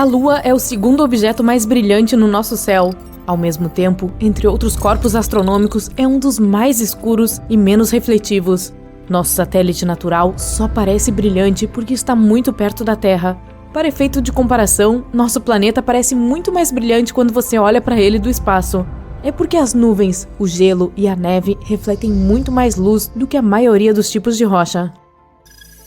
A Lua é o segundo objeto mais brilhante no nosso céu. Ao mesmo tempo, entre outros corpos astronômicos, é um dos mais escuros e menos refletivos. Nosso satélite natural só parece brilhante porque está muito perto da Terra. Para efeito de comparação, nosso planeta parece muito mais brilhante quando você olha para ele do espaço. É porque as nuvens, o gelo e a neve refletem muito mais luz do que a maioria dos tipos de rocha.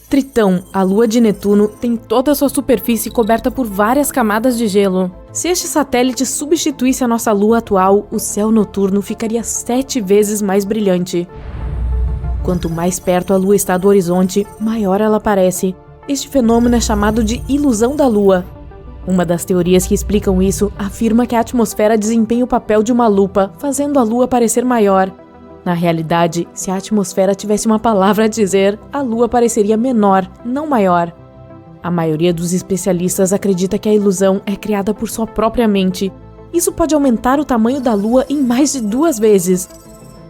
Tritão, a lua de Netuno, tem toda a sua superfície coberta por várias camadas de gelo. Se este satélite substituísse a nossa lua atual, o céu noturno ficaria 7 vezes mais brilhante. Quanto mais perto a lua está do horizonte, maior ela parece. Este fenômeno é chamado de ilusão da lua. Uma das teorias que explicam isso afirma que a atmosfera desempenha o papel de uma lupa, fazendo a lua parecer maior. Na realidade, se a atmosfera tivesse uma palavra a dizer, a Lua pareceria menor, não maior. A maioria dos especialistas acredita que a ilusão é criada por sua própria mente. Isso pode aumentar o tamanho da Lua em mais de 2 vezes.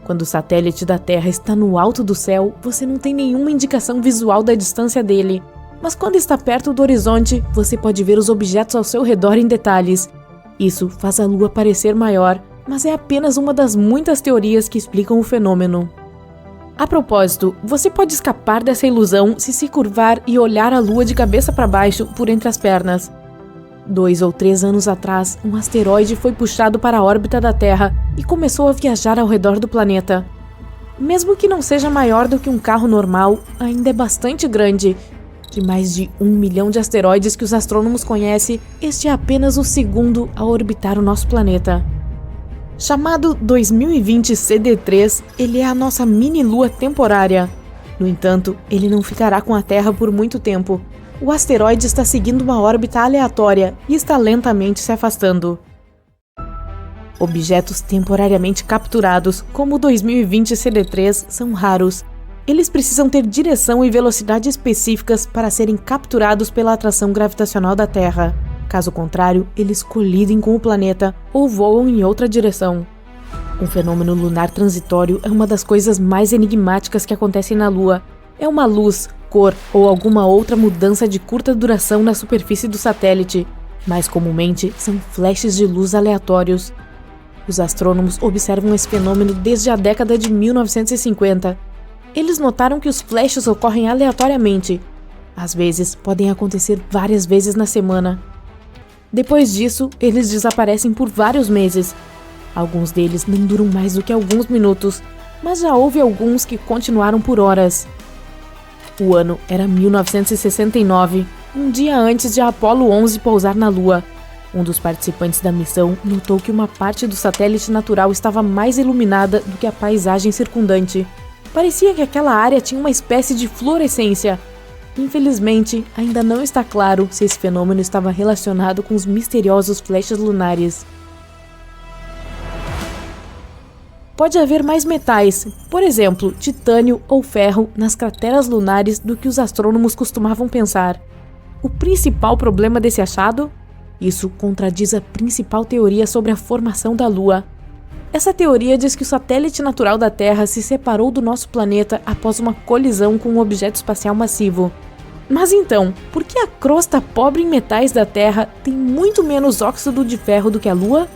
Quando o satélite da Terra está no alto do céu, você não tem nenhuma indicação visual da distância dele. Mas quando está perto do horizonte, você pode ver os objetos ao seu redor em detalhes. Isso faz a Lua parecer maior, mas é apenas uma das muitas teorias que explicam o fenômeno. A propósito, você pode escapar dessa ilusão se curvar e olhar a Lua de cabeça para baixo por entre as pernas. 2 ou 3 anos atrás, um asteroide foi puxado para a órbita da Terra e começou a viajar ao redor do planeta. Mesmo que não seja maior do que um carro normal, ainda é bastante grande. De mais de 1 milhão de asteroides que os astrônomos conhecem, este é apenas o segundo a orbitar o nosso planeta. Chamado 2020 CD3, ele é a nossa mini-lua temporária. No entanto, ele não ficará com a Terra por muito tempo. O asteroide está seguindo uma órbita aleatória e está lentamente se afastando. Objetos temporariamente capturados, como o 2020 CD3, são raros. Eles precisam ter direção e velocidade específicas para serem capturados pela atração gravitacional da Terra. Caso contrário, eles colidem com o planeta ou voam em outra direção. Um fenômeno lunar transitório é uma das coisas mais enigmáticas que acontecem na Lua. É uma luz, cor ou alguma outra mudança de curta duração na superfície do satélite. Mais comumente, são flashes de luz aleatórios. Os astrônomos observam esse fenômeno desde a década de 1950. Eles notaram que os flashes ocorrem aleatoriamente. Às vezes, podem acontecer várias vezes na semana. Depois disso, eles desaparecem por vários meses. Alguns deles não duram mais do que alguns minutos, mas já houve alguns que continuaram por horas. O ano era 1969, um dia antes de a Apollo 11 pousar na Lua. Um dos participantes da missão notou que uma parte do satélite natural estava mais iluminada do que a paisagem circundante. Parecia que aquela área tinha uma espécie de fluorescência. Infelizmente, ainda não está claro se esse fenômeno estava relacionado com os misteriosos flashes lunares. Pode haver mais metais, por exemplo, titânio ou ferro, nas crateras lunares do que os astrônomos costumavam pensar. O principal problema desse achado? Isso contradiz a principal teoria sobre a formação da Lua. Essa teoria diz que o satélite natural da Terra se separou do nosso planeta após uma colisão com um objeto espacial massivo. Mas então, por que a crosta pobre em metais da Terra tem muito menos óxido de ferro do que a Lua?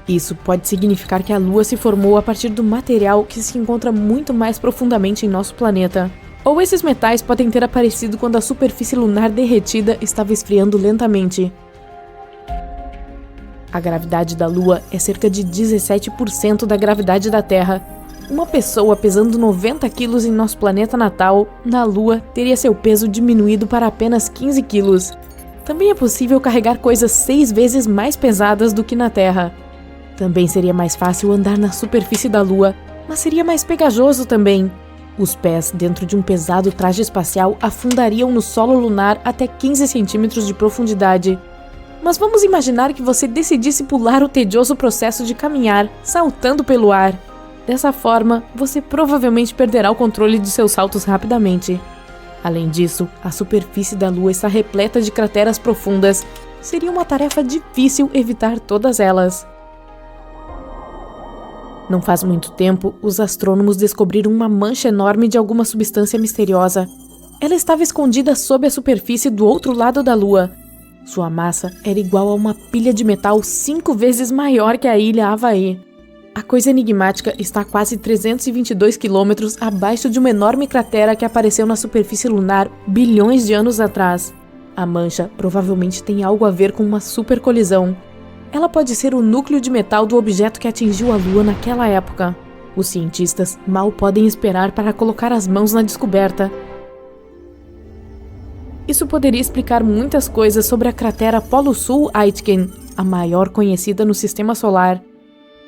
Isso pode significar que a Lua se formou a partir do material que se encontra muito mais profundamente em nosso planeta. Ou esses metais podem ter aparecido quando a superfície lunar derretida estava esfriando lentamente. A gravidade da Lua é cerca de 17% da gravidade da Terra. Uma pessoa pesando 90 quilos em nosso planeta natal, na Lua, teria seu peso diminuído para apenas 15 quilos. Também é possível carregar coisas 6 vezes mais pesadas do que na Terra. Também seria mais fácil andar na superfície da Lua, mas seria mais pegajoso também. Os pés dentro de um pesado traje espacial afundariam no solo lunar até 15 centímetros de profundidade. Mas vamos imaginar que você decidisse pular o tedioso processo de caminhar, saltando pelo ar. Dessa forma, você provavelmente perderá o controle de seus saltos rapidamente. Além disso, a superfície da Lua está repleta de crateras profundas. Seria uma tarefa difícil evitar todas elas. Não faz muito tempo, os astrônomos descobriram uma mancha enorme de alguma substância misteriosa. Ela estava escondida sob a superfície do outro lado da Lua. Sua massa era igual a uma pilha de metal 5 vezes maior que a ilha Havaí. A coisa enigmática está a quase 322 quilômetros abaixo de uma enorme cratera que apareceu na superfície lunar bilhões de anos atrás. A mancha provavelmente tem algo a ver com uma supercolisão. Ela pode ser o núcleo de metal do objeto que atingiu a Lua naquela época. Os cientistas mal podem esperar para colocar as mãos na descoberta. Isso poderia explicar muitas coisas sobre a cratera Polo Sul Aitken, a maior conhecida no Sistema Solar.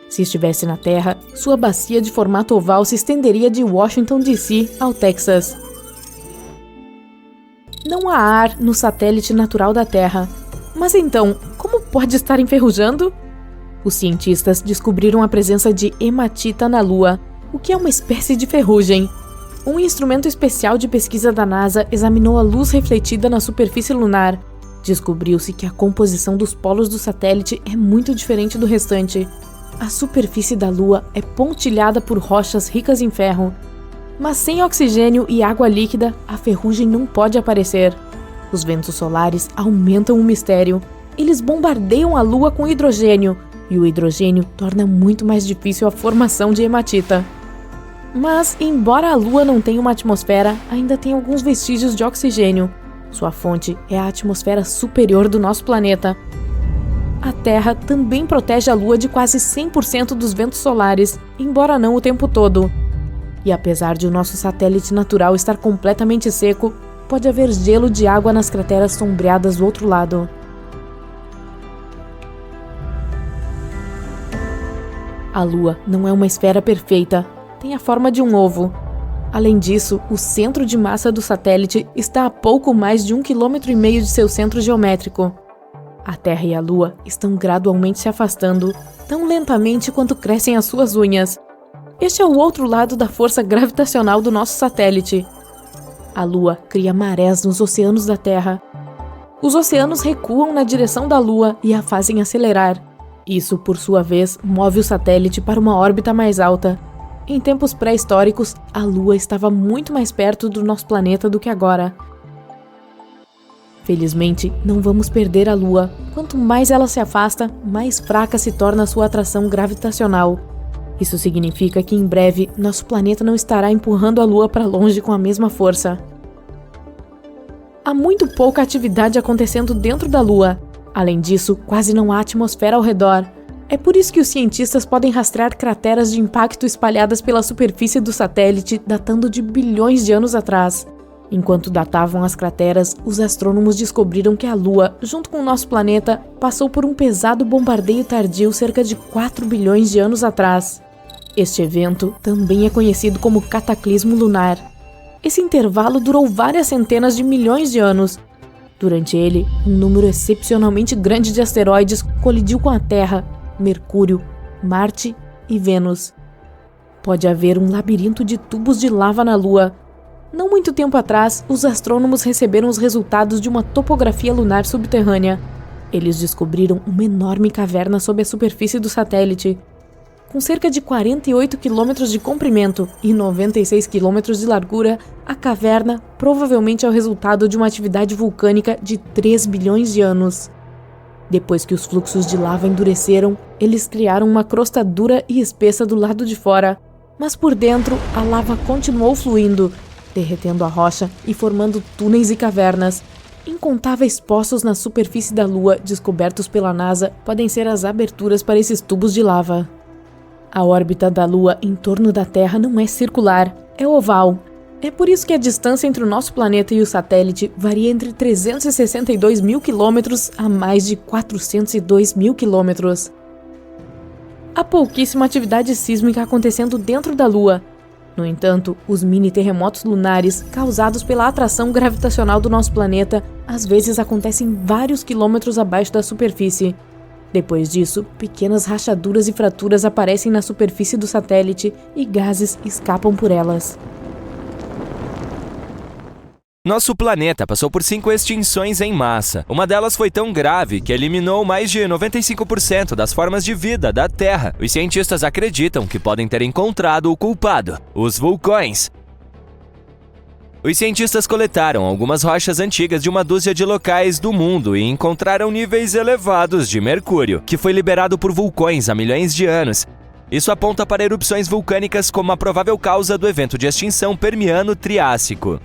Se estivesse na Terra, sua bacia de formato oval se estenderia de Washington, D.C. ao Texas. Não há ar no satélite natural da Terra. Mas então, como pode estar enferrujando? Os cientistas descobriram a presença de hematita na Lua, o que é uma espécie de ferrugem. Um instrumento especial de pesquisa da NASA examinou a luz refletida na superfície lunar. Descobriu-se que a composição dos polos do satélite é muito diferente do restante. A superfície da Lua é pontilhada por rochas ricas em ferro. Mas sem oxigênio e água líquida, a ferrugem não pode aparecer. Os ventos solares aumentam o mistério. Eles bombardeiam a Lua com hidrogênio, e o hidrogênio torna muito mais difícil a formação de hematita. Mas, embora a Lua não tenha uma atmosfera, ainda tem alguns vestígios de oxigênio. Sua fonte é a atmosfera superior do nosso planeta. A Terra também protege a Lua de quase 100% dos ventos solares, embora não o tempo todo. E apesar de o nosso satélite natural estar completamente seco, pode haver gelo de água nas crateras sombreadas do outro lado. A Lua não é uma esfera perfeita, tem a forma de um ovo. Além disso, o centro de massa do satélite está a pouco mais de 1,5 km de seu centro geométrico. A Terra e a Lua estão gradualmente se afastando, tão lentamente quanto crescem as suas unhas. Este é o outro lado da força gravitacional do nosso satélite. A Lua cria marés nos oceanos da Terra. Os oceanos recuam na direção da Lua e a fazem acelerar. Isso, por sua vez, move o satélite para uma órbita mais alta. Em tempos pré-históricos, a Lua estava muito mais perto do nosso planeta do que agora. Felizmente, não vamos perder a Lua. Quanto mais ela se afasta, mais fraca se torna a sua atração gravitacional. Isso significa que em breve, nosso planeta não estará empurrando a Lua para longe com a mesma força. Há muito pouca atividade acontecendo dentro da Lua. Além disso, quase não há atmosfera ao redor. É por isso que os cientistas podem rastrear crateras de impacto espalhadas pela superfície do satélite, datando de bilhões de anos atrás. Enquanto datavam as crateras, os astrônomos descobriram que a Lua, junto com o nosso planeta, passou por um pesado bombardeio tardio cerca de 4 bilhões de anos atrás. Este evento também é conhecido como cataclismo lunar. Esse intervalo durou várias centenas de milhões de anos. Durante ele, um número excepcionalmente grande de asteroides colidiu com a Terra, Mercúrio, Marte e Vênus. Pode haver um labirinto de tubos de lava na Lua. Não muito tempo atrás, os astrônomos receberam os resultados de uma topografia lunar subterrânea. Eles descobriram uma enorme caverna sob a superfície do satélite. Com cerca de 48 quilômetros de comprimento e 96 quilômetros de largura, a caverna provavelmente é o resultado de uma atividade vulcânica de 3 bilhões de anos. Depois que os fluxos de lava endureceram, eles criaram uma crosta dura e espessa do lado de fora. Mas por dentro, a lava continuou fluindo, derretendo a rocha e formando túneis e cavernas. Incontáveis poços na superfície da Lua, descobertos pela NASA, podem ser as aberturas para esses tubos de lava. A órbita da Lua em torno da Terra não é circular, é oval. É por isso que a distância entre o nosso planeta e o satélite varia entre 362 mil quilômetros a mais de 402 mil quilômetros. Há pouquíssima atividade sísmica acontecendo dentro da Lua. No entanto, os mini-terremotos lunares, causados pela atração gravitacional do nosso planeta, às vezes acontecem vários quilômetros abaixo da superfície. Depois disso, pequenas rachaduras e fraturas aparecem na superfície do satélite e gases escapam por elas. Nosso planeta passou por 5 extinções em massa. Uma delas foi tão grave que eliminou mais de 95% das formas de vida da Terra. Os cientistas acreditam que podem ter encontrado o culpado: os vulcões. Os cientistas coletaram algumas rochas antigas de uma dúzia de locais do mundo e encontraram níveis elevados de mercúrio, que foi liberado por vulcões há milhões de anos. Isso aponta para erupções vulcânicas como a provável causa do evento de extinção Permiano-Triássico.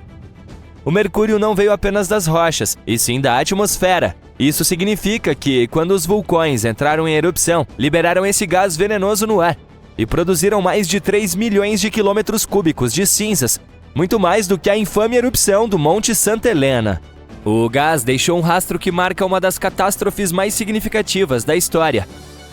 O mercúrio não veio apenas das rochas, e sim da atmosfera. Isso significa que, quando os vulcões entraram em erupção, liberaram esse gás venenoso no ar e produziram mais de 3 milhões de quilômetros cúbicos de cinzas, muito mais do que a infame erupção do Monte Santa Helena. O gás deixou um rastro que marca uma das catástrofes mais significativas da história,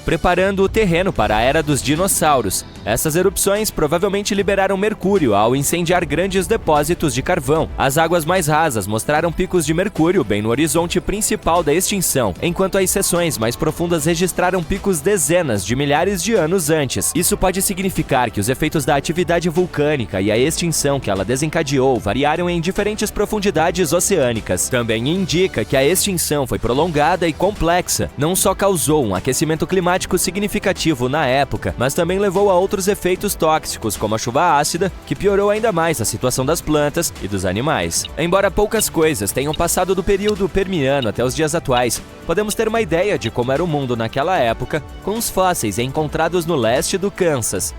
preparando o terreno para a era dos dinossauros. Essas erupções provavelmente liberaram mercúrio ao incendiar grandes depósitos de carvão. As águas mais rasas mostraram picos de mercúrio bem no horizonte principal da extinção, enquanto as seções mais profundas registraram picos dezenas de milhares de anos antes. Isso pode significar que os efeitos da atividade vulcânica e a extinção que ela desencadeou variaram em diferentes profundidades oceânicas. Também indica que a extinção foi prolongada e complexa. Não só causou um aquecimento climático significativo na época, mas também levou a outros efeitos tóxicos, como a chuva ácida, que piorou ainda mais a situação das plantas e dos animais. Embora poucas coisas tenham passado do período Permiano até os dias atuais, podemos ter uma ideia de como era o mundo naquela época com os fósseis encontrados no leste do Kansas.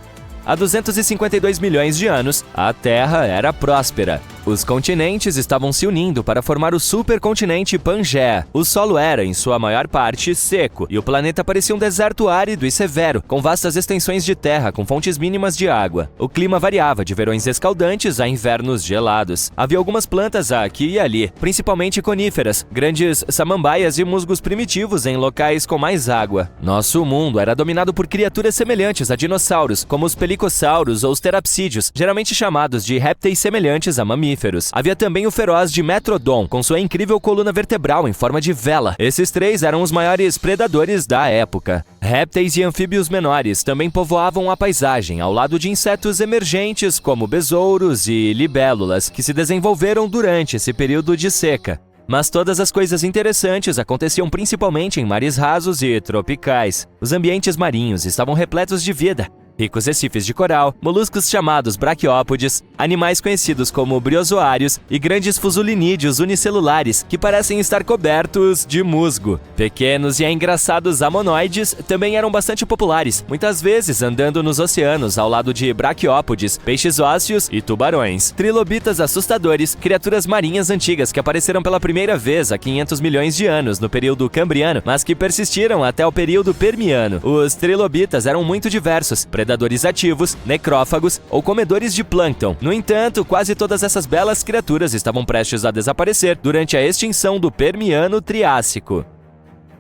Há 252 milhões de anos, a Terra era próspera. Os continentes estavam se unindo para formar o supercontinente Pangaea. O solo era, em sua maior parte, seco, e o planeta parecia um deserto árido e severo, com vastas extensões de terra com fontes mínimas de água. O clima variava de verões escaldantes a invernos gelados. Havia algumas plantas aqui e ali, principalmente coníferas, grandes samambaias e musgos primitivos em locais com mais água. Nosso mundo era dominado por criaturas semelhantes a dinossauros, como os pelicossauros ou os terapsídeos, geralmente chamados de répteis semelhantes a mamíferos. Havia também o feroz Dimetrodon, com sua incrível coluna vertebral em forma de vela. Esses três eram os maiores predadores da época. Répteis e anfíbios menores também povoavam a paisagem, ao lado de insetos emergentes como besouros e libélulas, que se desenvolveram durante esse período de seca. Mas todas as coisas interessantes aconteciam principalmente em mares rasos e tropicais. Os ambientes marinhos estavam repletos de vida. Ricos recifes de coral, moluscos chamados braquiópodes, animais conhecidos como briozoários e grandes fusulinídeos unicelulares que parecem estar cobertos de musgo. Pequenos e engraçados amonoides também eram bastante populares, muitas vezes andando nos oceanos ao lado de braquiópodes, peixes ósseos e tubarões. Trilobitas assustadores, criaturas marinhas antigas que apareceram pela primeira vez há 500 milhões de anos no período Cambriano, mas que persistiram até o período Permiano. Os trilobitas eram muito diversos, predadores ativos, necrófagos ou comedores de plâncton. No entanto, quase todas essas belas criaturas estavam prestes a desaparecer durante a extinção do Permiano-Triássico.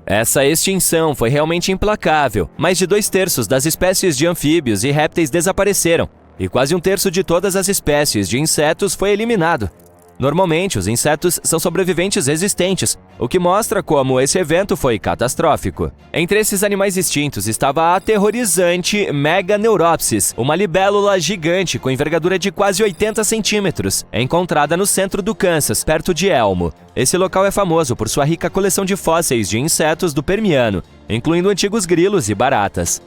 Essa extinção foi realmente implacável. Mais de 2/3 das espécies de anfíbios e répteis desapareceram, e quase 1/3 de todas as espécies de insetos foi eliminado. Normalmente, os insetos são sobreviventes resistentes, o que mostra como esse evento foi catastrófico. Entre esses animais extintos estava a aterrorizante Meganeuropsis, uma libélula gigante com envergadura de quase 80 centímetros, encontrada no centro do Kansas, perto de Elmo. Esse local é famoso por sua rica coleção de fósseis de insetos do Permiano, incluindo antigos grilos e baratas.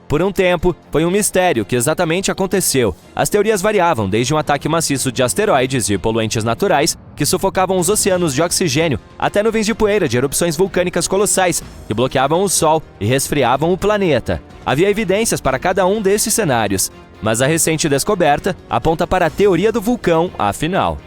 Por um tempo, foi um mistério o que exatamente aconteceu. As teorias variavam desde um ataque maciço de asteroides e poluentes naturais que sufocavam os oceanos de oxigênio, até nuvens de poeira de erupções vulcânicas colossais que bloqueavam o Sol e resfriavam o planeta. Havia evidências para cada um desses cenários, mas a recente descoberta aponta para a teoria do vulcão, afinal.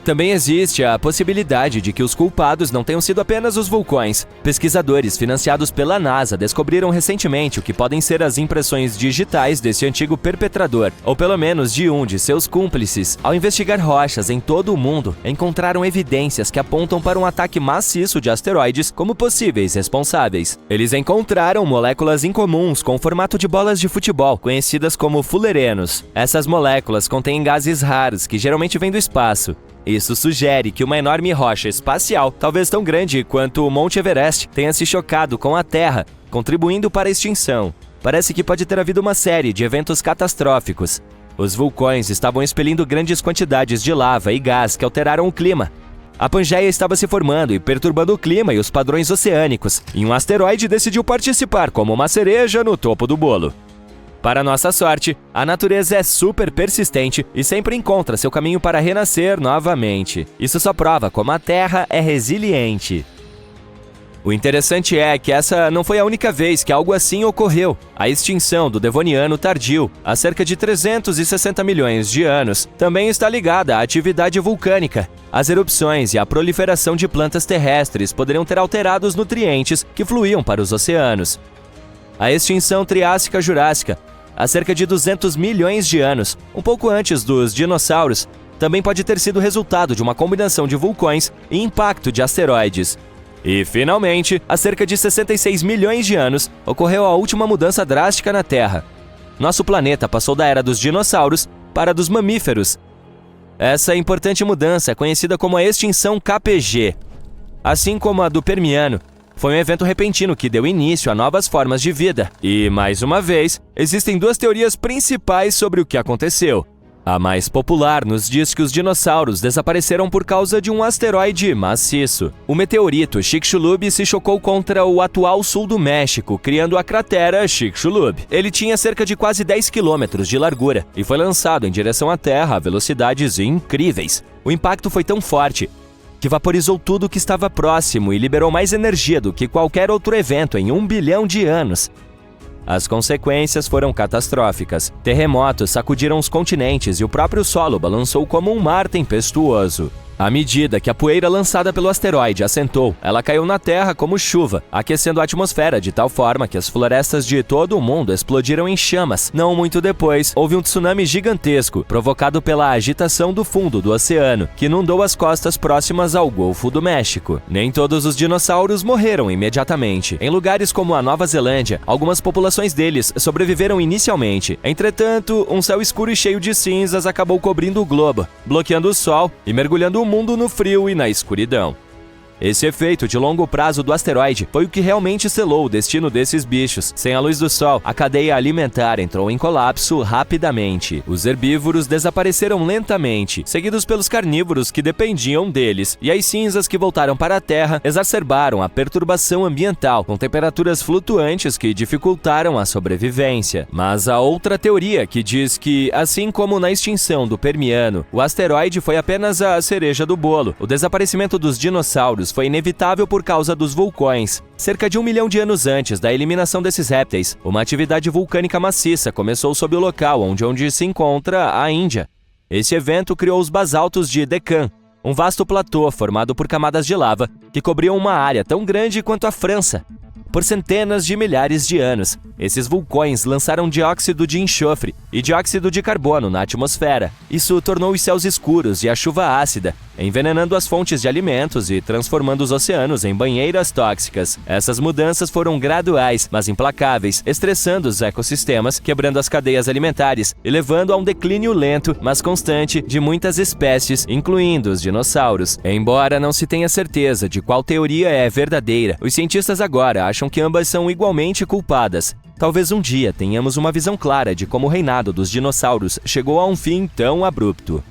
Também existe a possibilidade de que os culpados não tenham sido apenas os vulcões. Pesquisadores financiados pela NASA descobriram recentemente o que podem ser as impressões digitais desse antigo perpetrador, ou pelo menos de um de seus cúmplices. Ao investigar rochas em todo o mundo, encontraram evidências que apontam para um ataque maciço de asteroides como possíveis responsáveis. Eles encontraram moléculas incomuns com formato de bolas de futebol, conhecidas como fullerenos. Essas moléculas contêm gases raros que geralmente vêm do espaço. Isso sugere que uma enorme rocha espacial, talvez tão grande quanto o Monte Everest, tenha se chocado com a Terra, contribuindo para a extinção. Parece que pode ter havido uma série de eventos catastróficos. Os vulcões estavam expelindo grandes quantidades de lava e gás que alteraram o clima. A Pangaea estava se formando e perturbando o clima e os padrões oceânicos, e um asteroide decidiu participar como uma cereja no topo do bolo. Para nossa sorte, a natureza é super persistente e sempre encontra seu caminho para renascer novamente. Isso só prova como a Terra é resiliente. O interessante é que essa não foi a única vez que algo assim ocorreu. A extinção do Devoniano tardio, há cerca de 360 milhões de anos, também está ligada à atividade vulcânica. As erupções e a proliferação de plantas terrestres poderiam ter alterado os nutrientes que fluíam para os oceanos. A extinção Triássica-Jurássica, há cerca de 200 milhões de anos, um pouco antes dos dinossauros, também pode ter sido resultado de uma combinação de vulcões e impacto de asteroides. E, finalmente, há cerca de 66 milhões de anos, ocorreu a última mudança drástica na Terra. Nosso planeta passou da era dos dinossauros para a dos mamíferos. Essa importante mudança é conhecida como a extinção KPG. Assim como a do Permiano, foi um evento repentino que deu início a novas formas de vida. E, mais uma vez, existem duas teorias principais sobre o que aconteceu. A mais popular nos diz que os dinossauros desapareceram por causa de um asteroide maciço. O meteorito Chicxulub se chocou contra o atual sul do México, criando a cratera Chicxulub. Ele tinha cerca de quase 10 quilômetros de largura e foi lançado em direção à Terra a velocidades incríveis. O impacto foi tão forte que vaporizou tudo que estava próximo e liberou mais energia do que qualquer outro evento em 1 bilhão de anos. As consequências foram catastróficas. Terremotos sacudiram os continentes e o próprio solo balançou como um mar tempestuoso. À medida que a poeira lançada pelo asteroide assentou, ela caiu na Terra como chuva, aquecendo a atmosfera de tal forma que as florestas de todo o mundo explodiram em chamas. Não muito depois, houve um tsunami gigantesco, provocado pela agitação do fundo do oceano, que inundou as costas próximas ao Golfo do México. Nem todos os dinossauros morreram imediatamente. Em lugares como a Nova Zelândia, algumas populações deles sobreviveram inicialmente. Entretanto, um céu escuro e cheio de cinzas acabou cobrindo o globo, bloqueando o sol e mergulhando o mundo no frio e na escuridão. Esse efeito de longo prazo do asteroide foi o que realmente selou o destino desses bichos. Sem a luz do sol, a cadeia alimentar entrou em colapso rapidamente. Os herbívoros desapareceram lentamente, seguidos pelos carnívoros que dependiam deles, e as cinzas que voltaram para a Terra exacerbaram a perturbação ambiental, com temperaturas flutuantes que dificultaram a sobrevivência. Mas há outra teoria que diz que, assim como na extinção do Permiano, o asteroide foi apenas a cereja do bolo. O desaparecimento dos dinossauros foi inevitável por causa dos vulcões. Cerca de 1 milhão de anos antes da eliminação desses répteis, uma atividade vulcânica maciça começou sob o local onde se encontra a Índia. Esse evento criou os basaltos de Deccan, um vasto platô formado por camadas de lava que cobriam uma área tão grande quanto a França. Por centenas de milhares de anos, esses vulcões lançaram dióxido de enxofre e dióxido de carbono na atmosfera. Isso tornou os céus escuros e a chuva ácida, envenenando as fontes de alimentos e transformando os oceanos em banheiras tóxicas. Essas mudanças foram graduais, mas implacáveis, estressando os ecossistemas, quebrando as cadeias alimentares e levando a um declínio lento, mas constante, de muitas espécies, incluindo os dinossauros. Embora não se tenha certeza de qual teoria é verdadeira, os cientistas agora acham que ambas são igualmente culpadas. Talvez um dia tenhamos uma visão clara de como o reinado dos dinossauros chegou a um fim tão abrupto.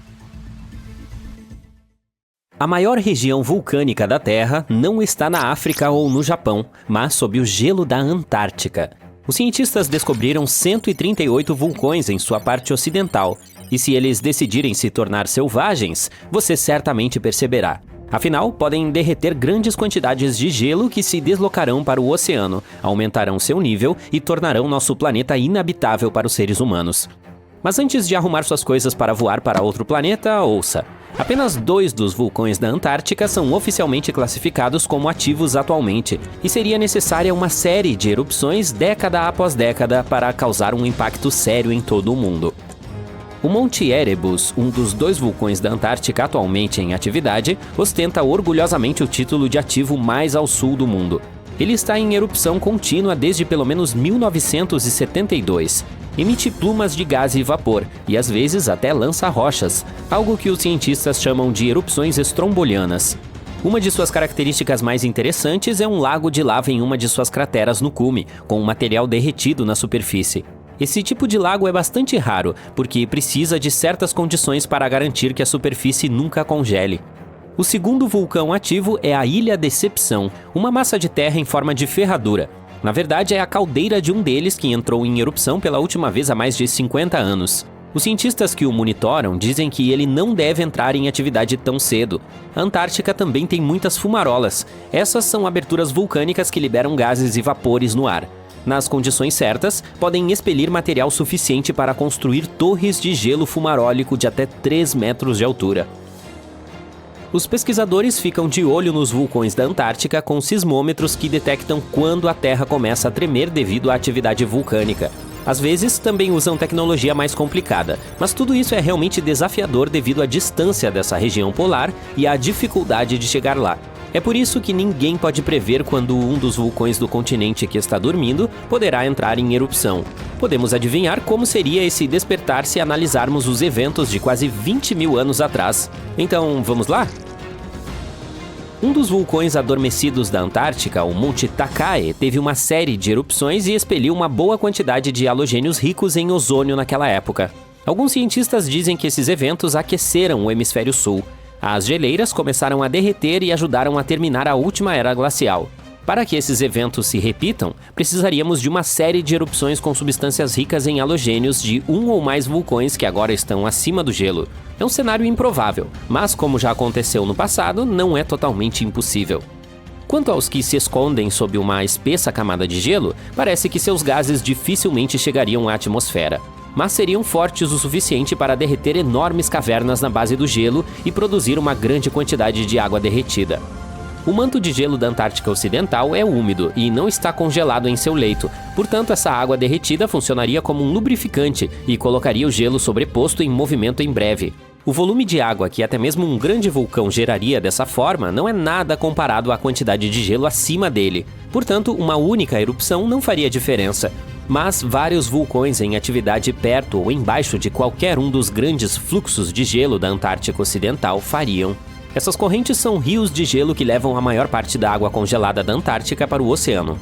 A maior região vulcânica da Terra não está na África ou no Japão, mas sob o gelo da Antártica. Os cientistas descobriram 138 vulcões em sua parte ocidental, e se eles decidirem se tornar selvagens, você certamente perceberá. Afinal, podem derreter grandes quantidades de gelo que se deslocarão para o oceano, aumentarão seu nível e tornarão nosso planeta inabitável para os seres humanos. Mas antes de arrumar suas coisas para voar para outro planeta, ouça. Apenas 2 dos vulcões da Antártica são oficialmente classificados como ativos atualmente, e seria necessária uma série de erupções década após década para causar um impacto sério em todo o mundo. O Monte Erebus, um dos 2 vulcões da Antártica atualmente em atividade, ostenta orgulhosamente o título de ativo mais ao sul do mundo. Ele está em erupção contínua desde pelo menos 1972. Emite plumas de gás e vapor, e às vezes até lança rochas, algo que os cientistas chamam de erupções estrombolianas. Uma de suas características mais interessantes é um lago de lava em uma de suas crateras no cume, com material derretido na superfície. Esse tipo de lago é bastante raro, porque precisa de certas condições para garantir que a superfície nunca congele. O segundo vulcão ativo é a Ilha Decepção, uma massa de terra em forma de ferradura. Na verdade, é a caldeira de um deles que entrou em erupção pela última vez há mais de 50 anos. Os cientistas que o monitoram dizem que ele não deve entrar em atividade tão cedo. A Antártica também tem muitas fumarolas. Essas são aberturas vulcânicas que liberam gases e vapores no ar. Nas condições certas, podem expelir material suficiente para construir torres de gelo fumarólico de até 3 metros de altura. Os pesquisadores ficam de olho nos vulcões da Antártica com sismômetros que detectam quando a Terra começa a tremer devido à atividade vulcânica. Às vezes, também usam tecnologia mais complicada, mas tudo isso é realmente desafiador devido à distância dessa região polar e à dificuldade de chegar lá. É por isso que ninguém pode prever quando um dos vulcões do continente que está dormindo poderá entrar em erupção. Podemos adivinhar como seria esse despertar se analisarmos os eventos de quase 20 mil anos atrás. Então, vamos lá? Um dos vulcões adormecidos da Antártica, o Monte Takae, teve uma série de erupções e expeliu uma boa quantidade de halogênios ricos em ozônio naquela época. Alguns cientistas dizem que esses eventos aqueceram o hemisfério sul. As geleiras começaram a derreter e ajudaram a terminar a última era glacial. Para que esses eventos se repitam, precisaríamos de uma série de erupções com substâncias ricas em halogênios de um ou mais vulcões que agora estão acima do gelo. É um cenário improvável, mas como já aconteceu no passado, não é totalmente impossível. Quanto aos que se escondem sob uma espessa camada de gelo, parece que seus gases dificilmente chegariam à atmosfera, mas seriam fortes o suficiente para derreter enormes cavernas na base do gelo e produzir uma grande quantidade de água derretida. O manto de gelo da Antártica Ocidental é úmido e não está congelado em seu leito, portanto essa água derretida funcionaria como um lubrificante e colocaria o gelo sobreposto em movimento em breve. O volume de água que até mesmo um grande vulcão geraria dessa forma não é nada comparado à quantidade de gelo acima dele, portanto uma única erupção não faria diferença. Mas vários vulcões em atividade perto ou embaixo de qualquer um dos grandes fluxos de gelo da Antártica Ocidental fariam. Essas correntes são rios de gelo que levam a maior parte da água congelada da Antártica para o oceano.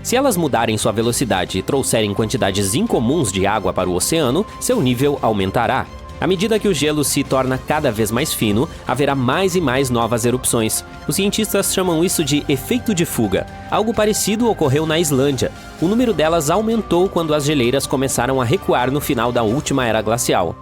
Se elas mudarem sua velocidade e trouxerem quantidades incomuns de água para o oceano, seu nível aumentará. À medida que o gelo se torna cada vez mais fino, haverá mais e mais novas erupções. Os cientistas chamam isso de efeito de fuga. Algo parecido ocorreu na Islândia. O número delas aumentou quando as geleiras começaram a recuar no final da última era glacial.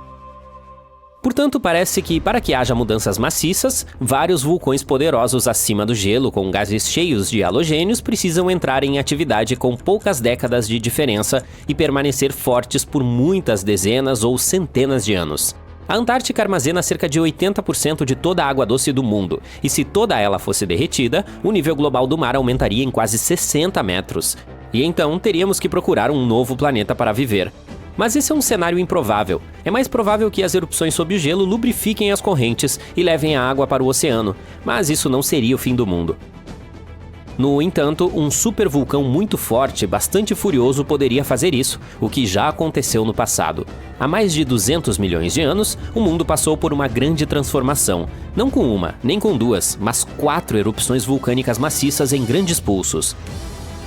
Portanto, parece que, para que haja mudanças maciças, vários vulcões poderosos acima do gelo com gases cheios de halogênios precisam entrar em atividade com poucas décadas de diferença e permanecer fortes por muitas dezenas ou centenas de anos. A Antártica armazena cerca de 80% de toda a água doce do mundo, e se toda ela fosse derretida, o nível global do mar aumentaria em quase 60 metros. E então teríamos que procurar um novo planeta para viver. Mas esse é um cenário improvável. É mais provável que as erupções sob o gelo lubrifiquem as correntes e levem a água para o oceano, mas isso não seria o fim do mundo. No entanto, um supervulcão muito forte, bastante furioso, poderia fazer isso, o que já aconteceu no passado. Há mais de 200 milhões de anos, o mundo passou por uma grande transformação. Não com uma, nem com duas, mas 4 erupções vulcânicas maciças em grandes pulsos.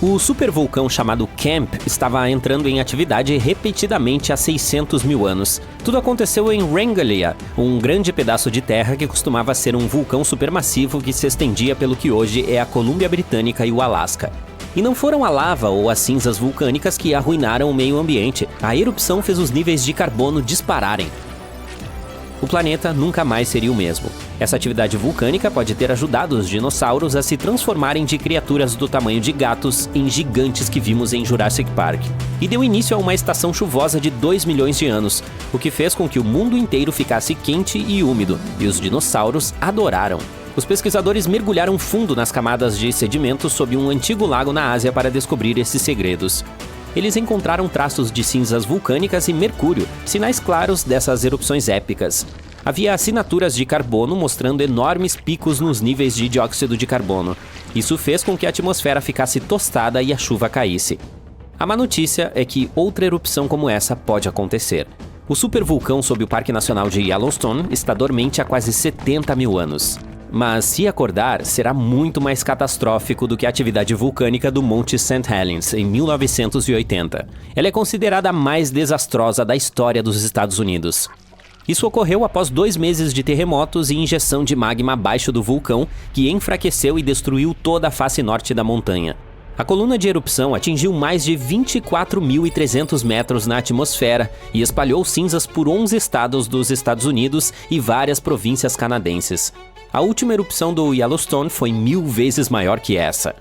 O supervulcão chamado Kemp estava entrando em atividade repetidamente há 600 mil anos. Tudo aconteceu em Wrangellia, um grande pedaço de terra que costumava ser um vulcão supermassivo que se estendia pelo que hoje é a Colômbia Britânica e o Alasca. E não foram a lava ou as cinzas vulcânicas que arruinaram o meio ambiente. A erupção fez os níveis de carbono dispararem. O planeta nunca mais seria o mesmo. Essa atividade vulcânica pode ter ajudado os dinossauros a se transformarem de criaturas do tamanho de gatos em gigantes que vimos em Jurassic Park. E deu início a uma estação chuvosa de 2 milhões de anos, o que fez com que o mundo inteiro ficasse quente e úmido, e os dinossauros adoraram. Os pesquisadores mergulharam fundo nas camadas de sedimentos sob um antigo lago na Ásia para descobrir esses segredos. Eles encontraram traços de cinzas vulcânicas e mercúrio, sinais claros dessas erupções épicas. Havia assinaturas de carbono mostrando enormes picos nos níveis de dióxido de carbono. Isso fez com que a atmosfera ficasse tostada e a chuva caísse. A má notícia é que outra erupção como essa pode acontecer. O supervulcão sob o Parque Nacional de Yellowstone está dormente há quase 70 mil anos. Mas se acordar, será muito mais catastrófico do que a atividade vulcânica do Monte St. Helens, em 1980. Ela é considerada a mais desastrosa da história dos Estados Unidos. Isso ocorreu após 2 meses de terremotos e injeção de magma abaixo do vulcão, que enfraqueceu e destruiu toda a face norte da montanha. A coluna de erupção atingiu mais de 24.300 metros na atmosfera e espalhou cinzas por 11 estados dos Estados Unidos e várias províncias canadenses. A última erupção do Yellowstone foi 1000 vezes maior que essa.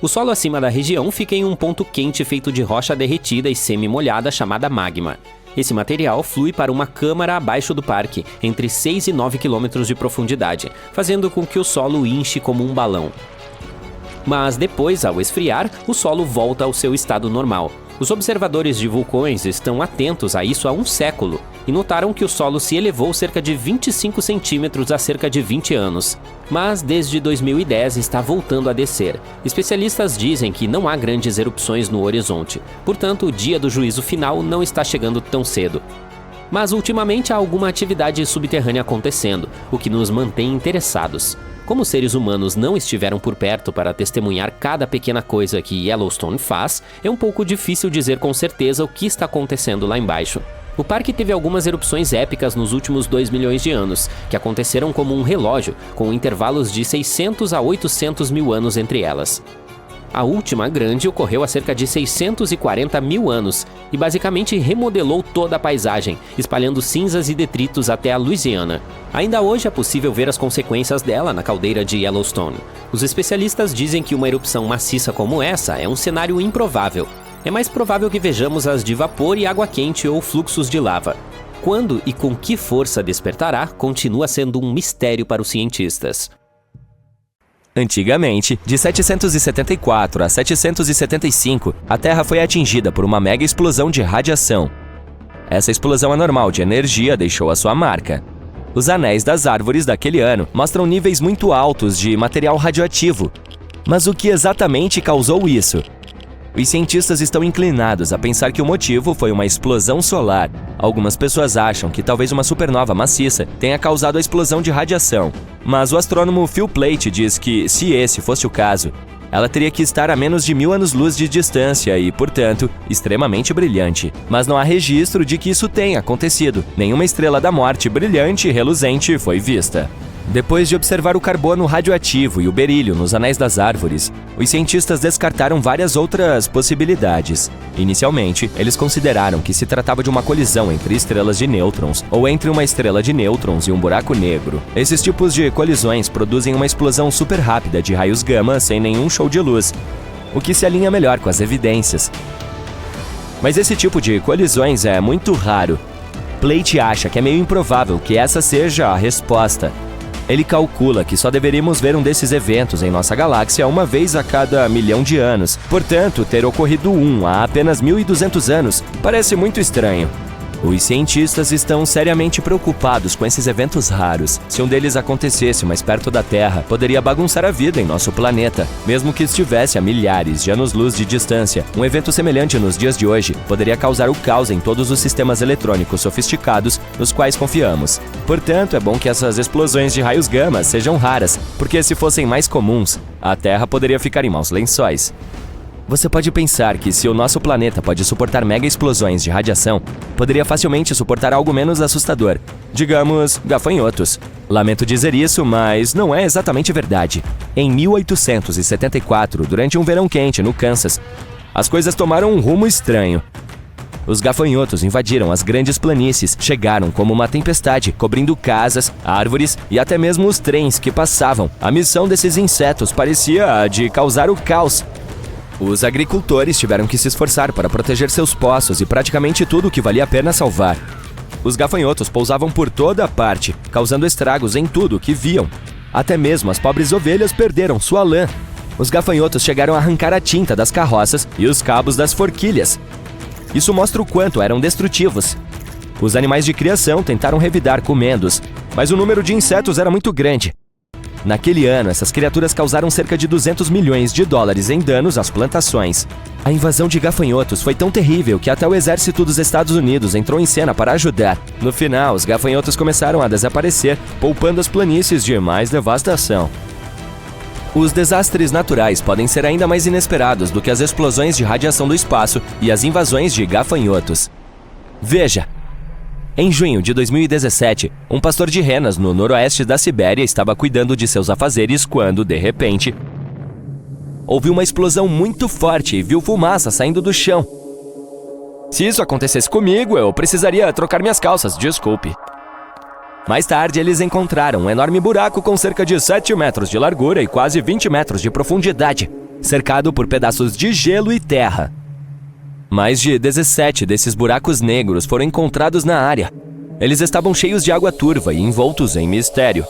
O solo acima da região fica em um ponto quente feito de rocha derretida e semi-molhada chamada magma. Esse material flui para uma câmara abaixo do parque, entre 6 e 9 quilômetros de profundidade, fazendo com que o solo inche como um balão. Mas depois, ao esfriar, o solo volta ao seu estado normal. Os observadores de vulcões estão atentos a isso há um século e notaram que o solo se elevou cerca de 25 centímetros há cerca de 20 anos. Mas desde 2010 está voltando a descer. Especialistas dizem que não há grandes erupções no horizonte, portanto o dia do juízo final não está chegando tão cedo. Mas ultimamente há alguma atividade subterrânea acontecendo, o que nos mantém interessados. Como os seres humanos não estiveram por perto para testemunhar cada pequena coisa que Yellowstone faz, é um pouco difícil dizer com certeza o que está acontecendo lá embaixo. O parque teve algumas erupções épicas nos últimos 2 milhões de anos, que aconteceram como um relógio, com intervalos de 600 a 800 mil anos entre elas. A última grande ocorreu há cerca de 640 mil anos e basicamente remodelou toda a paisagem, espalhando cinzas e detritos até a Louisiana. Ainda hoje é possível ver as consequências dela na caldeira de Yellowstone. Os especialistas dizem que uma erupção maciça como essa é um cenário improvável. É mais provável que vejamos as de vapor e água quente ou fluxos de lava. Quando e com que força despertará continua sendo um mistério para os cientistas. Antigamente, de 774 a 775, a Terra foi atingida por uma mega explosão de radiação. Essa explosão anormal de energia deixou a sua marca. Os anéis das árvores daquele ano mostram níveis muito altos de material radioativo. Mas o que exatamente causou isso? Os cientistas estão inclinados a pensar que o motivo foi uma explosão solar. Algumas pessoas acham que talvez uma supernova maciça tenha causado a explosão de radiação. Mas o astrônomo Phil Plait diz que, se esse fosse o caso, ela teria que estar a menos de 1000 anos-luz de distância e, portanto, extremamente brilhante. Mas não há registro de que isso tenha acontecido. Nenhuma estrela da morte brilhante e reluzente foi vista. Depois de observar o carbono radioativo e o berílio nos anéis das árvores, os cientistas descartaram várias outras possibilidades. Inicialmente, eles consideraram que se tratava de uma colisão entre estrelas de nêutrons ou entre uma estrela de nêutrons e um buraco negro. Esses tipos de colisões produzem uma explosão super rápida de raios gama sem nenhum show de luz, o que se alinha melhor com as evidências. Mas esse tipo de colisões é muito raro. Plait acha que é meio improvável que essa seja a resposta. Ele calcula que só deveríamos ver um desses eventos em nossa galáxia uma vez a cada 1 milhão de anos. Portanto, ter ocorrido um há apenas 1200 anos parece muito estranho. Os cientistas estão seriamente preocupados com esses eventos raros. Se um deles acontecesse mais perto da Terra, poderia bagunçar a vida em nosso planeta. Mesmo que estivesse a milhares de anos-luz de distância, um evento semelhante nos dias de hoje poderia causar o caos em todos os sistemas eletrônicos sofisticados nos quais confiamos. Portanto, é bom que essas explosões de raios gama sejam raras, porque se fossem mais comuns, a Terra poderia ficar em maus lençóis. Você pode pensar que se o nosso planeta pode suportar mega explosões de radiação, poderia facilmente suportar algo menos assustador. Digamos, gafanhotos. Lamento dizer isso, mas não é exatamente verdade. Em 1874, durante um verão quente no Kansas, as coisas tomaram um rumo estranho. Os gafanhotos invadiram as grandes planícies, chegaram como uma tempestade, cobrindo casas, árvores e até mesmo os trens que passavam. A missão desses insetos parecia a de causar o caos. Os agricultores tiveram que se esforçar para proteger seus poços e praticamente tudo o que valia a pena salvar. Os gafanhotos pousavam por toda a parte, causando estragos em tudo o que viam. Até mesmo as pobres ovelhas perderam sua lã. Os gafanhotos chegaram a arrancar a tinta das carroças e os cabos das forquilhas. Isso mostra o quanto eram destrutivos. Os animais de criação tentaram revidar comendo-os, mas o número de insetos era muito grande. Naquele ano, essas criaturas causaram cerca de 200 milhões de dólares em danos às plantações. A invasão de gafanhotos foi tão terrível que até o exército dos Estados Unidos entrou em cena para ajudar. No final, os gafanhotos começaram a desaparecer, poupando as planícies de mais devastação. Os desastres naturais podem ser ainda mais inesperados do que as explosões de radiação do espaço e as invasões de gafanhotos. Veja! Em junho de 2017, um pastor de renas no noroeste da Sibéria estava cuidando de seus afazeres quando, de repente, ouviu uma explosão muito forte e viu fumaça saindo do chão. Se isso acontecesse comigo, eu precisaria trocar minhas calças, desculpe. Mais tarde, eles encontraram um enorme buraco com cerca de 7 metros de largura e quase 20 metros de profundidade, cercado por pedaços de gelo e terra. Mais de 17 desses buracos negros foram encontrados na área. Eles estavam cheios de água turva e envoltos em mistério.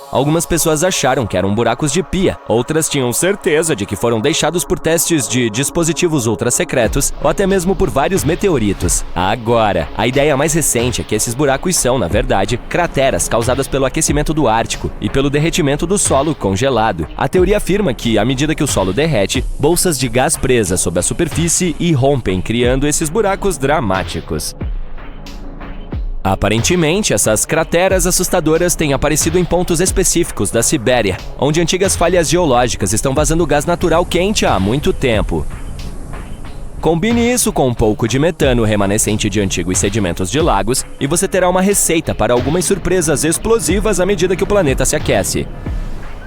Algumas pessoas acharam que eram buracos de pia, outras tinham certeza de que foram deixados por testes de dispositivos ultra-secretos ou até mesmo por vários meteoritos. Agora, a ideia mais recente é que esses buracos são, na verdade, crateras causadas pelo aquecimento do Ártico e pelo derretimento do solo congelado. A teoria afirma que, à medida que o solo derrete, bolsas de gás presas sob a superfície irrompem, criando esses buracos dramáticos. Aparentemente, essas crateras assustadoras têm aparecido em pontos específicos da Sibéria, onde antigas falhas geológicas estão vazando gás natural quente há muito tempo. Combine isso com um pouco de metano remanescente de antigos sedimentos de lagos e você terá uma receita para algumas surpresas explosivas à medida que o planeta se aquece.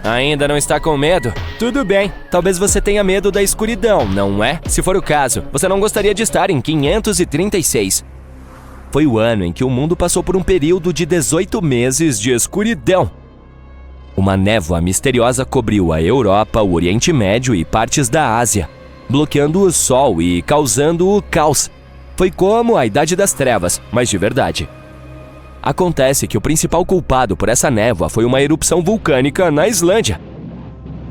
Ainda não está com medo? Tudo bem, talvez você tenha medo da escuridão, não é? Se for o caso, você não gostaria de estar em 536. Foi o ano em que o mundo passou por um período de 18 meses de escuridão. Uma névoa misteriosa cobriu a Europa, o Oriente Médio e partes da Ásia, bloqueando o Sol e causando o caos. Foi como a Idade das Trevas, mas de verdade. Acontece que o principal culpado por essa névoa foi uma erupção vulcânica na Islândia.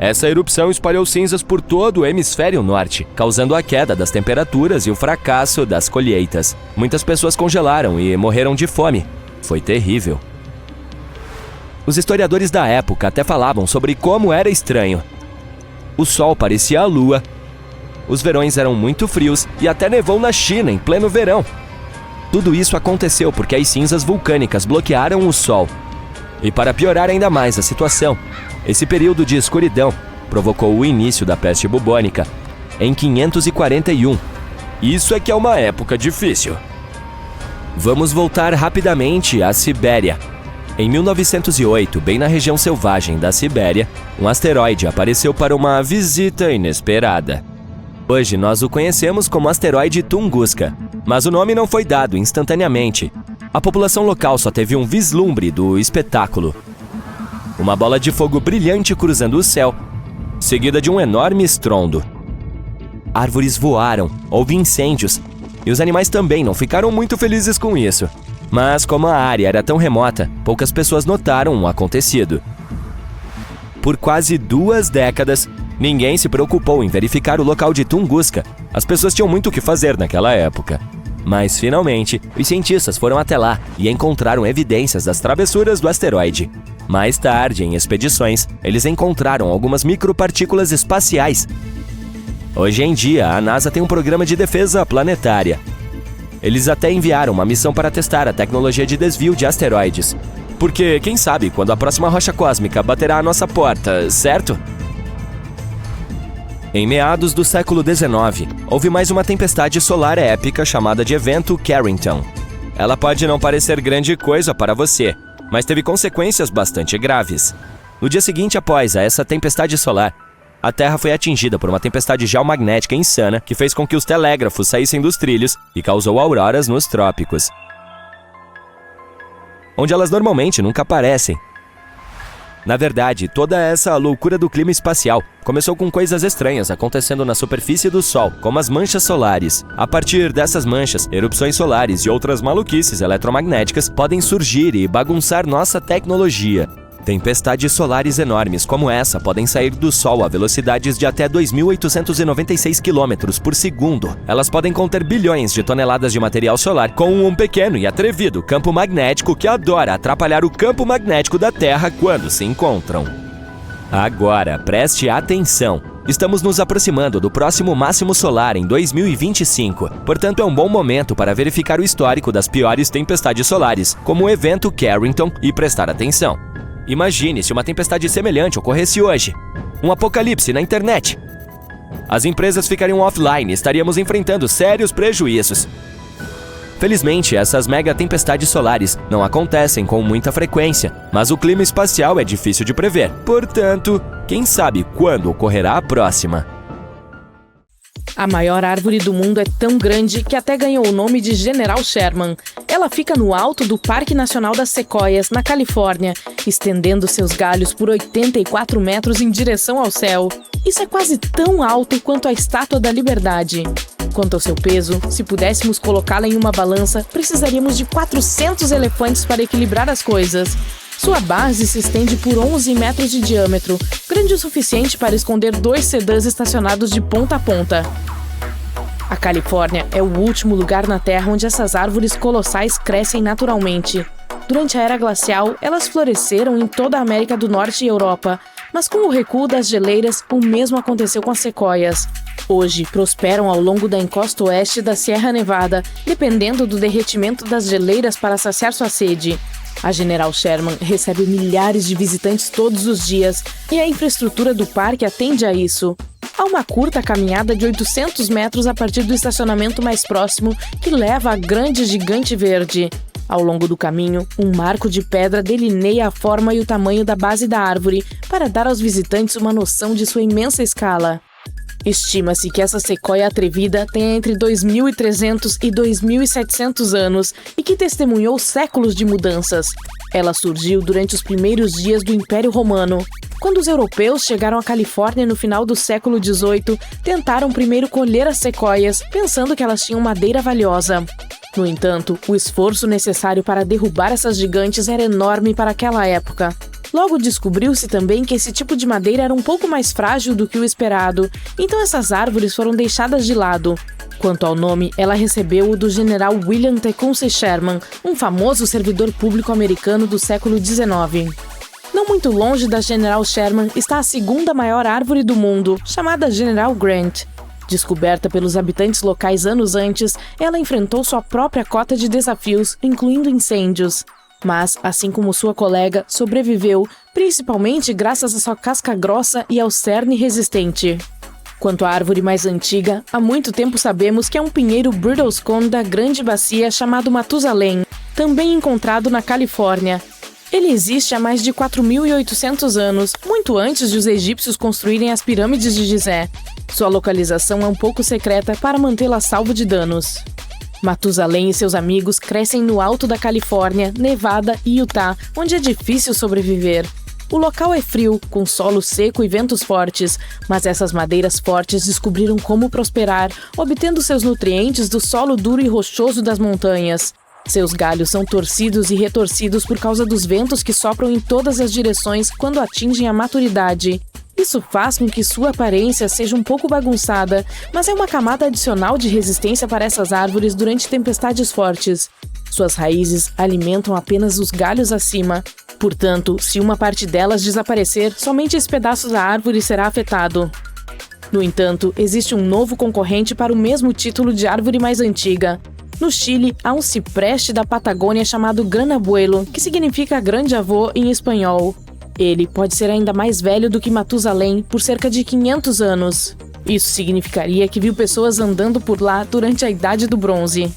Essa erupção espalhou cinzas por todo o hemisfério norte, causando a queda das temperaturas e o fracasso das colheitas. Muitas pessoas congelaram e morreram de fome. Foi terrível. Os historiadores da época até falavam sobre como era estranho. O sol parecia a lua, os verões eram muito frios e até nevou na China em pleno verão. Tudo isso aconteceu porque as cinzas vulcânicas bloquearam o sol. E para piorar ainda mais a situação, esse período de escuridão provocou o início da peste bubônica em 541. Isso é que é uma época difícil. Vamos voltar rapidamente à Sibéria. Em 1908, bem na região selvagem da Sibéria, um asteroide apareceu para uma visita inesperada. Hoje nós o conhecemos como asteroide Tunguska, mas o nome não foi dado instantaneamente. A população local só teve um vislumbre do espetáculo. Uma bola de fogo brilhante cruzando o céu, seguida de um enorme estrondo. Árvores voaram, houve incêndios, e os animais também não ficaram muito felizes com isso. Mas como a área era tão remota, poucas pessoas notaram o acontecido. Por quase 2 décadas, ninguém se preocupou em verificar o local de Tunguska. As pessoas tinham muito o que fazer naquela época. Mas, finalmente, os cientistas foram até lá e encontraram evidências das travessuras do asteroide. Mais tarde, em expedições, eles encontraram algumas micropartículas espaciais. Hoje em dia, a NASA tem um programa de defesa planetária. Eles até enviaram uma missão para testar a tecnologia de desvio de asteroides. Porque, quem sabe, quando a próxima rocha cósmica baterá à nossa porta, certo? Em meados do século XIX, houve mais uma tempestade solar épica chamada de Evento Carrington. Ela pode não parecer grande coisa para você, mas teve consequências bastante graves. No dia seguinte após essa tempestade solar, a Terra foi atingida por uma tempestade geomagnética insana que fez com que os telégrafos saíssem dos trilhos e causou auroras nos trópicos, onde elas normalmente nunca aparecem. Na verdade, toda essa loucura do clima espacial começou com coisas estranhas acontecendo na superfície do Sol, como as manchas solares. A partir dessas manchas, erupções solares e outras maluquices eletromagnéticas podem surgir e bagunçar nossa tecnologia. Tempestades solares enormes como essa podem sair do Sol a velocidades de até 2.896 km por segundo. Elas podem conter bilhões de toneladas de material solar com um pequeno e atrevido campo magnético que adora atrapalhar o campo magnético da Terra quando se encontram. Agora, preste atenção! Estamos nos aproximando do próximo máximo solar em 2025, portanto é um bom momento para verificar o histórico das piores tempestades solares, como o evento Carrington, e prestar atenção. Imagine se uma tempestade semelhante ocorresse hoje. Um apocalipse na internet. As empresas ficariam offline e estaríamos enfrentando sérios prejuízos. Felizmente, essas mega tempestades solares não acontecem com muita frequência, mas o clima espacial é difícil de prever. Portanto, quem sabe quando ocorrerá a próxima? A maior árvore do mundo é tão grande que até ganhou o nome de General Sherman. Ela fica no alto do Parque Nacional das Sequoias, na Califórnia, estendendo seus galhos por 84 metros em direção ao céu. Isso é quase tão alto quanto a Estátua da Liberdade. Quanto ao seu peso, se pudéssemos colocá-la em uma balança, precisaríamos de 400 elefantes para equilibrar as coisas. Sua base se estende por 11 metros de diâmetro, grande o suficiente para esconder 2 sedãs estacionados de ponta a ponta. A Califórnia é o último lugar na Terra onde essas árvores colossais crescem naturalmente. Durante a Era Glacial, elas floresceram em toda a América do Norte e Europa, mas com o recuo das geleiras, o mesmo aconteceu com as sequoias. Hoje, prosperam ao longo da encosta oeste da Sierra Nevada, dependendo do derretimento das geleiras para saciar sua sede. A General Sherman recebe milhares de visitantes todos os dias e a infraestrutura do parque atende a isso. Há uma curta caminhada de 800 metros a partir do estacionamento mais próximo que leva à grande gigante verde. Ao longo do caminho, um marco de pedra delineia a forma e o tamanho da base da árvore para dar aos visitantes uma noção de sua imensa escala. Estima-se que essa sequoia atrevida tenha entre 2.300 e 2.700 anos e que testemunhou séculos de mudanças. Ela surgiu durante os primeiros dias do Império Romano. Quando os europeus chegaram à Califórnia no final do século XVIII, tentaram primeiro colher as sequoias, pensando que elas tinham madeira valiosa. No entanto, o esforço necessário para derrubar essas gigantes era enorme para aquela época. Logo descobriu-se também que esse tipo de madeira era um pouco mais frágil do que o esperado, então essas árvores foram deixadas de lado. Quanto ao nome, ela recebeu o do general William Tecumseh Sherman, um famoso servidor público americano do século XIX. Não muito longe da General Sherman está a segunda maior árvore do mundo, chamada General Grant. Descoberta pelos habitantes locais anos antes, ela enfrentou sua própria cota de desafios, incluindo incêndios. Mas, assim como sua colega, sobreviveu, principalmente graças à sua casca grossa e ao cerne resistente. Quanto à árvore mais antiga, há muito tempo sabemos que é um pinheiro Brittlescone da Grande Bacia chamado Matusalém, também encontrado na Califórnia. Ele existe há mais de 4.800 anos, muito antes de os egípcios construírem as pirâmides de Gizé. Sua localização é um pouco secreta para mantê-la a salvo de danos. Matusalém e seus amigos crescem no alto da Califórnia, Nevada e Utah, onde é difícil sobreviver. O local é frio, com solo seco e ventos fortes, mas essas madeiras fortes descobriram como prosperar, obtendo seus nutrientes do solo duro e rochoso das montanhas. Seus galhos são torcidos e retorcidos por causa dos ventos que sopram em todas as direções quando atingem a maturidade. Isso faz com que sua aparência seja um pouco bagunçada, mas é uma camada adicional de resistência para essas árvores durante tempestades fortes. Suas raízes alimentam apenas os galhos acima. Portanto, se uma parte delas desaparecer, somente esse pedaço da árvore será afetado. No entanto, existe um novo concorrente para o mesmo título de árvore mais antiga. No Chile, há um cipreste da Patagônia chamado Gran Abuelo, que significa grande avô em espanhol. Ele pode ser ainda mais velho do que Matusalém por cerca de 500 anos. Isso significaria que viu pessoas andando por lá durante a Idade do Bronze.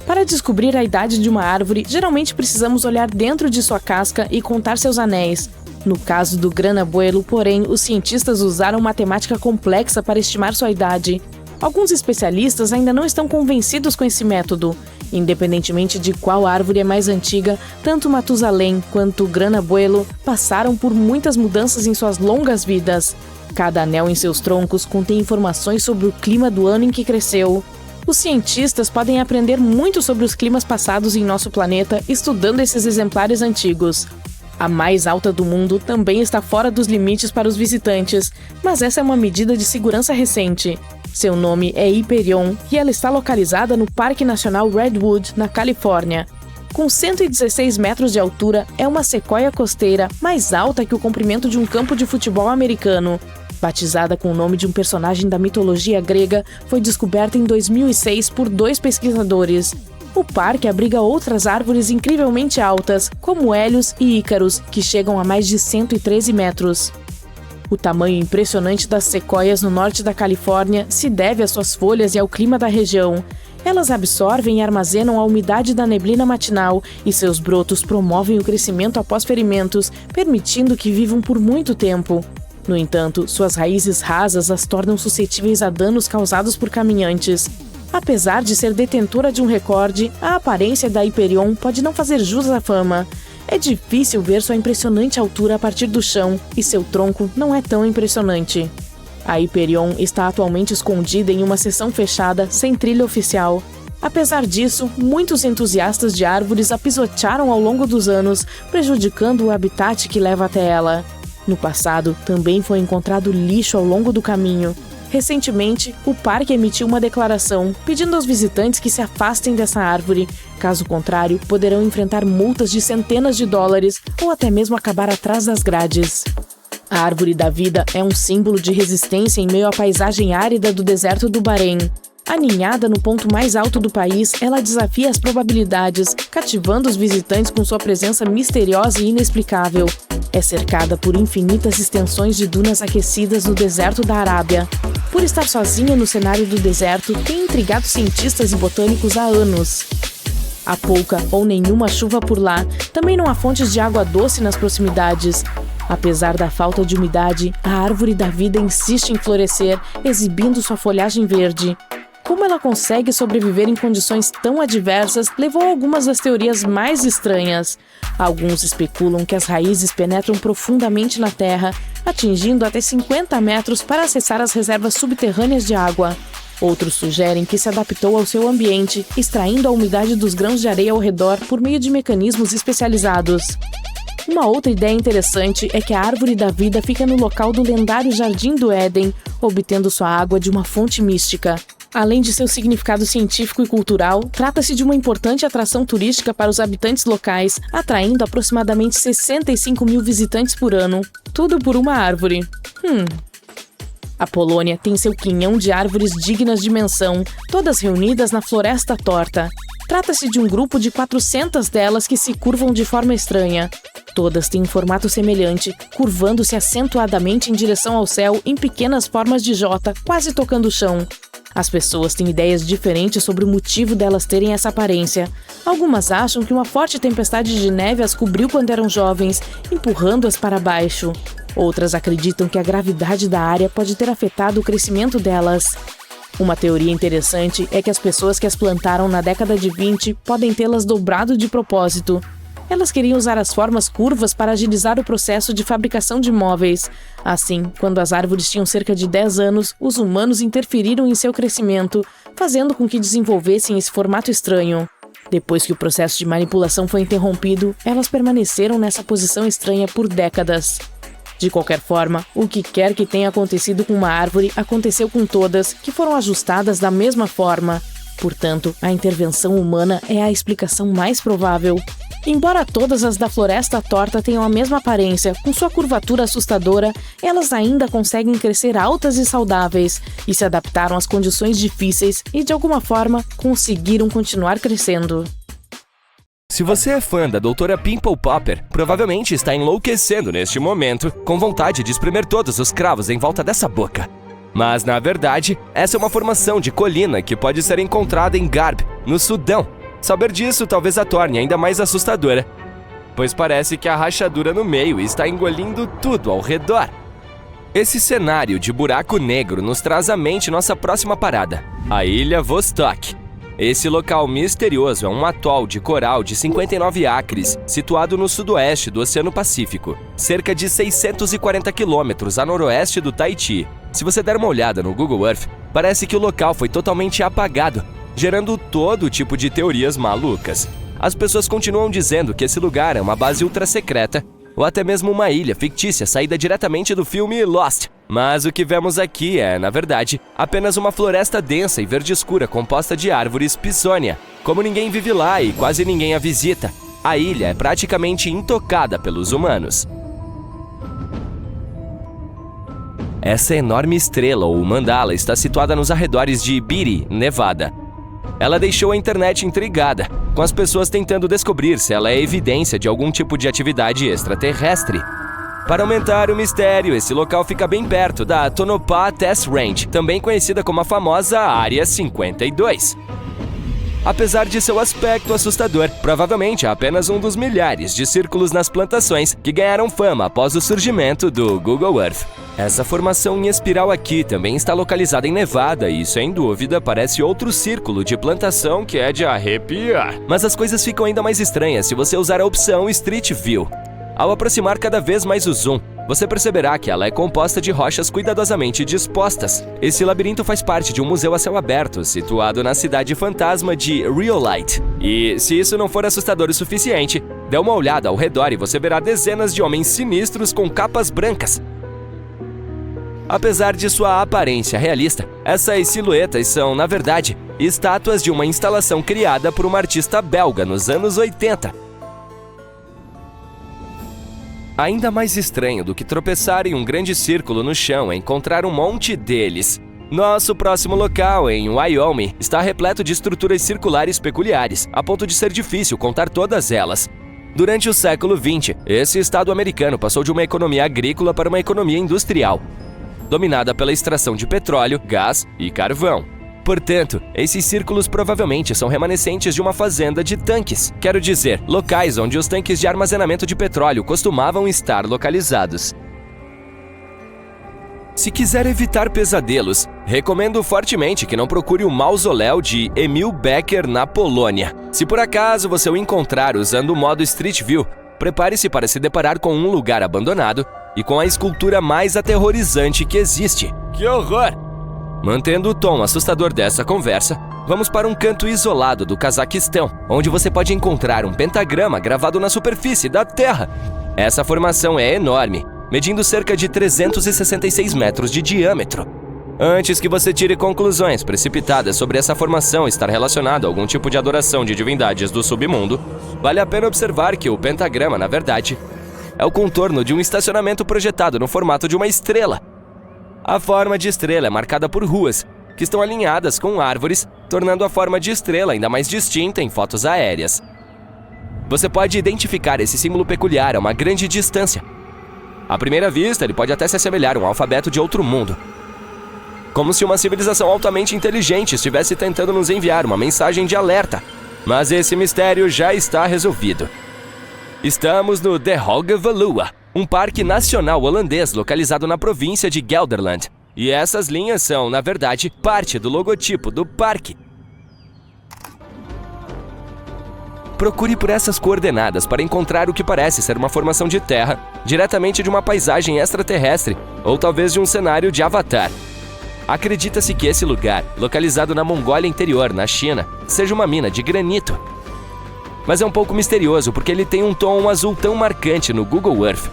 Para descobrir a idade de uma árvore, geralmente precisamos olhar dentro de sua casca e contar seus anéis. No caso do Gran Abuelo, porém, os cientistas usaram matemática complexa para estimar sua idade. Alguns especialistas ainda não estão convencidos com esse método. Independentemente de qual árvore é mais antiga, tanto Matusalém quanto o Gran Abuelo passaram por muitas mudanças em suas longas vidas. Cada anel em seus troncos contém informações sobre o clima do ano em que cresceu. Os cientistas podem aprender muito sobre os climas passados em nosso planeta estudando esses exemplares antigos. A mais alta do mundo também está fora dos limites para os visitantes, mas essa é uma medida de segurança recente. Seu nome é Hyperion e ela está localizada no Parque Nacional Redwood, na Califórnia. Com 116 metros de altura, é uma sequoia costeira mais alta que o comprimento de um campo de futebol americano. Batizada com o nome de um personagem da mitologia grega, foi descoberta em 2006 por 2 pesquisadores. O parque abriga outras árvores incrivelmente altas, como Hélios e Ícaros, que chegam a mais de 113 metros. O tamanho impressionante das sequoias no norte da Califórnia se deve às suas folhas e ao clima da região. Elas absorvem e armazenam a umidade da neblina matinal e seus brotos promovem o crescimento após ferimentos, permitindo que vivam por muito tempo. No entanto, suas raízes rasas as tornam suscetíveis a danos causados por caminhantes. Apesar de ser detentora de um recorde, a aparência da Hyperion pode não fazer jus à fama. É difícil ver sua impressionante altura a partir do chão, e seu tronco não é tão impressionante. A Hyperion está atualmente escondida em uma seção fechada, sem trilha oficial. Apesar disso, muitos entusiastas de árvores a pisotearam ao longo dos anos, prejudicando o habitat que leva até ela. No passado, também foi encontrado lixo ao longo do caminho. Recentemente, o parque emitiu uma declaração pedindo aos visitantes que se afastem dessa árvore. Caso contrário, poderão enfrentar multas de centenas de dólares ou até mesmo acabar atrás das grades. A Árvore da Vida é um símbolo de resistência em meio à paisagem árida do deserto do Bahrein. Aninhada no ponto mais alto do país, ela desafia as probabilidades, cativando os visitantes com sua presença misteriosa e inexplicável. É cercada por infinitas extensões de dunas aquecidas no deserto da Arábia. Por estar sozinha no cenário do deserto, tem intrigado cientistas e botânicos há anos. Há pouca ou nenhuma chuva por lá, também não há fontes de água doce nas proximidades. Apesar da falta de umidade, a Árvore da Vida insiste em florescer, exibindo sua folhagem verde. Como ela consegue sobreviver em condições tão adversas levou a algumas das teorias mais estranhas. Alguns especulam que as raízes penetram profundamente na terra, atingindo até 50 metros para acessar as reservas subterrâneas de água. Outros sugerem que se adaptou ao seu ambiente, extraindo a umidade dos grãos de areia ao redor por meio de mecanismos especializados. Uma outra ideia interessante é que a Árvore da Vida fica no local do lendário Jardim do Éden, obtendo sua água de uma fonte mística. Além de seu significado científico e cultural, trata-se de uma importante atração turística para os habitantes locais, atraindo aproximadamente 65 mil visitantes por ano. Tudo por uma árvore. A Polônia tem seu quinhão de árvores dignas de menção, todas reunidas na Floresta Torta. Trata-se de um grupo de 400 delas que se curvam de forma estranha. Todas têm um formato semelhante, curvando-se acentuadamente em direção ao céu em pequenas formas de J, quase tocando o chão. As pessoas têm ideias diferentes sobre o motivo delas terem essa aparência. Algumas acham que uma forte tempestade de neve as cobriu quando eram jovens, empurrando-as para baixo. Outras acreditam que a gravidade da área pode ter afetado o crescimento delas. Uma teoria interessante é que as pessoas que as plantaram na década de 20 podem tê-las dobrado de propósito. Elas queriam usar as formas curvas para agilizar o processo de fabricação de móveis. Assim, quando as árvores tinham cerca de 10 anos, os humanos interferiram em seu crescimento, fazendo com que desenvolvessem esse formato estranho. Depois que o processo de manipulação foi interrompido, elas permaneceram nessa posição estranha por décadas. De qualquer forma, o que quer que tenha acontecido com uma árvore aconteceu com todas, que foram ajustadas da mesma forma. Portanto, a intervenção humana é a explicação mais provável. Embora todas as da Floresta Torta tenham a mesma aparência, com sua curvatura assustadora, elas ainda conseguem crescer altas e saudáveis, e se adaptaram às condições difíceis e, de alguma forma, conseguiram continuar crescendo. Se você é fã da Doutora Pimple Popper, provavelmente está enlouquecendo neste momento, com vontade de espremer todos os cravos em volta dessa boca. Mas, na verdade, essa é uma formação de colina que pode ser encontrada em Garb, no Sudão. Saber disso talvez a torne ainda mais assustadora, pois parece que a rachadura no meio está engolindo tudo ao redor. Esse cenário de buraco negro nos traz à mente nossa próxima parada, a Ilha Vostok. Esse local misterioso é um atol de coral de 59 acres, situado no sudoeste do Oceano Pacífico, cerca de 640 quilômetros a noroeste do Tahiti. Se você der uma olhada no Google Earth, parece que o local foi totalmente apagado, gerando todo tipo de teorias malucas. As pessoas continuam dizendo que esse lugar é uma base ultra secreta, ou até mesmo uma ilha fictícia saída diretamente do filme Lost. Mas o que vemos aqui é, na verdade, apenas uma floresta densa e verde escura composta de árvores Pisonia. Como ninguém vive lá e quase ninguém a visita, a ilha é praticamente intocada pelos humanos. Essa enorme estrela ou mandala está situada nos arredores de Beatty, Nevada. Ela deixou a internet intrigada, com as pessoas tentando descobrir se ela é evidência de algum tipo de atividade extraterrestre. Para aumentar o mistério, esse local fica bem perto da Tonopah Test Range, também conhecida como a famosa Área 52. Apesar de seu aspecto assustador, provavelmente é apenas um dos milhares de círculos nas plantações que ganharam fama após o surgimento do Google Earth. Essa formação em espiral aqui também está localizada em Nevada e, sem dúvida, parece outro círculo de plantação que é de arrepiar. Mas as coisas ficam ainda mais estranhas se você usar a opção Street View. Ao aproximar cada vez mais o zoom, você perceberá que ela é composta de rochas cuidadosamente dispostas. Esse labirinto faz parte de um museu a céu aberto, situado na cidade fantasma de Rhyolite. E, se isso não for assustador o suficiente, dê uma olhada ao redor e você verá dezenas de homens sinistros com capas brancas. Apesar de sua aparência realista, essas silhuetas são, na verdade, estátuas de uma instalação criada por uma artista belga nos anos 80. Ainda mais estranho do que tropeçar em um grande círculo no chão é encontrar um monte deles. Nosso próximo local, em Wyoming, está repleto de estruturas circulares peculiares, a ponto de ser difícil contar todas elas. Durante o século XX, esse estado americano passou de uma economia agrícola para uma economia industrial, dominada pela extração de petróleo, gás e carvão. Portanto, esses círculos provavelmente são remanescentes de uma fazenda de tanques. Quero dizer, locais onde os tanques de armazenamento de petróleo costumavam estar localizados. Se quiser evitar pesadelos, recomendo fortemente que não procure o mausoléu de Emil Becker na Polônia. Se por acaso você o encontrar usando o modo Street View, prepare-se para se deparar com um lugar abandonado e com a escultura mais aterrorizante que existe. Que horror! Mantendo o tom assustador dessa conversa, vamos para um canto isolado do Cazaquistão, onde você pode encontrar um pentagrama gravado na superfície da Terra. Essa formação é enorme, medindo cerca de 366 metros de diâmetro. Antes que você tire conclusões precipitadas sobre essa formação estar relacionada a algum tipo de adoração de divindades do submundo, vale a pena observar que o pentagrama, na verdade, é o contorno de um estacionamento projetado no formato de uma estrela. A forma de estrela é marcada por ruas, que estão alinhadas com árvores, tornando a forma de estrela ainda mais distinta em fotos aéreas. Você pode identificar esse símbolo peculiar a uma grande distância. À primeira vista, ele pode até se assemelhar a um alfabeto de outro mundo. Como se uma civilização altamente inteligente estivesse tentando nos enviar uma mensagem de alerta. Mas esse mistério já está resolvido. Estamos no De Hoge Veluwe, um parque nacional holandês localizado na província de Gelderland. E essas linhas são, na verdade, parte do logotipo do parque. Procure por essas coordenadas para encontrar o que parece ser uma formação de terra, diretamente de uma paisagem extraterrestre, ou talvez de um cenário de Avatar. Acredita-se que esse lugar, localizado na Mongólia Interior, na China, seja uma mina de granito. Mas é um pouco misterioso porque ele tem um tom azul tão marcante no Google Earth.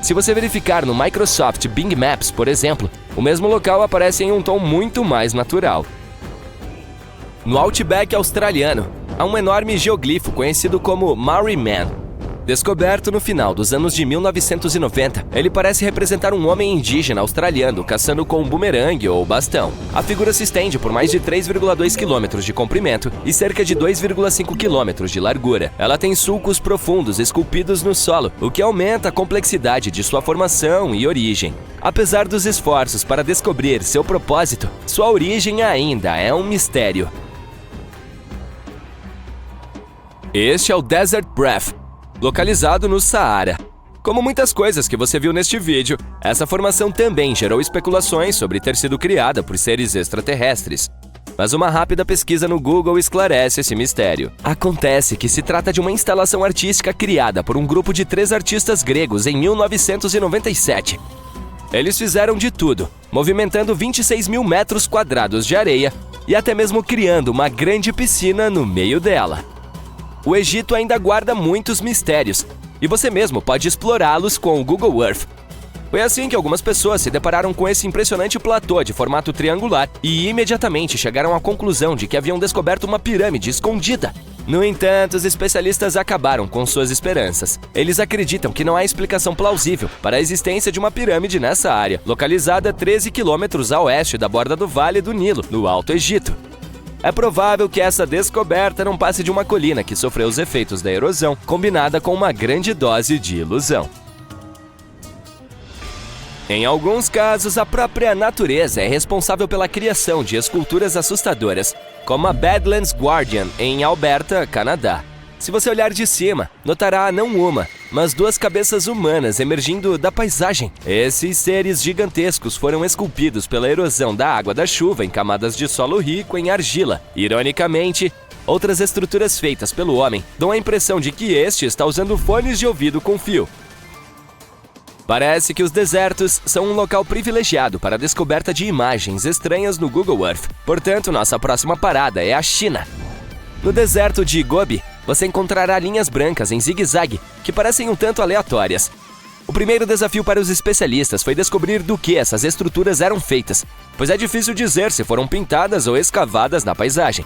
Se você verificar no Microsoft Bing Maps, por exemplo, o mesmo local aparece em um tom muito mais natural. No Outback australiano, há um enorme geoglifo conhecido como Maori Man. Descoberto no final dos anos de 1990, ele parece representar um homem indígena australiano caçando com um bumerangue ou bastão. A figura se estende por mais de 3,2 km de comprimento e cerca de 2,5 km de largura. Ela tem sulcos profundos esculpidos no solo, o que aumenta a complexidade de sua formação e origem. Apesar dos esforços para descobrir seu propósito, sua origem ainda é um mistério. Este é o Desert Breath, localizado no Saara. Como muitas coisas que você viu neste vídeo, essa formação também gerou especulações sobre ter sido criada por seres extraterrestres. Mas uma rápida pesquisa no Google esclarece esse mistério. Acontece que se trata de uma instalação artística criada por um grupo de 3 artistas gregos em 1997. Eles fizeram de tudo, movimentando 26 mil metros quadrados de areia e até mesmo criando uma grande piscina no meio dela. O Egito ainda guarda muitos mistérios, e você mesmo pode explorá-los com o Google Earth. Foi assim que algumas pessoas se depararam com esse impressionante platô de formato triangular e imediatamente chegaram à conclusão de que haviam descoberto uma pirâmide escondida. No entanto, os especialistas acabaram com suas esperanças. Eles acreditam que não há explicação plausível para a existência de uma pirâmide nessa área, localizada 13 quilômetros a oeste da borda do Vale do Nilo, no Alto Egito. É provável que essa descoberta não passe de uma colina que sofreu os efeitos da erosão, combinada com uma grande dose de ilusão. Em alguns casos, a própria natureza é responsável pela criação de esculturas assustadoras, como a Badlands Guardian, em Alberta, Canadá. Se você olhar de cima, notará não uma, mas 2 cabeças humanas emergindo da paisagem. Esses seres gigantescos foram esculpidos pela erosão da água da chuva em camadas de solo rico em argila. Ironicamente, outras estruturas feitas pelo homem dão a impressão de que este está usando fones de ouvido com fio. Parece que os desertos são um local privilegiado para a descoberta de imagens estranhas no Google Earth. Portanto, nossa próxima parada é a China. No deserto de Gobi, você encontrará linhas brancas em zigue-zague que parecem um tanto aleatórias. O primeiro desafio para os especialistas foi descobrir do que essas estruturas eram feitas, pois é difícil dizer se foram pintadas ou escavadas na paisagem.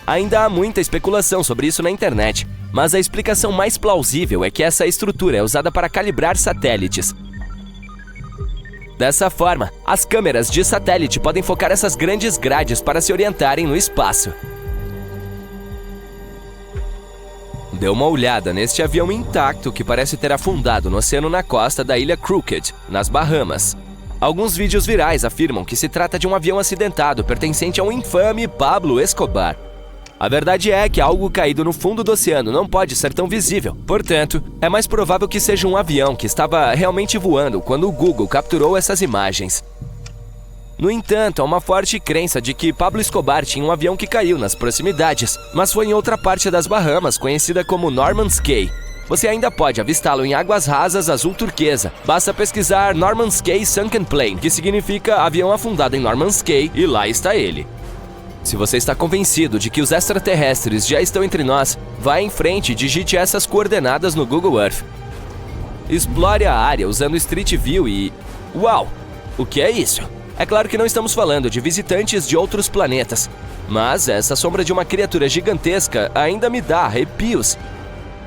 Ainda há muita especulação sobre isso na internet, mas a explicação mais plausível é que essa estrutura é usada para calibrar satélites. Dessa forma, as câmeras de satélite podem focar essas grandes grades para se orientarem no espaço. Dê uma olhada neste avião intacto que parece ter afundado no oceano na costa da ilha Crooked, nas Bahamas. Alguns vídeos virais afirmam que se trata de um avião acidentado pertencente ao infame Pablo Escobar. A verdade é que algo caído no fundo do oceano não pode ser tão visível. Portanto, é mais provável que seja um avião que estava realmente voando quando o Google capturou essas imagens. No entanto, há uma forte crença de que Pablo Escobar tinha um avião que caiu nas proximidades, mas foi em outra parte das Bahamas, conhecida como Norman's Cay. Você ainda pode avistá-lo em águas rasas azul turquesa. Basta pesquisar Norman's Cay Sunken Plane, que significa avião afundado em Norman's Cay, e lá está ele. Se você está convencido de que os extraterrestres já estão entre nós, vá em frente e digite essas coordenadas no Google Earth. Explore a área usando Street View e... Uau! O que é isso? É claro que não estamos falando de visitantes de outros planetas, mas essa sombra de uma criatura gigantesca ainda me dá arrepios.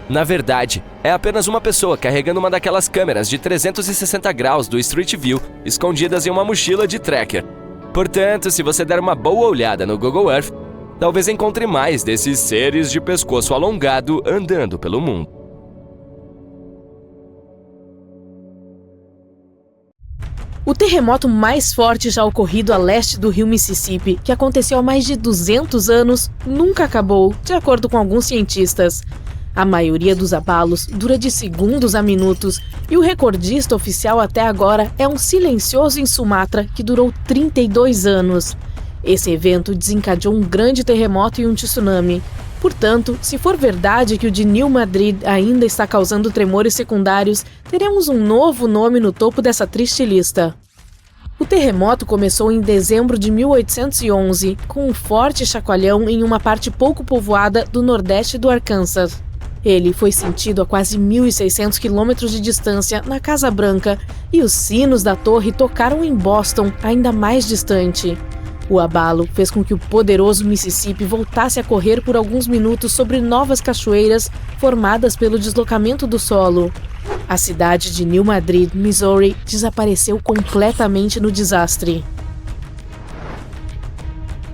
Na verdade, é apenas uma pessoa carregando uma daquelas câmeras de 360 graus do Street View, escondidas em uma mochila de tracker. Portanto, se você der uma boa olhada no Google Earth, talvez encontre mais desses seres de pescoço alongado andando pelo mundo. O terremoto mais forte já ocorrido a leste do rio Mississippi, que aconteceu há mais de 200 anos, nunca acabou, de acordo com alguns cientistas. A maioria dos abalos dura de segundos a minutos, e o recordista oficial até agora é um silencioso em Sumatra, que durou 32 anos. Esse evento desencadeou um grande terremoto e um tsunami. Portanto, se for verdade que o de New Madrid ainda está causando tremores secundários, teremos um novo nome no topo dessa triste lista. O terremoto começou em dezembro de 1811, com um forte chacoalhão em uma parte pouco povoada do nordeste do Arkansas. Ele foi sentido a quase 1.600 quilômetros de distância na Casa Branca, e os sinos da torre tocaram em Boston, ainda mais distante. O abalo fez com que o poderoso Mississippi voltasse a correr por alguns minutos sobre novas cachoeiras formadas pelo deslocamento do solo. A cidade de New Madrid, Missouri, desapareceu completamente no desastre.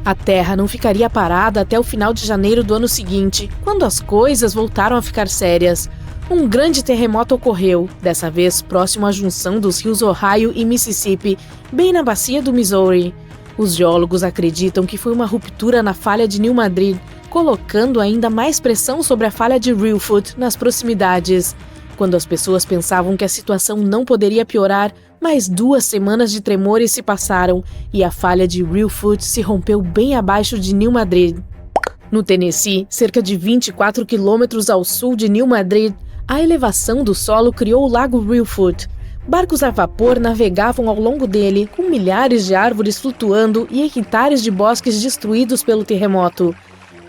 A Terra não ficaria parada até o final de janeiro do ano seguinte, quando as coisas voltaram a ficar sérias. Um grande terremoto ocorreu, dessa vez próximo à junção dos rios Ohio e Mississippi, bem na bacia do Missouri. Os geólogos acreditam que foi uma ruptura na falha de New Madrid, colocando ainda mais pressão sobre a falha de Reelfoot nas proximidades. Quando as pessoas pensavam que a situação não poderia piorar, mais 2 semanas de tremores se passaram e a falha de Reelfoot se rompeu bem abaixo de New Madrid. No Tennessee, cerca de 24 quilômetros ao sul de New Madrid, a elevação do solo criou o lago Reelfoot. Barcos a vapor navegavam ao longo dele, com milhares de árvores flutuando e hectares de bosques destruídos pelo terremoto.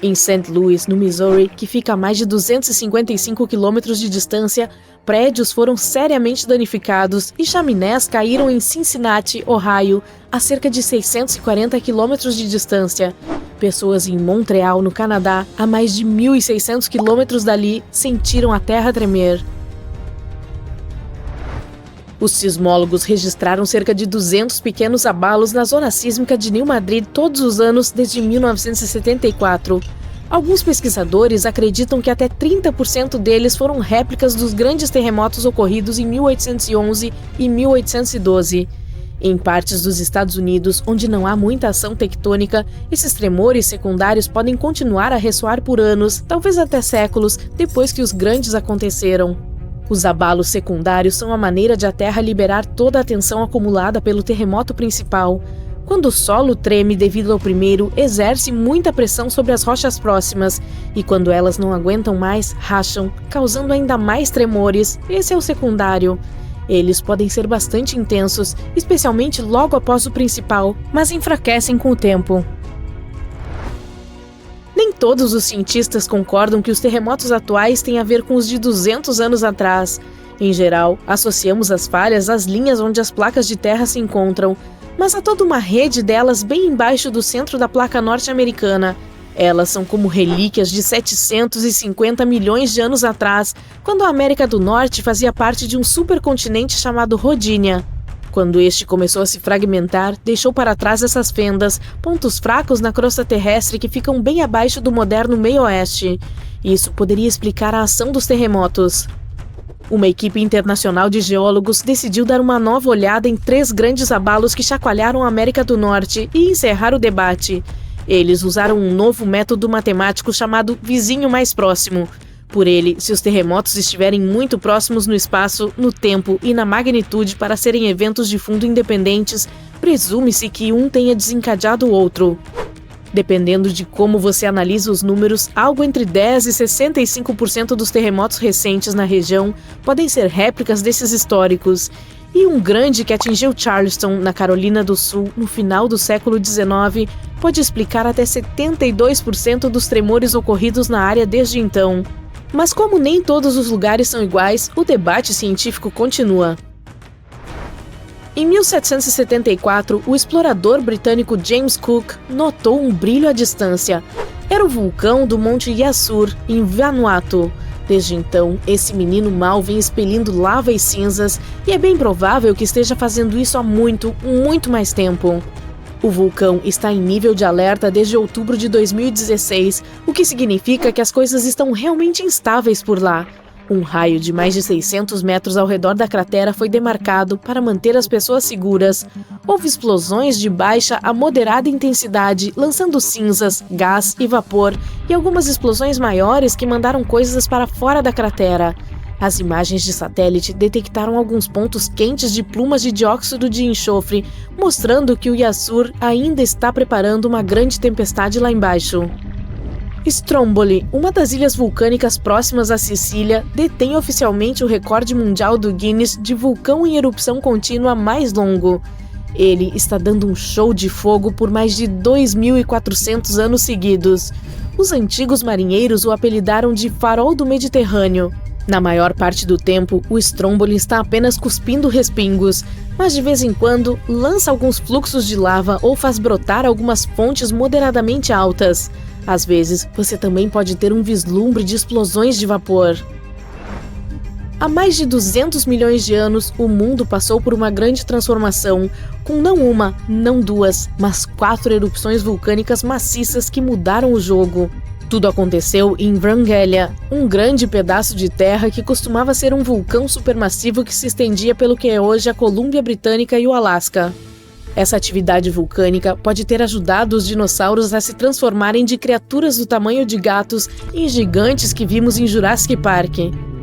Em St. Louis, no Missouri, que fica a mais de 255 quilômetros de distância, prédios foram seriamente danificados e chaminés caíram em Cincinnati, Ohio, a cerca de 640 quilômetros de distância. Pessoas em Montreal, no Canadá, a mais de 1.600 quilômetros dali, sentiram a terra tremer. Os sismólogos registraram cerca de 200 pequenos abalos na zona sísmica de New Madrid todos os anos desde 1974. Alguns pesquisadores acreditam que até 30% deles foram réplicas dos grandes terremotos ocorridos em 1811 e 1812. Em partes dos Estados Unidos, onde não há muita ação tectônica, esses tremores secundários podem continuar a ressoar por anos, talvez até séculos, depois que os grandes aconteceram. Os abalos secundários são a maneira de a Terra liberar toda a tensão acumulada pelo terremoto principal. Quando o solo treme devido ao primeiro, exerce muita pressão sobre as rochas próximas, e quando elas não aguentam mais, racham, causando ainda mais tremores. Esse é o secundário. Eles podem ser bastante intensos, especialmente logo após o principal, mas enfraquecem com o tempo. Nem todos os cientistas concordam que os terremotos atuais têm a ver com os de 200 anos atrás. Em geral, associamos as falhas às linhas onde as placas de terra se encontram, mas há toda uma rede delas bem embaixo do centro da placa norte-americana. Elas são como relíquias de 750 milhões de anos atrás, quando a América do Norte fazia parte de um supercontinente chamado Rodinia. Quando este começou a se fragmentar, deixou para trás essas fendas, pontos fracos na crosta terrestre que ficam bem abaixo do moderno meio-oeste. Isso poderia explicar a ação dos terremotos. Uma equipe internacional de geólogos decidiu dar uma nova olhada em 3 grandes abalos que chacoalharam a América do Norte e encerrar o debate. Eles usaram um novo método matemático chamado vizinho mais próximo. Por ele, se os terremotos estiverem muito próximos no espaço, no tempo e na magnitude para serem eventos de fundo independentes, presume-se que um tenha desencadeado o outro. Dependendo de como você analisa os números, algo entre 10% e 65% dos terremotos recentes na região podem ser réplicas desses históricos. E um grande que atingiu Charleston, na Carolina do Sul, no final do século XIX, pode explicar até 72% dos tremores ocorridos na área desde então. Mas como nem todos os lugares são iguais, o debate científico continua. Em 1774, o explorador britânico James Cook notou um brilho à distância. Era o vulcão do Monte Yasur, em Vanuatu. Desde então, esse menino mau vem expelindo lava e cinzas, e é bem provável que esteja fazendo isso há muito, muito mais tempo. O vulcão está em nível de alerta desde outubro de 2016, o que significa que as coisas estão realmente instáveis por lá. Um raio de mais de 600 metros ao redor da cratera foi demarcado para manter as pessoas seguras. Houve explosões de baixa a moderada intensidade, lançando cinzas, gás e vapor, e algumas explosões maiores que mandaram coisas para fora da cratera. As imagens de satélite detectaram alguns pontos quentes de plumas de dióxido de enxofre, mostrando que o Yasur ainda está preparando uma grande tempestade lá embaixo. Stromboli, uma das ilhas vulcânicas próximas à Sicília, detém oficialmente o recorde mundial do Guinness de vulcão em erupção contínua mais longo. Ele está dando um show de fogo por mais de 2.400 anos seguidos. Os antigos marinheiros o apelidaram de Farol do Mediterrâneo. Na maior parte do tempo, o Stromboli está apenas cuspindo respingos, mas de vez em quando lança alguns fluxos de lava ou faz brotar algumas fontes moderadamente altas. Às vezes, você também pode ter um vislumbre de explosões de vapor. Há mais de 200 milhões de anos, o mundo passou por uma grande transformação, com não uma, não duas, mas 4 erupções vulcânicas maciças que mudaram o jogo. Tudo aconteceu em Wrangell, um grande pedaço de terra que costumava ser um vulcão supermassivo que se estendia pelo que é hoje a Colômbia Britânica e o Alasca. Essa atividade vulcânica pode ter ajudado os dinossauros a se transformarem de criaturas do tamanho de gatos em gigantes que vimos em Jurassic Park.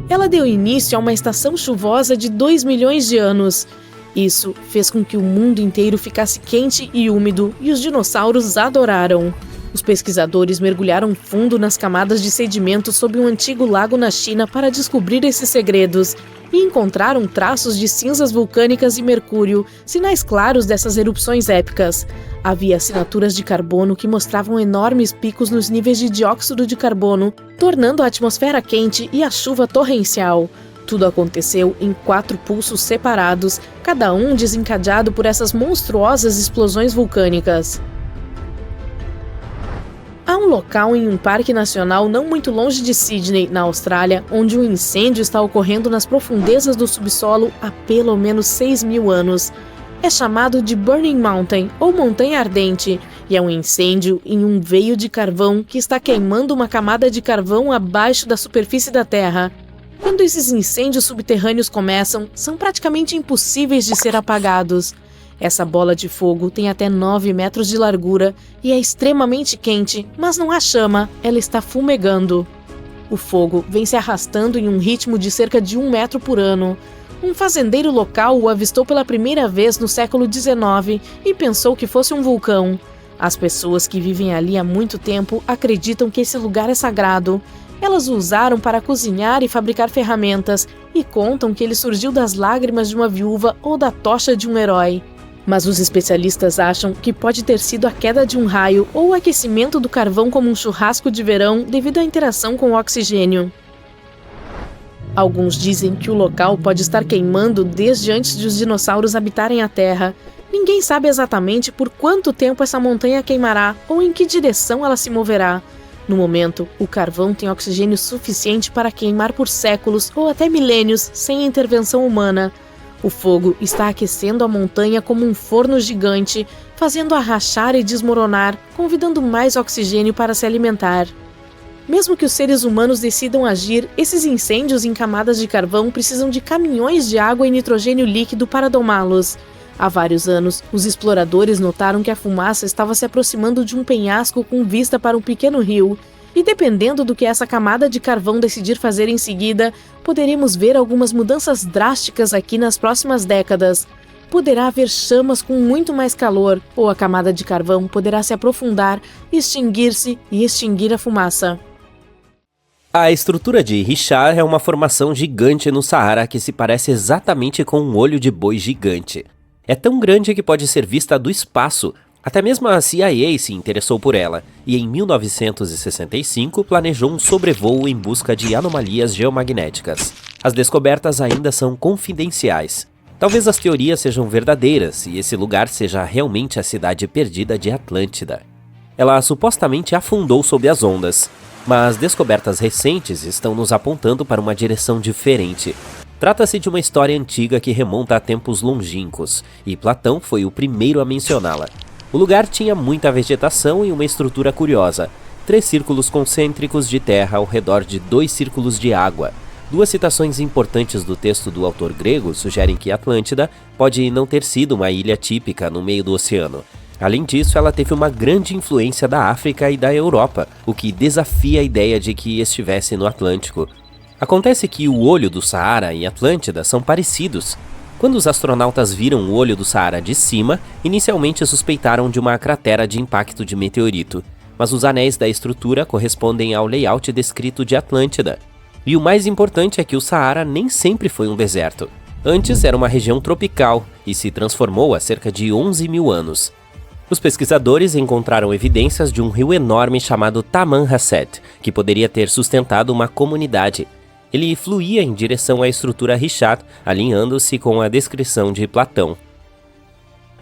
Ela deu início a uma estação chuvosa de 2 milhões de anos. Isso fez com que o mundo inteiro ficasse quente e úmido, e os dinossauros adoraram. Os pesquisadores mergulharam fundo nas camadas de sedimento sob um antigo lago na China para descobrir esses segredos, e encontraram traços de cinzas vulcânicas e mercúrio, sinais claros dessas erupções épicas. Havia assinaturas de carbono que mostravam enormes picos nos níveis de dióxido de carbono, tornando a atmosfera quente e a chuva torrencial. Tudo aconteceu em 4 pulsos separados, cada um desencadeado por essas monstruosas explosões vulcânicas. Há um local em um parque nacional não muito longe de Sydney, na Austrália, onde um incêndio está ocorrendo nas profundezas do subsolo há pelo menos 6.000 anos. É chamado de Burning Mountain, ou Montanha Ardente, E é um incêndio em um veio de carvão que está queimando uma camada de carvão abaixo da superfície da Terra. Quando esses incêndios subterrâneos começam, são praticamente impossíveis de ser apagados. Essa bola de fogo tem até 9 metros de largura e é extremamente quente, mas não há chama, ela está fumegando. O fogo vem se arrastando em um ritmo de cerca de 1 metro por ano. Um fazendeiro local o avistou pela primeira vez no século XIX e pensou que fosse um vulcão. As pessoas que vivem ali há muito tempo acreditam que esse lugar é sagrado. Elas o usaram para cozinhar e fabricar ferramentas e contam que ele surgiu das lágrimas de uma viúva ou da tocha de um herói. Mas os especialistas acham que pode ter sido a queda de um raio ou o aquecimento do carvão como um churrasco de verão devido à interação com o oxigênio. Alguns dizem que o local pode estar queimando desde antes de os dinossauros habitarem a Terra. Ninguém sabe exatamente por quanto tempo essa montanha queimará ou em que direção ela se moverá. No momento, o carvão tem oxigênio suficiente para queimar por séculos ou até milênios sem intervenção humana. O fogo está aquecendo a montanha como um forno gigante, fazendo-a rachar e desmoronar, convidando mais oxigênio para se alimentar. Mesmo que os seres humanos decidam agir, esses incêndios em camadas de carvão precisam de caminhões de água e nitrogênio líquido para domá-los. Há vários anos, os exploradores notaram que a fumaça estava se aproximando de um penhasco com vista para um pequeno rio. E dependendo do que essa camada de carvão decidir fazer em seguida, poderemos ver algumas mudanças drásticas aqui nas próximas décadas. Poderá haver chamas com muito mais calor, ou a camada de carvão poderá se aprofundar, extinguir-se e extinguir a fumaça. A estrutura de Richat é uma formação gigante no Saara que se parece exatamente com um olho de boi gigante. É tão grande que pode ser vista do espaço. Até mesmo a CIA se interessou por ela, e em 1965 planejou um sobrevoo em busca de anomalias geomagnéticas. As descobertas ainda são confidenciais. Talvez as teorias sejam verdadeiras e esse lugar seja realmente a cidade perdida de Atlântida. Ela supostamente afundou sob as ondas, mas descobertas recentes estão nos apontando para uma direção diferente. Trata-se de uma história antiga que remonta a tempos longínquos, e Platão foi o primeiro a mencioná-la. O lugar tinha muita vegetação e uma estrutura curiosa. 3 círculos concêntricos de terra ao redor de 2 círculos de água. 2 citações importantes do texto do autor grego sugerem que Atlântida pode não ter sido uma ilha típica no meio do oceano. Além disso, ela teve uma grande influência da África e da Europa, o que desafia a ideia de que estivesse no Atlântico. Acontece que o olho do Saara e Atlântida são parecidos. Quando os astronautas viram o olho do Saara de cima, inicialmente suspeitaram de uma cratera de impacto de meteorito, mas os anéis da estrutura correspondem ao layout descrito de Atlântida. E o mais importante é que o Saara nem sempre foi um deserto. Antes era uma região tropical e se transformou há cerca de 11 mil anos. Os pesquisadores encontraram evidências de um rio enorme chamado Tamanrasset, que poderia ter sustentado uma comunidade. Ele fluía em direção à estrutura Richat, alinhando-se com a descrição de Platão.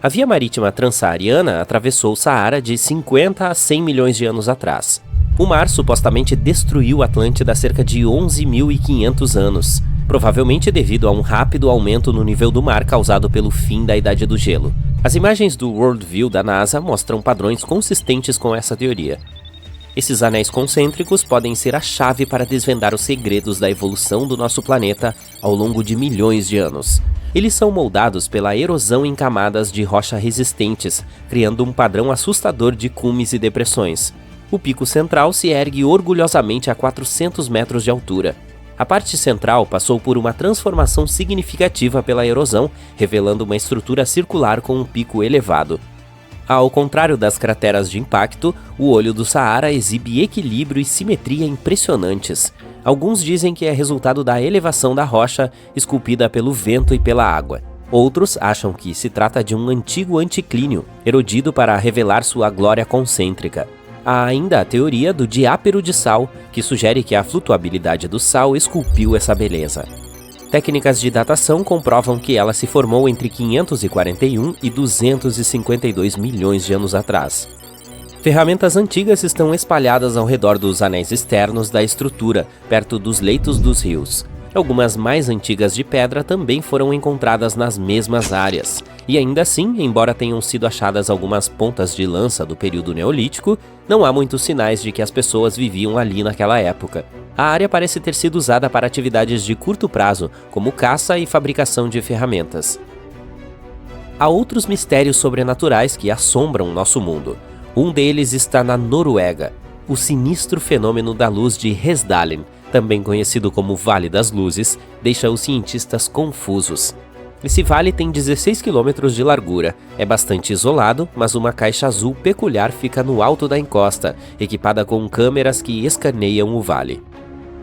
A via marítima transsaariana atravessou o Saara de 50 a 100 milhões de anos atrás. O mar supostamente destruiu Atlântida há cerca de 11.500 anos, provavelmente devido a um rápido aumento no nível do mar causado pelo fim da Idade do Gelo. As imagens do World View da NASA mostram padrões consistentes com essa teoria. Esses anéis concêntricos podem ser a chave para desvendar os segredos da evolução do nosso planeta ao longo de milhões de anos. Eles são moldados pela erosão em camadas de rocha resistentes, criando um padrão assustador de cumes e depressões. O pico central se ergue orgulhosamente a 400 metros de altura. A parte central passou por uma transformação significativa pela erosão, revelando uma estrutura circular com um pico elevado. Ao contrário das crateras de impacto, o olho do Saara exibe equilíbrio e simetria impressionantes. Alguns dizem que é resultado da elevação da rocha, esculpida pelo vento e pela água. Outros acham que se trata de um antigo anticlínio, erodido para revelar sua glória concêntrica. Há ainda a teoria do diápero de sal, que sugere que a flutuabilidade do sal esculpiu essa beleza. Técnicas de datação comprovam que ela se formou entre 541 e 252 milhões de anos atrás. Ferramentas antigas estão espalhadas ao redor dos anéis externos da estrutura, perto dos leitos dos rios. Algumas mais antigas de pedra também foram encontradas nas mesmas áreas, E ainda assim, embora tenham sido achadas algumas pontas de lança do período neolítico, não há muitos sinais de que as pessoas viviam ali naquela época. A área parece ter sido usada para atividades de curto prazo, como caça e fabricação de ferramentas. Há outros mistérios sobrenaturais que assombram nosso mundo. Um deles está na Noruega, o sinistro fenômeno da luz de Hesdalen, também conhecido como Vale das Luzes, deixa os cientistas confusos. Esse vale tem 16 quilômetros de largura, é bastante isolado, mas uma caixa azul peculiar fica no alto da encosta, equipada com câmeras que escaneiam o vale.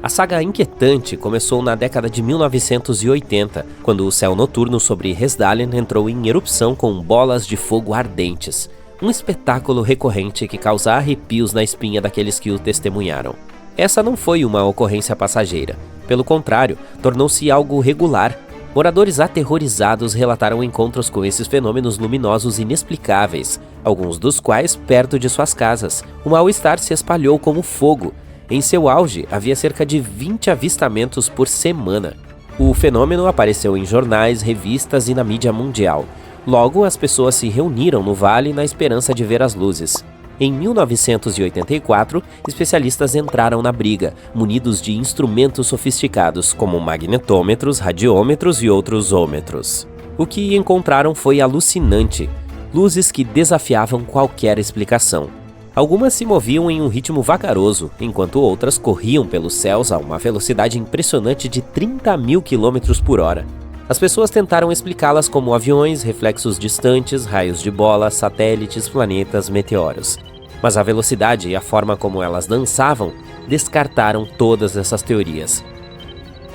A saga inquietante começou na década de 1980, quando o céu noturno sobre Hesdalen entrou em erupção com bolas de fogo ardentes, um espetáculo recorrente que causa arrepios na espinha daqueles que o testemunharam. Essa não foi uma ocorrência passageira, pelo contrário, tornou-se algo regular. Moradores aterrorizados relataram encontros com esses fenômenos luminosos inexplicáveis, alguns dos quais perto de suas casas. O mal-estar se espalhou como fogo. Em seu auge, havia cerca de 20 avistamentos por semana. O fenômeno apareceu em jornais, revistas e na mídia mundial. Logo, as pessoas se reuniram no vale na esperança de ver as luzes. Em 1984, especialistas entraram na briga, munidos de instrumentos sofisticados, como magnetômetros, radiômetros e outros ômetros. O que encontraram foi alucinante: luzes que desafiavam qualquer explicação. Algumas se moviam em um ritmo vagaroso, enquanto outras corriam pelos céus a uma velocidade impressionante de 30.000 km por hora. As pessoas tentaram explicá-las como aviões, reflexos distantes, raios de bola, satélites, planetas, meteoros. Mas a velocidade e a forma como elas dançavam descartaram todas essas teorias.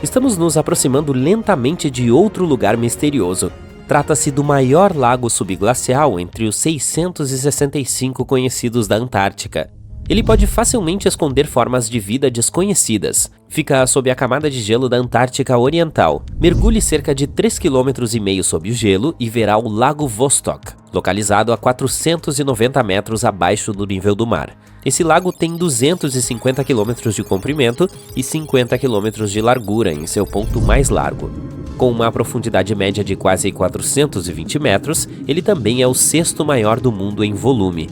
Estamos nos aproximando lentamente de outro lugar misterioso. Trata-se do maior lago subglacial entre os 665 conhecidos da Antártica. Ele pode facilmente esconder formas de vida desconhecidas. Fica sob a camada de gelo da Antártica Oriental. Mergulhe cerca de 3,5 km sob o gelo e verá o Lago Vostok, localizado a 490 metros abaixo do nível do mar. Esse lago tem 250 km de comprimento e 50 km de largura em seu ponto mais largo. Com uma profundidade média de quase 420 metros, ele também é o sexto maior do mundo em volume.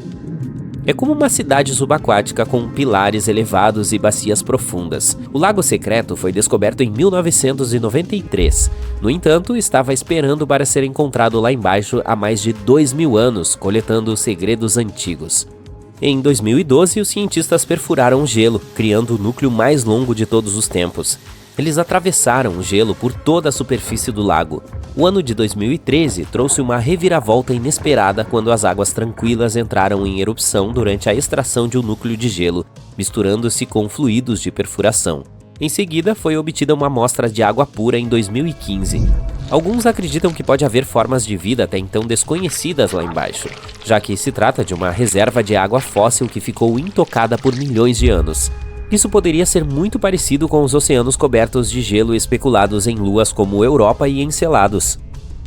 É como uma cidade subaquática com pilares elevados e bacias profundas. O Lago Secreto foi descoberto em 1993. No entanto, estava esperando para ser encontrado lá embaixo há mais de 2.000 anos, coletando segredos antigos. Em 2012, os cientistas perfuraram o gelo, criando o núcleo mais longo de todos os tempos. Eles atravessaram o gelo por toda a superfície do lago. O ano de 2013 trouxe uma reviravolta inesperada quando as águas tranquilas entraram em erupção durante a extração de um núcleo de gelo, misturando-se com fluidos de perfuração. Em seguida, foi obtida uma amostra de água pura em 2015. Alguns acreditam que pode haver formas de vida até então desconhecidas lá embaixo, já que se trata de uma reserva de água fóssil que ficou intocada por milhões de anos. Isso poderia ser muito parecido com os oceanos cobertos de gelo especulados em luas como Europa e Encelados.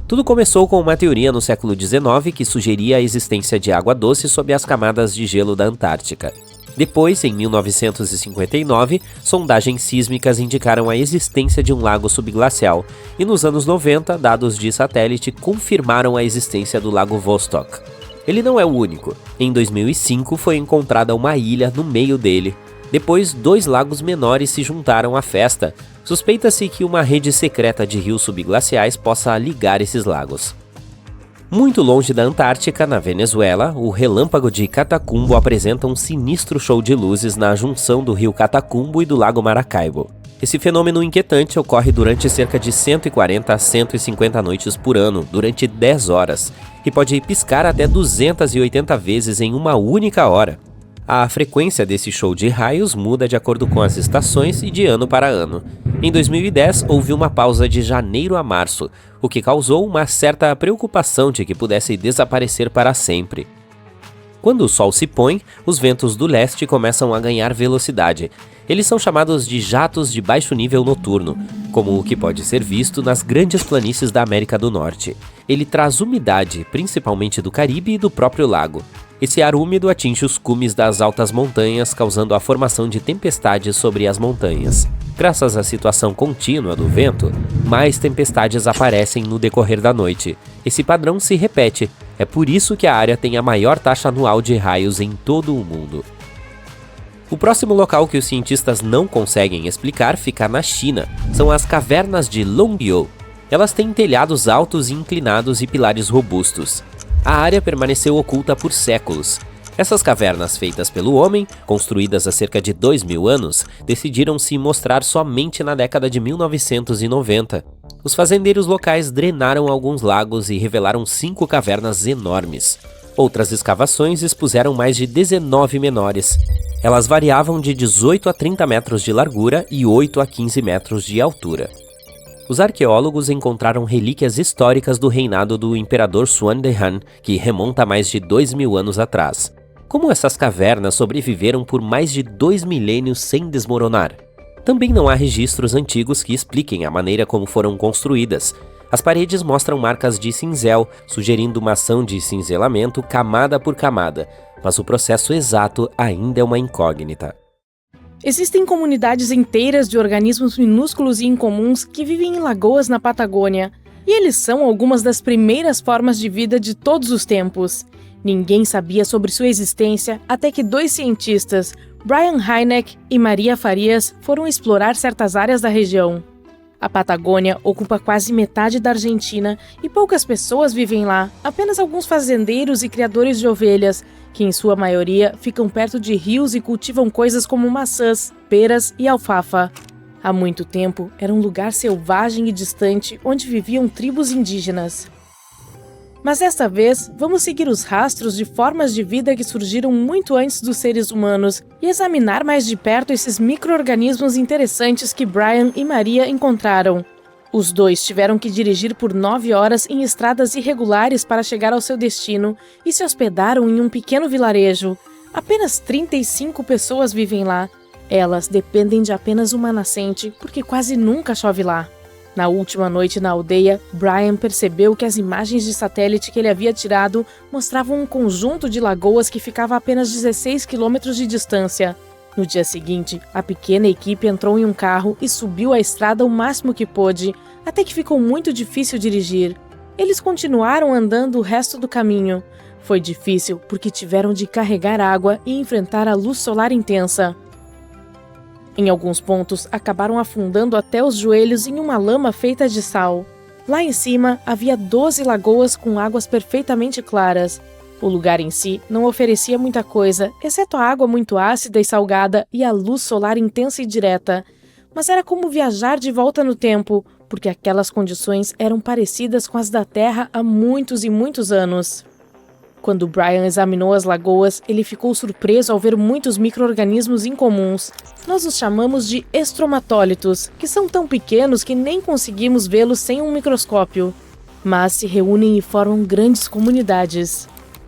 Tudo começou com uma teoria no século XIX que sugeria a existência de água doce sob as camadas de gelo da Antártica. Depois, em 1959, sondagens sísmicas indicaram a existência de um lago subglacial, e nos anos 90, dados de satélite confirmaram a existência do Lago Vostok. Ele não é o único. Em 2005, foi encontrada uma ilha no meio dele. Depois, 2 lagos menores se juntaram à festa. Suspeita-se que uma rede secreta de rios subglaciais possa ligar esses lagos. Muito longe da Antártica, na Venezuela, o relâmpago de Catacumbo apresenta um sinistro show de luzes na junção do rio Catacumbo e do lago Maracaibo. Esse fenômeno inquietante ocorre durante cerca de 140 a 150 noites por ano, durante 10 horas, e pode piscar até 280 vezes em uma única hora. A frequência desse show de raios muda de acordo com as estações e de ano para ano. Em 2010, houve uma pausa de janeiro a março, o que causou uma certa preocupação de que pudesse desaparecer para sempre. Quando o sol se põe, os ventos do leste começam a ganhar velocidade. Eles são chamados de jatos de baixo nível noturno, como o que pode ser visto nas grandes planícies da América do Norte. Ele traz umidade, principalmente do Caribe e do próprio lago. Esse ar úmido atinge os cumes das altas montanhas, causando a formação de tempestades sobre as montanhas. Graças à situação contínua do vento, mais tempestades aparecem no decorrer da noite. Esse padrão se repete, é por isso que a área tem a maior taxa anual de raios em todo o mundo. O próximo local que os cientistas não conseguem explicar fica na China. São as cavernas de Longbiu. Elas têm telhados altos e inclinados e pilares robustos. A área permaneceu oculta por séculos. Essas cavernas feitas pelo homem, construídas há cerca de 2.000 anos, decidiram se mostrar somente na década de 1990. Os fazendeiros locais drenaram alguns lagos e revelaram 5 cavernas enormes. Outras escavações expuseram mais de 19 menores. Elas variavam de 18 a 30 metros de largura e 8 a 15 metros de altura. Os arqueólogos encontraram relíquias históricas do reinado do imperador Xuan de Han, que remonta a mais de 2.000 anos atrás. Como essas cavernas sobreviveram por mais de 2 milênios sem desmoronar? Também não há registros antigos que expliquem a maneira como foram construídas. As paredes mostram marcas de cinzel, sugerindo uma ação de cinzelamento camada por camada, mas o processo exato ainda é uma incógnita. Existem comunidades inteiras de organismos minúsculos e incomuns que vivem em lagoas na Patagônia, e eles são algumas das primeiras formas de vida de todos os tempos. Ninguém sabia sobre sua existência até que 2 cientistas, Brian Hynek e Maria Farias, foram explorar certas áreas da região. A Patagônia ocupa quase metade da Argentina e poucas pessoas vivem lá, apenas alguns fazendeiros e criadores de ovelhas, que em sua maioria ficam perto de rios e cultivam coisas como maçãs, peras e alfafa. Há muito tempo, era um lugar selvagem e distante onde viviam tribos indígenas. Mas desta vez, vamos seguir os rastros de formas de vida que surgiram muito antes dos seres humanos e examinar mais de perto esses micro-organismos interessantes que Brian e Maria encontraram. Os dois tiveram que dirigir por 9 horas em estradas irregulares para chegar ao seu destino e se hospedaram em um pequeno vilarejo. Apenas 35 pessoas vivem lá. Elas dependem de apenas uma nascente, porque quase nunca chove lá. Na última noite na aldeia, Brian percebeu que as imagens de satélite que ele havia tirado mostravam um conjunto de lagoas que ficava a apenas 16 quilômetros de distância. No dia seguinte, a pequena equipe entrou em um carro e subiu a estrada o máximo que pôde, até que ficou muito difícil dirigir. Eles continuaram andando o resto do caminho. Foi difícil porque tiveram de carregar água e enfrentar a luz solar intensa. Em alguns pontos, acabaram afundando até os joelhos em uma lama feita de sal. Lá em cima, havia 12 lagoas com águas perfeitamente claras. O lugar em si não oferecia muita coisa, exceto a água muito ácida e salgada e a luz solar intensa e direta. Mas era como viajar de volta no tempo, porque aquelas condições eram parecidas com as da Terra há muitos e muitos anos. Quando Brian examinou as lagoas, ele ficou surpreso ao ver muitos micro-organismos incomuns. Nós os chamamos de estromatólitos, que são tão pequenos que nem conseguimos vê-los sem um microscópio. Mas se reúnem e formam grandes comunidades.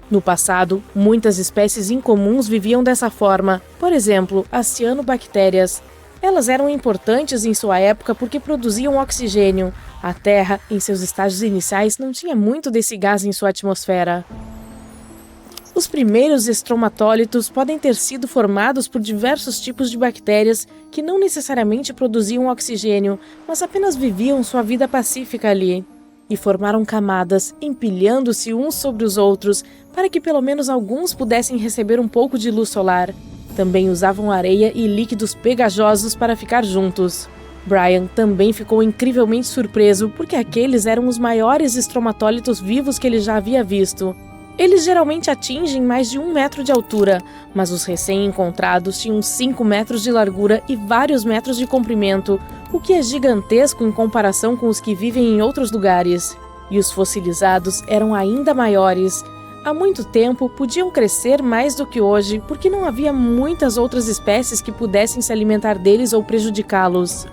No passado, muitas espécies incomuns viviam dessa forma, por exemplo, as cianobactérias. Elas eram importantes em sua época porque produziam oxigênio. A Terra, em seus estágios iniciais, não tinha muito desse gás em sua atmosfera. Os primeiros estromatólitos podem ter sido formados por diversos tipos de bactérias que não necessariamente produziam oxigênio, mas apenas viviam sua vida pacífica ali. E formaram camadas, empilhando-se uns sobre os outros, para que pelo menos alguns pudessem receber um pouco de luz solar. Também usavam areia e líquidos pegajosos para ficar juntos. Brian também ficou incrivelmente surpreso porque aqueles eram os maiores estromatólitos vivos que ele já havia visto. Eles geralmente atingem mais de 1 metro de altura, mas os recém-encontrados tinham 5 metros de largura e vários metros de comprimento, o que é gigantesco em comparação com os que vivem em outros lugares. E os fossilizados eram ainda maiores. Há muito tempo podiam crescer mais do que hoje, porque não havia muitas outras espécies que pudessem se alimentar deles ou prejudicá-los.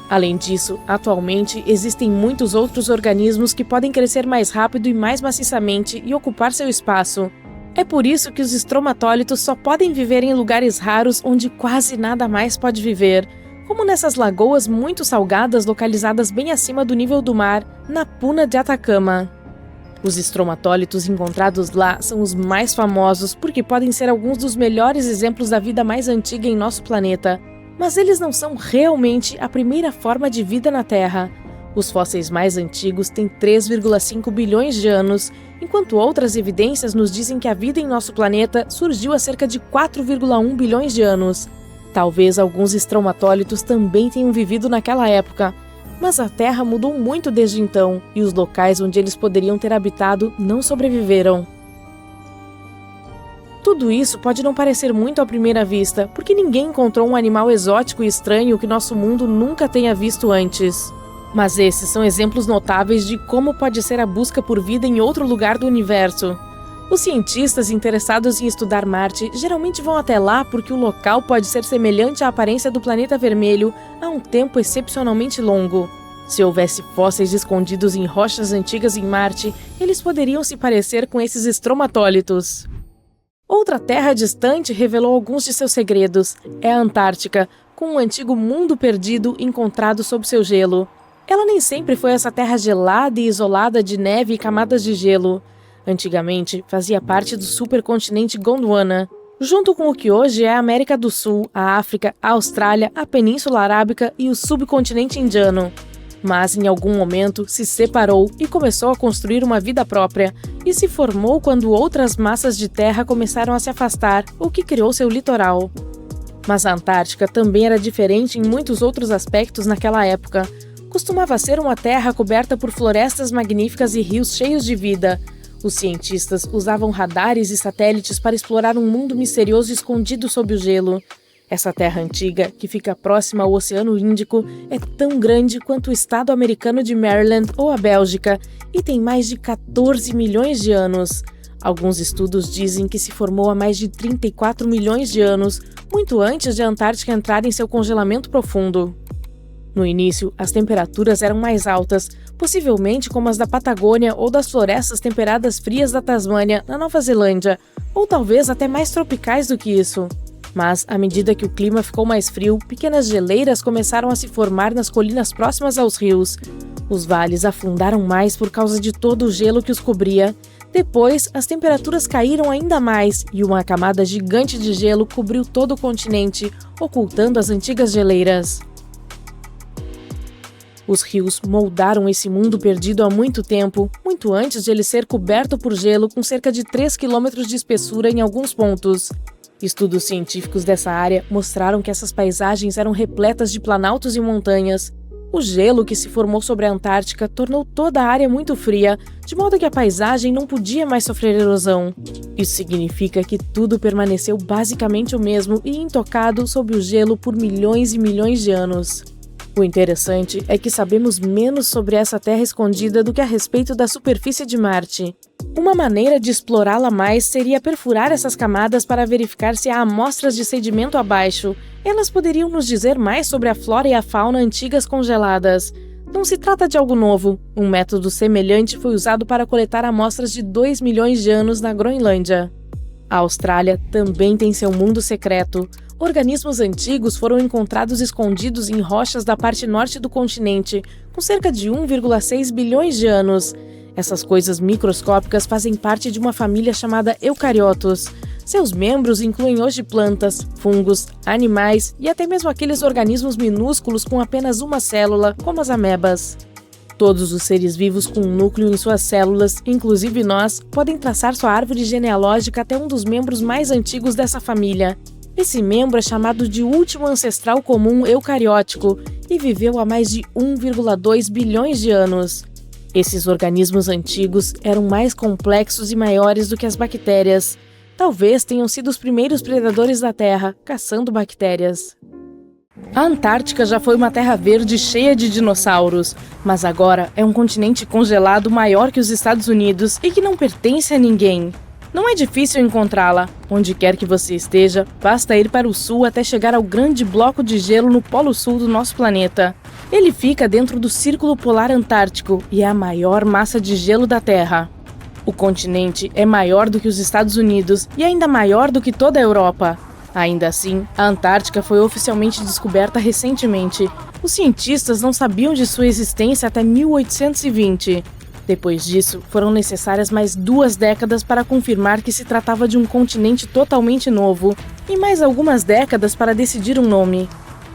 Além disso, atualmente existem muitos outros organismos que podem crescer mais rápido e mais maciçamente e ocupar seu espaço. É por isso que os estromatólitos só podem viver em lugares raros onde quase nada mais pode viver, como nessas lagoas muito salgadas localizadas bem acima do nível do mar, na Puna de Atacama. Os estromatólitos encontrados lá são os mais famosos porque podem ser alguns dos melhores exemplos da vida mais antiga em nosso planeta. Mas eles não são realmente a primeira forma de vida na Terra. Os fósseis mais antigos têm 3,5 bilhões de anos, enquanto outras evidências nos dizem que a vida em nosso planeta surgiu há cerca de 4,1 bilhões de anos. Talvez alguns estromatólitos também tenham vivido naquela época, mas a Terra mudou muito desde então, e os locais onde eles poderiam ter habitado não sobreviveram. Tudo isso pode não parecer muito à primeira vista, porque ninguém encontrou um animal exótico e estranho que nosso mundo nunca tenha visto antes. Mas esses são exemplos notáveis de como pode ser a busca por vida em outro lugar do universo. Os cientistas interessados em estudar Marte geralmente vão até lá porque o local pode ser semelhante à aparência do planeta vermelho há um tempo excepcionalmente longo. Se houvesse fósseis escondidos em rochas antigas em Marte, eles poderiam se parecer com esses estromatólitos. Outra terra distante revelou alguns de seus segredos. É a Antártica, com um antigo mundo perdido encontrado sob seu gelo. Ela nem sempre foi essa terra gelada e isolada de neve e camadas de gelo. Antigamente, fazia parte do supercontinente Gondwana, junto com o que hoje é a América do Sul, a África, a Austrália, a Península Arábica e o subcontinente indiano. Mas em algum momento se separou e começou a construir uma vida própria, e se formou quando outras massas de terra começaram a se afastar, o que criou seu litoral. Mas a Antártica também era diferente em muitos outros aspectos naquela época. Costumava ser uma terra coberta por florestas magníficas e rios cheios de vida. Os cientistas usavam radares e satélites para explorar um mundo misterioso escondido sob o gelo. Essa terra antiga, que fica próxima ao Oceano Índico, é tão grande quanto o estado americano de Maryland ou a Bélgica e tem mais de 14 milhões de anos. Alguns estudos dizem que se formou há mais de 34 milhões de anos, muito antes de a Antártica entrar em seu congelamento profundo. No início, as temperaturas eram mais altas, possivelmente como as da Patagônia ou das florestas temperadas frias da Tasmânia, na Nova Zelândia, ou talvez até mais tropicais do que isso. Mas, à medida que o clima ficou mais frio, pequenas geleiras começaram a se formar nas colinas próximas aos rios. Os vales afundaram mais por causa de todo o gelo que os cobria. Depois, as temperaturas caíram ainda mais e uma camada gigante de gelo cobriu todo o continente, ocultando as antigas geleiras. Os rios moldaram esse mundo perdido há muito tempo, muito antes de ele ser coberto por gelo com cerca de 3 km de espessura em alguns pontos. Estudos científicos dessa área mostraram que essas paisagens eram repletas de planaltos e montanhas. O gelo que se formou sobre a Antártica tornou toda a área muito fria, de modo que a paisagem não podia mais sofrer erosão. Isso significa que tudo permaneceu basicamente o mesmo e intocado sob o gelo por milhões e milhões de anos. O interessante é que sabemos menos sobre essa terra escondida do que a respeito da superfície de Marte. Uma maneira de explorá-la mais seria perfurar essas camadas para verificar se há amostras de sedimento abaixo. Elas poderiam nos dizer mais sobre a flora e a fauna antigas congeladas. Não se trata de algo novo. Um método semelhante foi usado para coletar amostras de 2 milhões de anos na Groenlândia. A Austrália também tem seu mundo secreto. Organismos antigos foram encontrados escondidos em rochas da parte norte do continente, com cerca de 1,6 bilhões de anos. Essas coisas microscópicas fazem parte de uma família chamada eucariotos. Seus membros incluem hoje plantas, fungos, animais e até mesmo aqueles organismos minúsculos com apenas uma célula, como as amebas. Todos os seres vivos com um núcleo em suas células, inclusive nós, podem traçar sua árvore genealógica até um dos membros mais antigos dessa família. Esse membro é chamado de último ancestral comum eucariótico e viveu há mais de 1,2 bilhões de anos. Esses organismos antigos eram mais complexos e maiores do que as bactérias. Talvez tenham sido os primeiros predadores da Terra, caçando bactérias. A Antártica já foi uma terra verde cheia de dinossauros, mas agora é um continente congelado maior que os Estados Unidos e que não pertence a ninguém. Não é difícil encontrá-la. Onde quer que você esteja, basta ir para o sul até chegar ao grande bloco de gelo no polo sul do nosso planeta. Ele fica dentro do Círculo Polar Antártico e é a maior massa de gelo da Terra. O continente é maior do que os Estados Unidos e ainda maior do que toda a Europa. Ainda assim, a Antártica foi oficialmente descoberta recentemente. Os cientistas não sabiam de sua existência até 1820. Depois disso, foram necessárias mais 2 décadas para confirmar que se tratava de um continente totalmente novo, e mais algumas décadas para decidir um nome.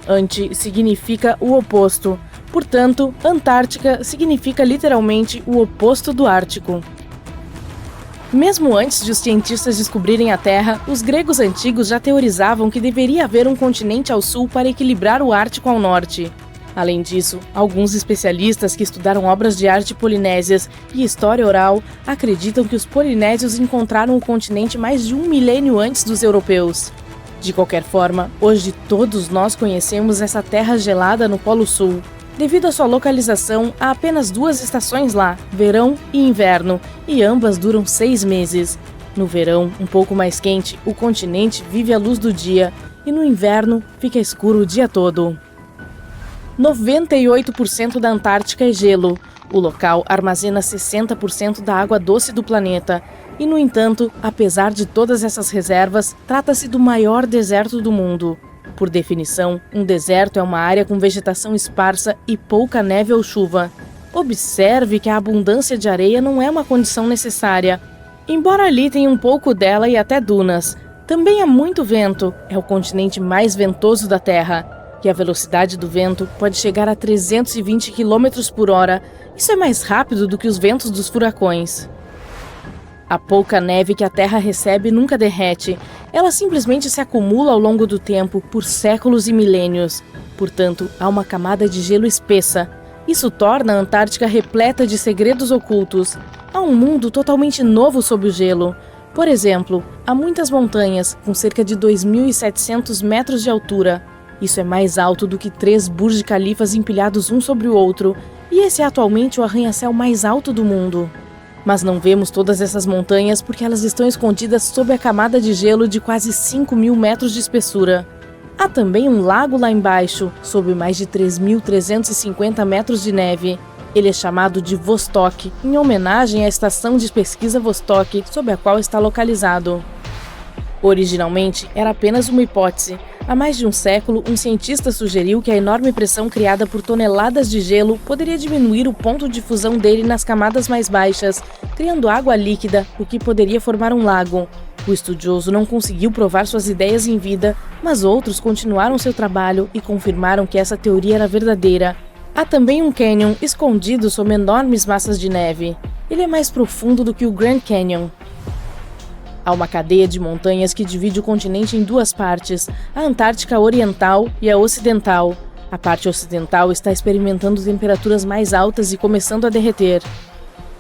Anti significa o oposto. Portanto, Antártica significa literalmente o oposto do Ártico. Mesmo antes de os cientistas descobrirem a Terra, os gregos antigos já teorizavam que deveria haver um continente ao sul para equilibrar o Ártico ao norte. Além disso, alguns especialistas que estudaram obras de arte polinésias e história oral acreditam que os polinésios encontraram o continente mais de 1 milênio antes dos europeus. De qualquer forma, hoje todos nós conhecemos essa terra gelada no Polo Sul. Devido à sua localização, há apenas 2 estações lá, verão e inverno, e ambas duram 6 meses. No verão, um pouco mais quente, o continente vive à luz do dia, e no inverno fica escuro o dia todo. 98% da Antártica é gelo. O local armazena 60% da água doce do planeta. E, no entanto, apesar de todas essas reservas, trata-se do maior deserto do mundo. Por definição, um deserto é uma área com vegetação esparsa e pouca neve ou chuva. Observe que a abundância de areia não é uma condição necessária. Embora ali tenha um pouco dela e até dunas. Também há muito vento. É o continente mais ventoso da Terra. E a velocidade do vento pode chegar a 320 km por hora. Isso é mais rápido do que os ventos dos furacões. A pouca neve que a Terra recebe nunca derrete. Ela simplesmente se acumula ao longo do tempo, por séculos e milênios. Portanto, há uma camada de gelo espessa. Isso torna a Antártica repleta de segredos ocultos. Há um mundo totalmente novo sob o gelo. Por exemplo, há muitas montanhas, com cerca de 2.700 metros de altura. Isso é mais alto do que 3 Burj Khalifas empilhados um sobre o outro, e esse é atualmente o arranha-céu mais alto do mundo. Mas não vemos todas essas montanhas porque elas estão escondidas sob a camada de gelo de quase 5.000 metros de espessura. Há também um lago lá embaixo, sob mais de 3.350 metros de neve. Ele é chamado de Vostok, em homenagem à estação de pesquisa Vostok, sob a qual está localizado. Originalmente, era apenas uma hipótese. Há mais de um século, um cientista sugeriu que a enorme pressão criada por toneladas de gelo poderia diminuir o ponto de fusão dele nas camadas mais baixas, criando água líquida, o que poderia formar um lago. O estudioso não conseguiu provar suas ideias em vida, mas outros continuaram seu trabalho e confirmaram que essa teoria era verdadeira. Há também um cânion escondido sob enormes massas de neve. Ele é mais profundo do que o Grand Canyon. Há uma cadeia de montanhas que divide o continente em 2 partes, a Antártica Oriental e a Ocidental. A parte ocidental está experimentando temperaturas mais altas e começando a derreter.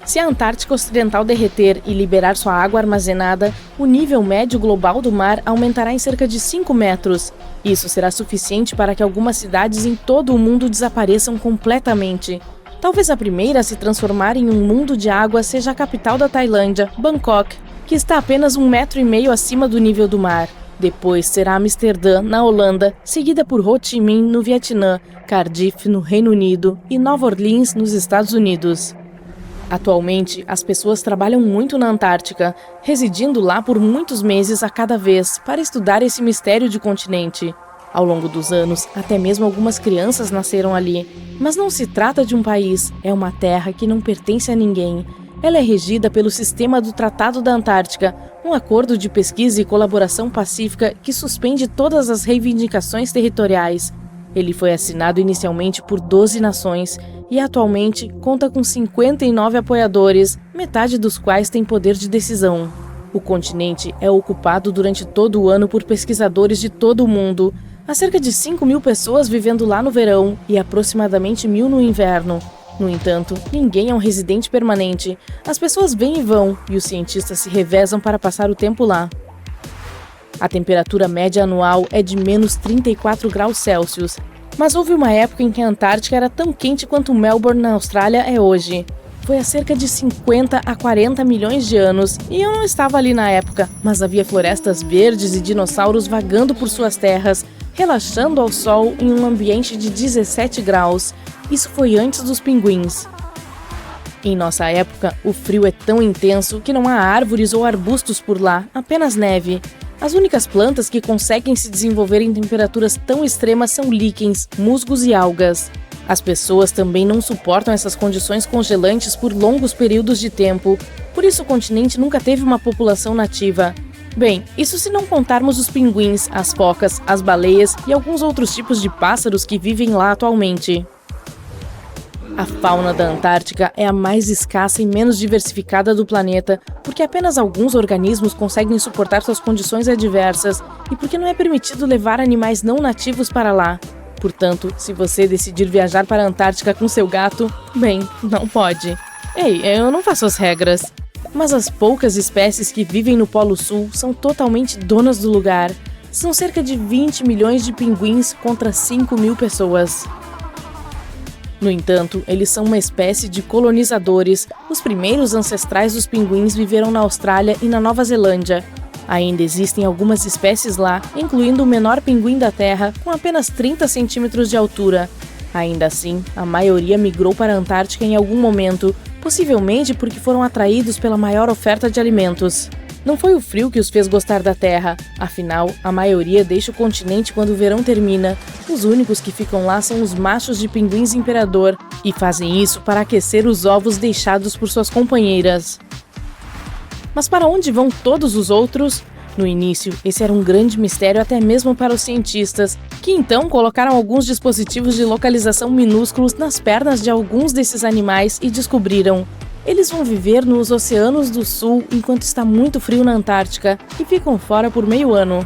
Se a Antártica Ocidental derreter e liberar sua água armazenada, o nível médio global do mar aumentará em cerca de 5 metros. Isso será suficiente para que algumas cidades em todo o mundo desapareçam completamente. Talvez a primeira a se transformar em um mundo de água seja a capital da Tailândia, Bangkok, que está apenas 1,5 metro acima do nível do mar. Depois será Amsterdã, na Holanda, seguida por Ho Chi Minh, no Vietnã, Cardiff, no Reino Unido e Nova Orleans, nos Estados Unidos. Atualmente, as pessoas trabalham muito na Antártica, residindo lá por muitos meses a cada vez, para estudar esse mistério de continente. Ao longo dos anos, até mesmo algumas crianças nasceram ali. Mas não se trata de um país, é uma terra que não pertence a ninguém. Ela é regida pelo sistema do Tratado da Antártica, um acordo de pesquisa e colaboração pacífica que suspende todas as reivindicações territoriais. Ele foi assinado inicialmente por 12 nações e atualmente conta com 59 apoiadores, metade dos quais tem poder de decisão. O continente é ocupado durante todo o ano por pesquisadores de todo o mundo. Há cerca de 5.000 pessoas vivendo lá no verão e aproximadamente 1.000 no inverno. No entanto, ninguém é um residente permanente. As pessoas vêm e vão, e os cientistas se revezam para passar o tempo lá. A temperatura média anual é de menos 34 graus Celsius, mas houve uma época em que a Antártica era tão quente quanto Melbourne, na Austrália, é hoje. Foi há cerca de 50 a 40 milhões de anos, e eu não estava ali na época, mas havia florestas verdes e dinossauros vagando por suas terras, relaxando ao sol em um ambiente de 17 graus. Isso foi antes dos pinguins. Em nossa época, o frio é tão intenso que não há árvores ou arbustos por lá, apenas neve. As únicas plantas que conseguem se desenvolver em temperaturas tão extremas são líquens, musgos e algas. As pessoas também não suportam essas condições congelantes por longos períodos de tempo, por isso o continente nunca teve uma população nativa. Bem, isso se não contarmos os pinguins, as focas, as baleias e alguns outros tipos de pássaros que vivem lá atualmente. A fauna da Antártica é a mais escassa e menos diversificada do planeta, porque apenas alguns organismos conseguem suportar suas condições adversas e porque não é permitido levar animais não nativos para lá. Portanto, se você decidir viajar para a Antártica com seu gato, bem, não pode. Ei, eu não faço as regras. Mas as poucas espécies que vivem no Polo Sul são totalmente donas do lugar. São cerca de 20 milhões de pinguins contra 5.000 pessoas. No entanto, eles são uma espécie de colonizadores. Os primeiros ancestrais dos pinguins viveram na Austrália e na Nova Zelândia. Ainda existem algumas espécies lá, incluindo o menor pinguim da Terra, com apenas 30 centímetros de altura. Ainda assim, a maioria migrou para a Antártica em algum momento, possivelmente porque foram atraídos pela maior oferta de alimentos. Não foi o frio que os fez gostar da Terra, afinal, a maioria deixa o continente quando o verão termina. Os únicos que ficam lá são os machos de pinguins imperador, e fazem isso para aquecer os ovos deixados por suas companheiras. Mas para onde vão todos os outros? No início, esse era um grande mistério até mesmo para os cientistas, que então colocaram alguns dispositivos de localização minúsculos nas pernas de alguns desses animais e descobriram: eles vão viver nos oceanos do sul enquanto está muito frio na Antártica e ficam fora por meio ano.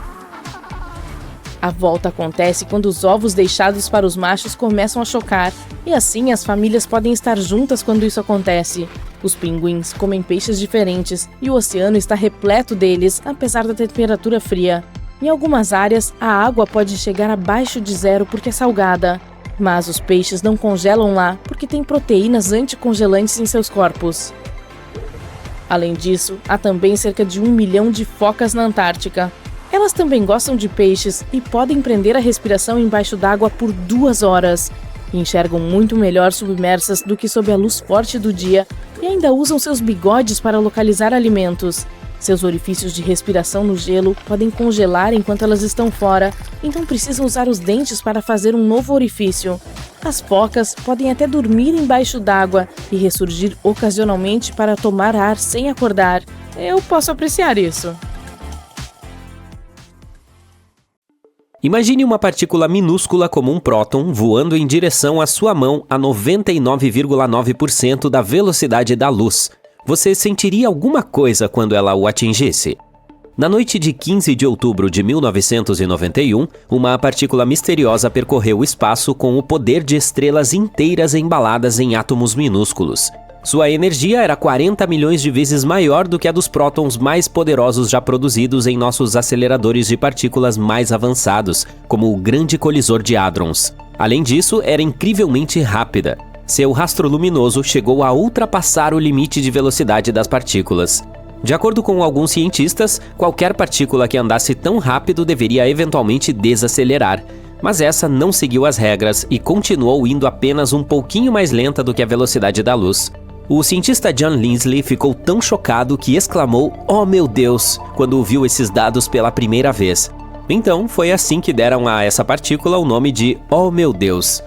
A volta acontece quando os ovos deixados para os machos começam a chocar, e assim as famílias podem estar juntas quando isso acontece. Os pinguins comem peixes diferentes e o oceano está repleto deles, apesar da temperatura fria. Em algumas áreas, a água pode chegar abaixo de zero porque é salgada. Mas os peixes não congelam lá porque têm proteínas anticongelantes em seus corpos. Além disso, há também cerca de 1 milhão de focas na Antártica. Elas também gostam de peixes e podem prender a respiração embaixo d'água por 2 horas. Enxergam muito melhor submersas do que sob a luz forte do dia e ainda usam seus bigodes para localizar alimentos. Seus orifícios de respiração no gelo podem congelar enquanto elas estão fora, então precisam usar os dentes para fazer um novo orifício. As focas podem até dormir embaixo d'água e ressurgir ocasionalmente para tomar ar sem acordar. Eu posso apreciar isso. Imagine uma partícula minúscula como um próton voando em direção à sua mão a 99,9% da velocidade da luz. Você sentiria alguma coisa quando ela o atingisse? Na noite de 15 de outubro de 1991, uma partícula misteriosa percorreu o espaço com o poder de estrelas inteiras embaladas em átomos minúsculos. Sua energia era 40 milhões de vezes maior do que a dos prótons mais poderosos já produzidos em nossos aceleradores de partículas mais avançados, como o Grande Colisor de Hadrons. Além disso, era incrivelmente rápida. Seu rastro luminoso chegou a ultrapassar o limite de velocidade das partículas. De acordo com alguns cientistas, qualquer partícula que andasse tão rápido deveria eventualmente desacelerar. Mas essa não seguiu as regras e continuou indo apenas um pouquinho mais lenta do que a velocidade da luz. O cientista John Lindsay ficou tão chocado que exclamou "Oh meu Deus!" quando viu esses dados pela primeira vez. Então, foi assim que deram a essa partícula o nome de "Oh meu Deus!".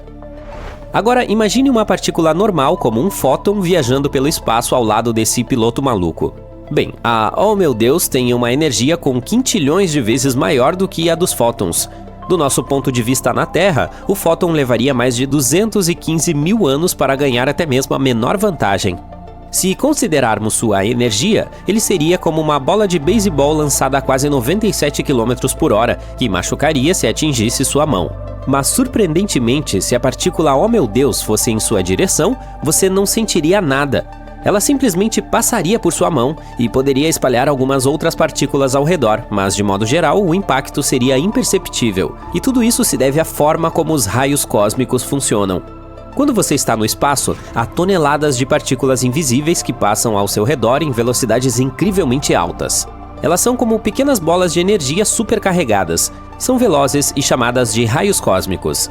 Agora, imagine uma partícula normal como um fóton viajando pelo espaço ao lado desse piloto maluco. Bem, a "Oh meu Deus" tem uma energia com quintilhões de vezes maior do que a dos fótons. Do nosso ponto de vista na Terra, o fóton levaria mais de 215 mil anos para ganhar até mesmo a menor vantagem. Se considerarmos sua energia, ele seria como uma bola de beisebol lançada a quase 97 km por hora, que machucaria se atingisse sua mão. Mas surpreendentemente, se a partícula "Oh meu Deus" fosse em sua direção, você não sentiria nada. Ela simplesmente passaria por sua mão e poderia espalhar algumas outras partículas ao redor, mas de modo geral o impacto seria imperceptível. E tudo isso se deve à forma como os raios cósmicos funcionam. Quando você está no espaço, há toneladas de partículas invisíveis que passam ao seu redor em velocidades incrivelmente altas. Elas são como pequenas bolas de energia supercarregadas. São velozes e chamadas de raios cósmicos.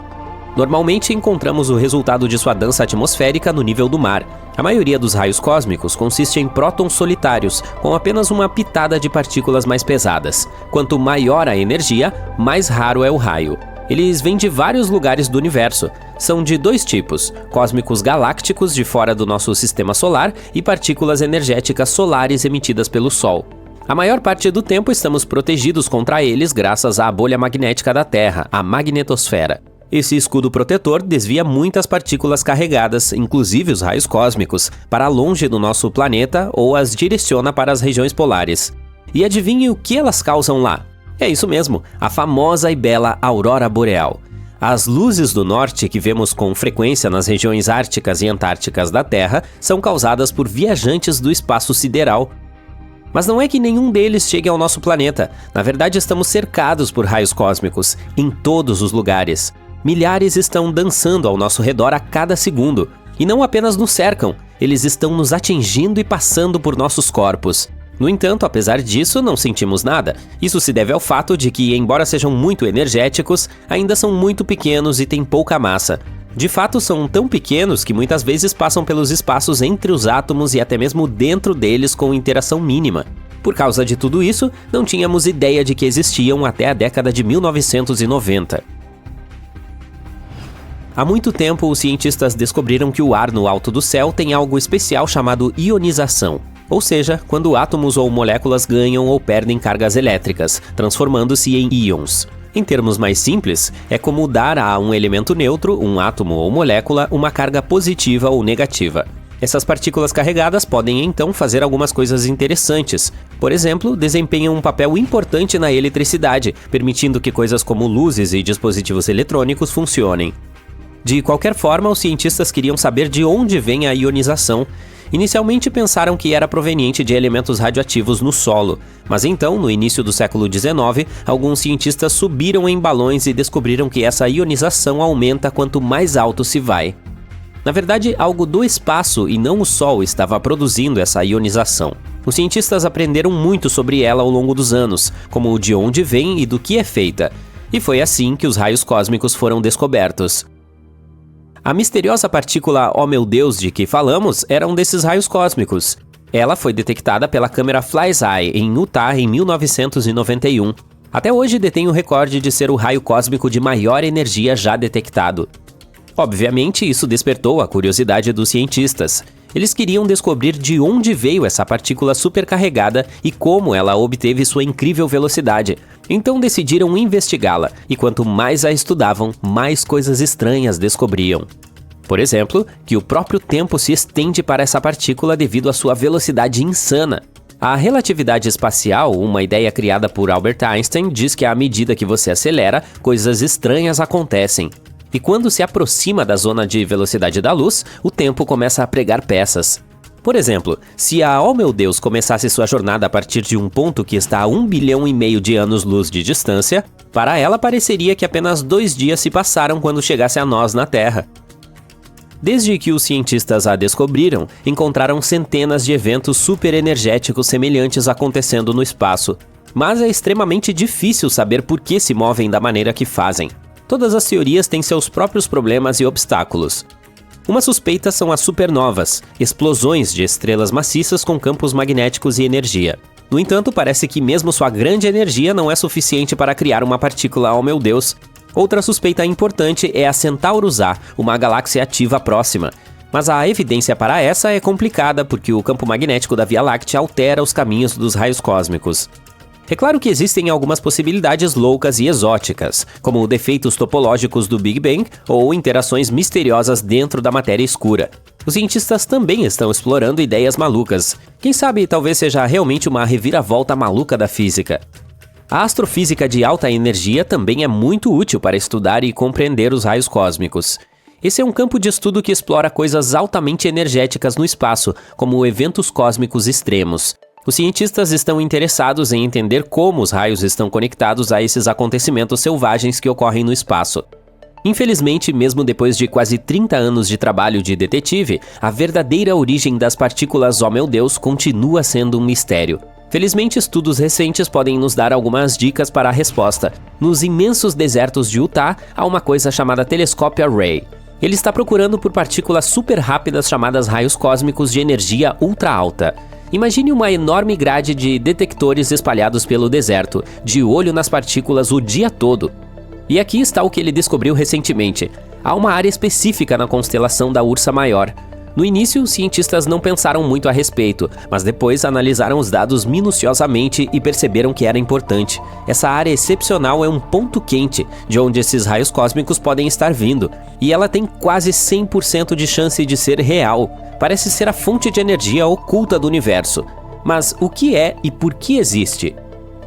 Normalmente encontramos o resultado de sua dança atmosférica no nível do mar. A maioria dos raios cósmicos consiste em prótons solitários, com apenas uma pitada de partículas mais pesadas. Quanto maior a energia, mais raro é o raio. Eles vêm de vários lugares do universo. São de 2 tipos: cósmicos galácticos de fora do nosso sistema solar e partículas energéticas solares emitidas pelo Sol. A maior parte do tempo estamos protegidos contra eles graças à bolha magnética da Terra, a magnetosfera. Esse escudo protetor desvia muitas partículas carregadas, inclusive os raios cósmicos, para longe do nosso planeta ou as direciona para as regiões polares. E adivinhe o que elas causam lá? É isso mesmo, a famosa e bela aurora boreal. As luzes do norte que vemos com frequência nas regiões árticas e antárticas da Terra são causadas por viajantes do espaço sideral. Mas não é que nenhum deles chegue ao nosso planeta. Na verdade, estamos cercados por raios cósmicos, em todos os lugares. Milhares estão dançando ao nosso redor a cada segundo. E não apenas nos cercam, eles estão nos atingindo e passando por nossos corpos. No entanto, apesar disso, não sentimos nada. Isso se deve ao fato de que, embora sejam muito energéticos, ainda são muito pequenos e têm pouca massa. De fato, são tão pequenos que muitas vezes passam pelos espaços entre os átomos e até mesmo dentro deles com interação mínima. Por causa de tudo isso, não tínhamos ideia de que existiam até a década de 1990. Há muito tempo, os cientistas descobriram que o ar no alto do céu tem algo especial chamado ionização, ou seja, quando átomos ou moléculas ganham ou perdem cargas elétricas, transformando-se em íons. Em termos mais simples, é como dar a um elemento neutro, um átomo ou molécula, uma carga positiva ou negativa. Essas partículas carregadas podem então fazer algumas coisas interessantes. Por exemplo, desempenham um papel importante na eletricidade, permitindo que coisas como luzes e dispositivos eletrônicos funcionem. De qualquer forma, os cientistas queriam saber de onde vem a ionização. Inicialmente pensaram que era proveniente de elementos radioativos no solo, mas então, no início do século XIX, alguns cientistas subiram em balões e descobriram que essa ionização aumenta quanto mais alto se vai. Na verdade, algo do espaço e não o Sol estava produzindo essa ionização. Os cientistas aprenderam muito sobre ela ao longo dos anos, como de onde vem e do que é feita, e foi assim que os raios cósmicos foram descobertos. A misteriosa partícula "Oh meu Deus" de que falamos era um desses raios cósmicos. Ela foi detectada pela câmera FlySci em Utah em 1991. Até hoje detém o recorde de ser o raio cósmico de maior energia já detectado. Obviamente, isso despertou a curiosidade dos cientistas. Eles queriam descobrir de onde veio essa partícula supercarregada e como ela obteve sua incrível velocidade. Então decidiram investigá-la, e quanto mais a estudavam, mais coisas estranhas descobriam. Por exemplo, que o próprio tempo se estende para essa partícula devido à sua velocidade insana. A relatividade espacial, uma ideia criada por Albert Einstein, diz que à medida que você acelera, coisas estranhas acontecem. E quando se aproxima da zona de velocidade da luz, o tempo começa a pregar peças. Por exemplo, se a "Oh meu Deus" começasse sua jornada a partir de um ponto que está a 1,5 bilhão de anos-luz de distância, para ela pareceria que apenas 2 dias se passaram quando chegasse a nós na Terra. Desde que os cientistas a descobriram, encontraram centenas de eventos superenergéticos semelhantes acontecendo no espaço. Mas é extremamente difícil saber por que se movem da maneira que fazem. Todas as teorias têm seus próprios problemas e obstáculos. Uma suspeita são as supernovas, explosões de estrelas maciças com campos magnéticos e energia. No entanto, parece que mesmo sua grande energia não é suficiente para criar uma partícula "Oh meu Deus". Outra suspeita importante é a Centaurus A, uma galáxia ativa próxima. Mas a evidência para essa é complicada porque o campo magnético da Via Láctea altera os caminhos dos raios cósmicos. É claro que existem algumas possibilidades loucas e exóticas, como defeitos topológicos do Big Bang ou interações misteriosas dentro da matéria escura. Os cientistas também estão explorando ideias malucas. Quem sabe talvez seja realmente uma reviravolta maluca da física. A astrofísica de alta energia também é muito útil para estudar e compreender os raios cósmicos. Esse é um campo de estudo que explora coisas altamente energéticas no espaço, como eventos cósmicos extremos. Os cientistas estão interessados em entender como os raios estão conectados a esses acontecimentos selvagens que ocorrem no espaço. Infelizmente, mesmo depois de quase 30 anos de trabalho de detetive, a verdadeira origem das partículas "Oh meu Deus" continua sendo um mistério. Felizmente, estudos recentes podem nos dar algumas dicas para a resposta. Nos imensos desertos de Utah, há uma coisa chamada telescópio Array. Ele está procurando por partículas super rápidas chamadas raios cósmicos de energia ultra alta. Imagine uma enorme grade de detectores espalhados pelo deserto, de olho nas partículas o dia todo. E aqui está o que ele descobriu recentemente. Há uma área específica na constelação da Ursa Maior. No início, os cientistas não pensaram muito a respeito, mas depois analisaram os dados minuciosamente e perceberam que era importante. Essa área excepcional é um ponto quente, de onde esses raios cósmicos podem estar vindo, e ela tem quase 100% de chance de ser real. Parece ser a fonte de energia oculta do universo. Mas o que é e por que existe?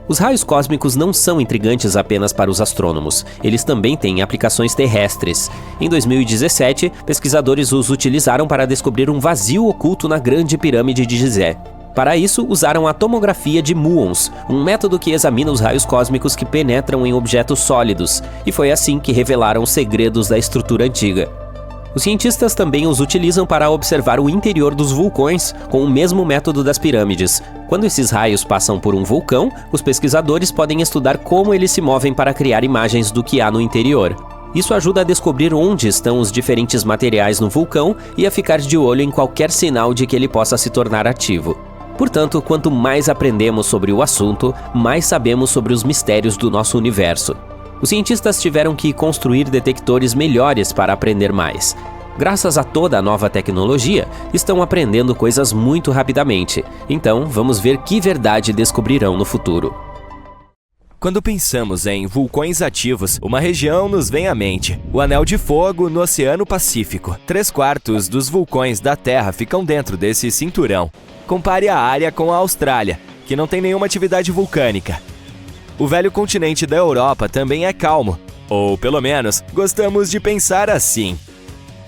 Os raios cósmicos não são intrigantes apenas para os astrônomos, eles também têm aplicações terrestres. Em 2017, pesquisadores os utilizaram para descobrir um vazio oculto na Grande Pirâmide de Gizé. Para isso, usaram a tomografia de muons, um método que examina os raios cósmicos que penetram em objetos sólidos, e foi assim que revelaram os segredos da estrutura antiga. Os cientistas também os utilizam para observar o interior dos vulcões, com o mesmo método das pirâmides. Quando esses raios passam por um vulcão, os pesquisadores podem estudar como eles se movem para criar imagens do que há no interior. Isso ajuda a descobrir onde estão os diferentes materiais no vulcão e a ficar de olho em qualquer sinal de que ele possa se tornar ativo. Portanto, quanto mais aprendemos sobre o assunto, mais sabemos sobre os mistérios do nosso universo. Os cientistas tiveram que construir detectores melhores para aprender mais. Graças a toda a nova tecnologia, estão aprendendo coisas muito rapidamente. Então, vamos ver que verdade descobrirão no futuro. Quando pensamos em vulcões ativos, uma região nos vem à mente: o Anel de Fogo no Oceano Pacífico. 3/4 dos vulcões da Terra ficam dentro desse cinturão. Compare a área com a Austrália, que não tem nenhuma atividade vulcânica. O velho continente da Europa também é calmo, ou pelo menos gostamos de pensar assim.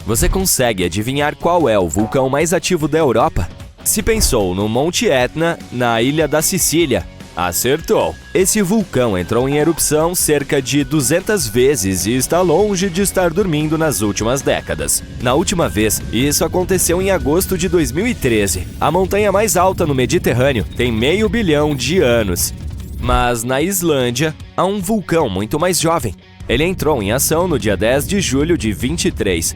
Você consegue adivinhar qual é o vulcão mais ativo da Europa? Se pensou no Monte Etna, na ilha da Sicília, acertou! Esse vulcão entrou em erupção cerca de 200 vezes e está longe de estar dormindo nas últimas décadas. Na última vez, isso aconteceu em agosto de 2013. A montanha mais alta no Mediterrâneo tem 500 milhões de anos. Mas na Islândia, há um vulcão muito mais jovem. Ele entrou em ação no dia 10 de julho de 23.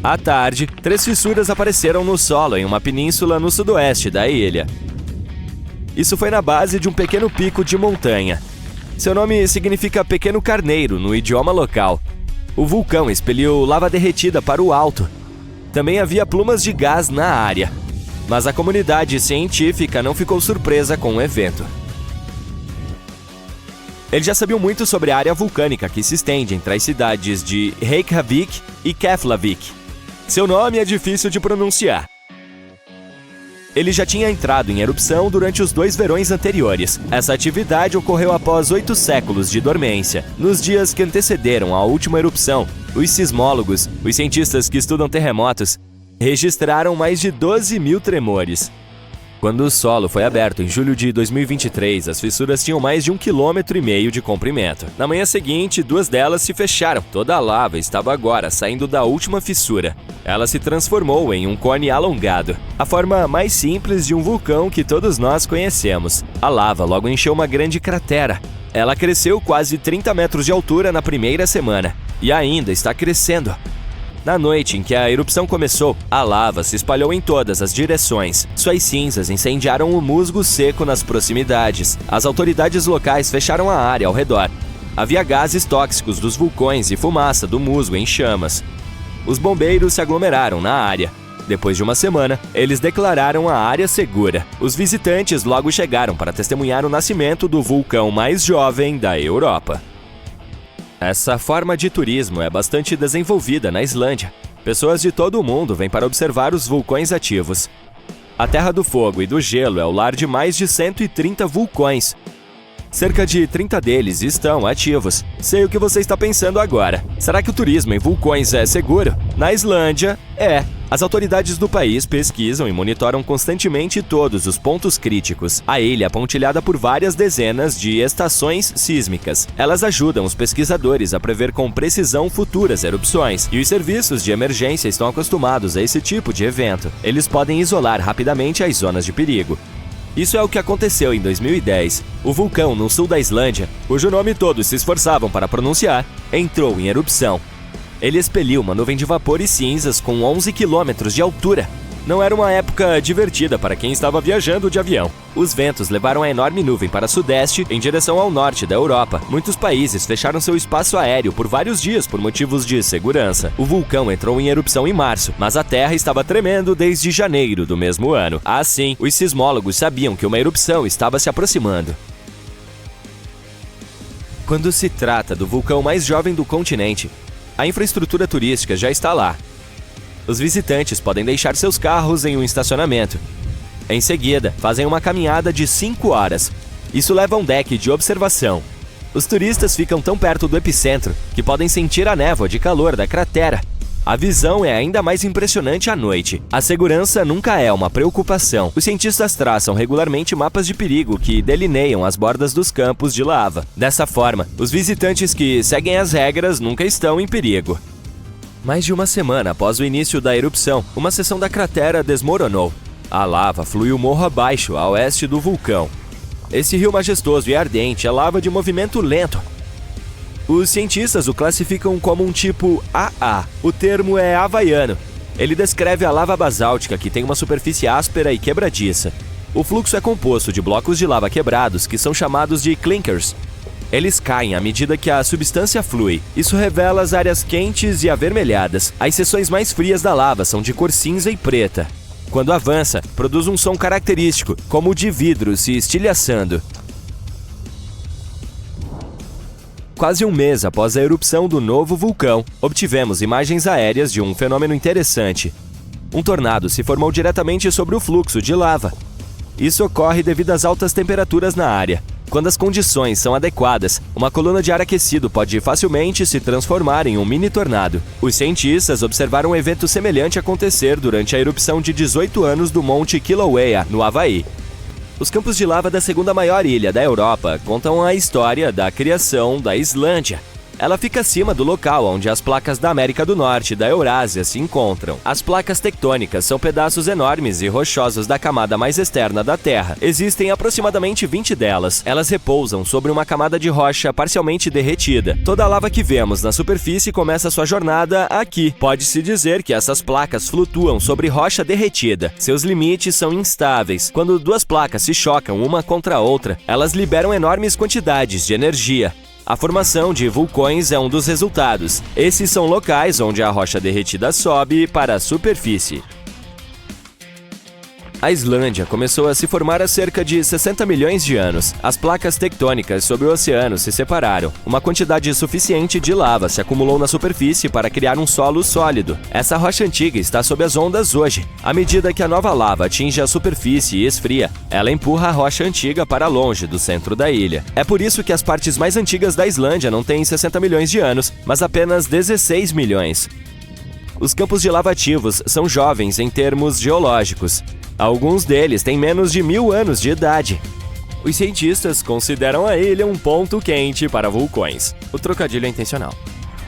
À tarde, 3 fissuras apareceram no solo em uma península no sudoeste da ilha. Isso foi na base de um pequeno pico de montanha. Seu nome significa pequeno carneiro no idioma local. O vulcão expeliu lava derretida para o alto. Também havia plumas de gás na área. Mas a comunidade científica não ficou surpresa com o evento. Eles já sabiam muito sobre a área vulcânica que se estende entre as cidades de Reykjavik e Keflavik. Seu nome é difícil de pronunciar. Ele já tinha entrado em erupção durante os 2 verões anteriores. Essa atividade ocorreu após 8 séculos de dormência. Nos dias que antecederam a última erupção, os sismólogos, os cientistas que estudam terremotos, registraram mais de 12 mil tremores. Quando o solo foi aberto em julho de 2023, as fissuras tinham mais de 1,5 km de comprimento. Na manhã seguinte, 2 delas se fecharam. Toda a lava estava agora saindo da última fissura. Ela se transformou em um cone alongado, a forma mais simples de um vulcão que todos nós conhecemos. A lava logo encheu uma grande cratera. Ela cresceu quase 30 metros de altura na primeira semana e ainda está crescendo. Na noite em que a erupção começou, a lava se espalhou em todas as direções. Suas cinzas incendiaram o musgo seco nas proximidades. As autoridades locais fecharam a área ao redor. Havia gases tóxicos dos vulcões e fumaça do musgo em chamas. Os bombeiros se aglomeraram na área. Depois de uma semana, eles declararam a área segura. Os visitantes logo chegaram para testemunhar o nascimento do vulcão mais jovem da Europa. Essa forma de turismo é bastante desenvolvida na Islândia. Pessoas de todo o mundo vêm para observar os vulcões ativos. A Terra do Fogo e do Gelo é o lar de mais de 130 vulcões. Cerca de 30 deles estão ativos. Sei o que você está pensando agora. Será que o turismo em vulcões é seguro? Na Islândia, é. As autoridades do país pesquisam e monitoram constantemente todos os pontos críticos. A ilha é pontilhada por várias dezenas de estações sísmicas. Elas ajudam os pesquisadores a prever com precisão futuras erupções, e os serviços de emergência estão acostumados a esse tipo de evento. Eles podem isolar rapidamente as zonas de perigo. Isso é o que aconteceu em 2010. O vulcão no sul da Islândia, cujo nome todos se esforçavam para pronunciar, entrou em erupção. Ele expeliu uma nuvem de vapor e cinzas com 11 quilômetros de altura. Não era uma época divertida para quem estava viajando de avião. Os ventos levaram a enorme nuvem para sudeste em direção ao norte da Europa. Muitos países fecharam seu espaço aéreo por vários dias por motivos de segurança. O vulcão entrou em erupção em março, mas a Terra estava tremendo desde janeiro do mesmo ano. Assim, os sismólogos sabiam que uma erupção estava se aproximando. Quando se trata do vulcão mais jovem do continente, a infraestrutura turística já está lá. Os visitantes podem deixar seus carros em um estacionamento. Em seguida, fazem uma caminhada de 5 horas. Isso leva a um deck de observação. Os turistas ficam tão perto do epicentro que podem sentir a névoa de calor da cratera. A visão é ainda mais impressionante à noite. A segurança nunca é uma preocupação. Os cientistas traçam regularmente mapas de perigo que delineiam as bordas dos campos de lava. Dessa forma, os visitantes que seguem as regras nunca estão em perigo. Mais de uma semana após o início da erupção, uma seção da cratera desmoronou. A lava fluiu morro abaixo, a oeste do vulcão. Esse rio majestoso e ardente é lava de movimento lento. Os cientistas o classificam como um tipo AA. O termo é havaiano. Ele descreve a lava basáltica que tem uma superfície áspera e quebradiça. O fluxo é composto de blocos de lava quebrados que são chamados de clinkers. Eles caem à medida que a substância flui. Isso revela as áreas quentes e avermelhadas. As seções mais frias da lava são de cor cinza e preta. Quando avança, produz um som característico, como o de vidro se estilhaçando. Quase um mês após a erupção do novo vulcão, obtivemos imagens aéreas de um fenômeno interessante. Um tornado se formou diretamente sobre o fluxo de lava. Isso ocorre devido às altas temperaturas na área. Quando as condições são adequadas, uma coluna de ar aquecido pode facilmente se transformar em um mini tornado. Os cientistas observaram um evento semelhante acontecer durante a erupção de 18 anos do Monte Kilauea, no Havaí. Os campos de lava da segunda maior ilha da Europa contam a história da criação da Islândia. Ela fica acima do local onde as placas da América do Norte e da Eurásia se encontram. As placas tectônicas são pedaços enormes e rochosos da camada mais externa da Terra. Existem aproximadamente 20 delas. Elas repousam sobre uma camada de rocha parcialmente derretida. Toda a lava que vemos na superfície começa sua jornada aqui. Pode-se dizer que essas placas flutuam sobre rocha derretida. Seus limites são instáveis. Quando duas placas se chocam uma contra a outra, elas liberam enormes quantidades de energia. A formação de vulcões é um dos resultados. Esses são locais onde a rocha derretida sobe para a superfície. A Islândia começou a se formar há cerca de 60 milhões de anos. As placas tectônicas sobre o oceano se separaram. Uma quantidade suficiente de lava se acumulou na superfície para criar um solo sólido. Essa rocha antiga está sob as ondas hoje. À medida que a nova lava atinge a superfície e esfria, ela empurra a rocha antiga para longe do centro da ilha. É por isso que as partes mais antigas da Islândia não têm 60 milhões de anos, mas apenas 16 milhões. Os campos de lava ativos são jovens em termos geológicos. Alguns deles têm menos de 1000 anos de idade. Os cientistas consideram a ilha um ponto quente para vulcões. O trocadilho é intencional.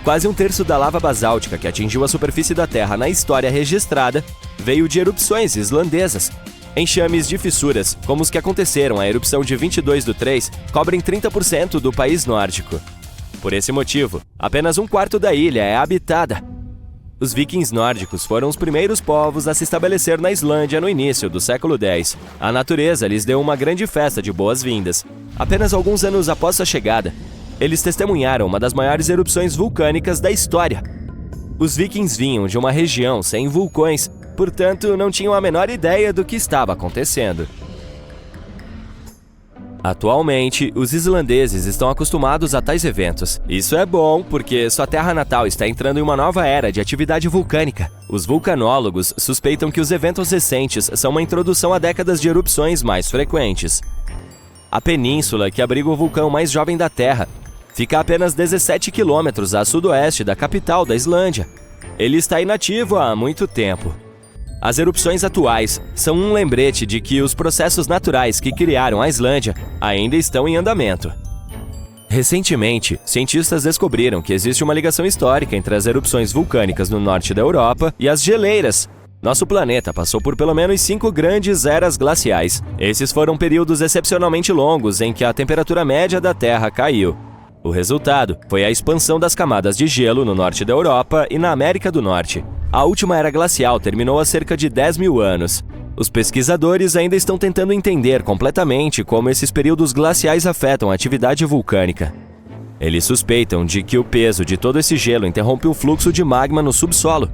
Quase um terço da lava basáltica que atingiu a superfície da Terra na história registrada veio de erupções islandesas. Enxames de fissuras, como os que aconteceram à erupção de 22/3, cobrem 30% do país nórdico. Por esse motivo, apenas um quarto da ilha é habitada. Os vikings nórdicos foram os primeiros povos a se estabelecer na Islândia no início do século X. A natureza lhes deu uma grande festa de boas-vindas. Apenas alguns anos após sua chegada, eles testemunharam uma das maiores erupções vulcânicas da história. Os vikings vinham de uma região sem vulcões, portanto não tinham a menor ideia do que estava acontecendo. Atualmente, os islandeses estão acostumados a tais eventos. Isso é bom porque sua terra natal está entrando em uma nova era de atividade vulcânica. Os vulcanólogos suspeitam que os eventos recentes são uma introdução a décadas de erupções mais frequentes. A península, que abriga o vulcão mais jovem da Terra, fica a apenas 17 quilômetros a sudoeste da capital da Islândia. Ele está inativo há muito tempo. As erupções atuais são um lembrete de que os processos naturais que criaram a Islândia ainda estão em andamento. Recentemente, cientistas descobriram que existe uma ligação histórica entre as erupções vulcânicas no norte da Europa e as geleiras. Nosso planeta passou por pelo menos 5 grandes eras glaciais. Esses foram períodos excepcionalmente longos em que a temperatura média da Terra caiu. O resultado foi a expansão das camadas de gelo no norte da Europa e na América do Norte. A última era glacial terminou há cerca de 10 mil anos. Os pesquisadores ainda estão tentando entender completamente como esses períodos glaciais afetam a atividade vulcânica. Eles suspeitam de que o peso de todo esse gelo interrompe o fluxo de magma no subsolo.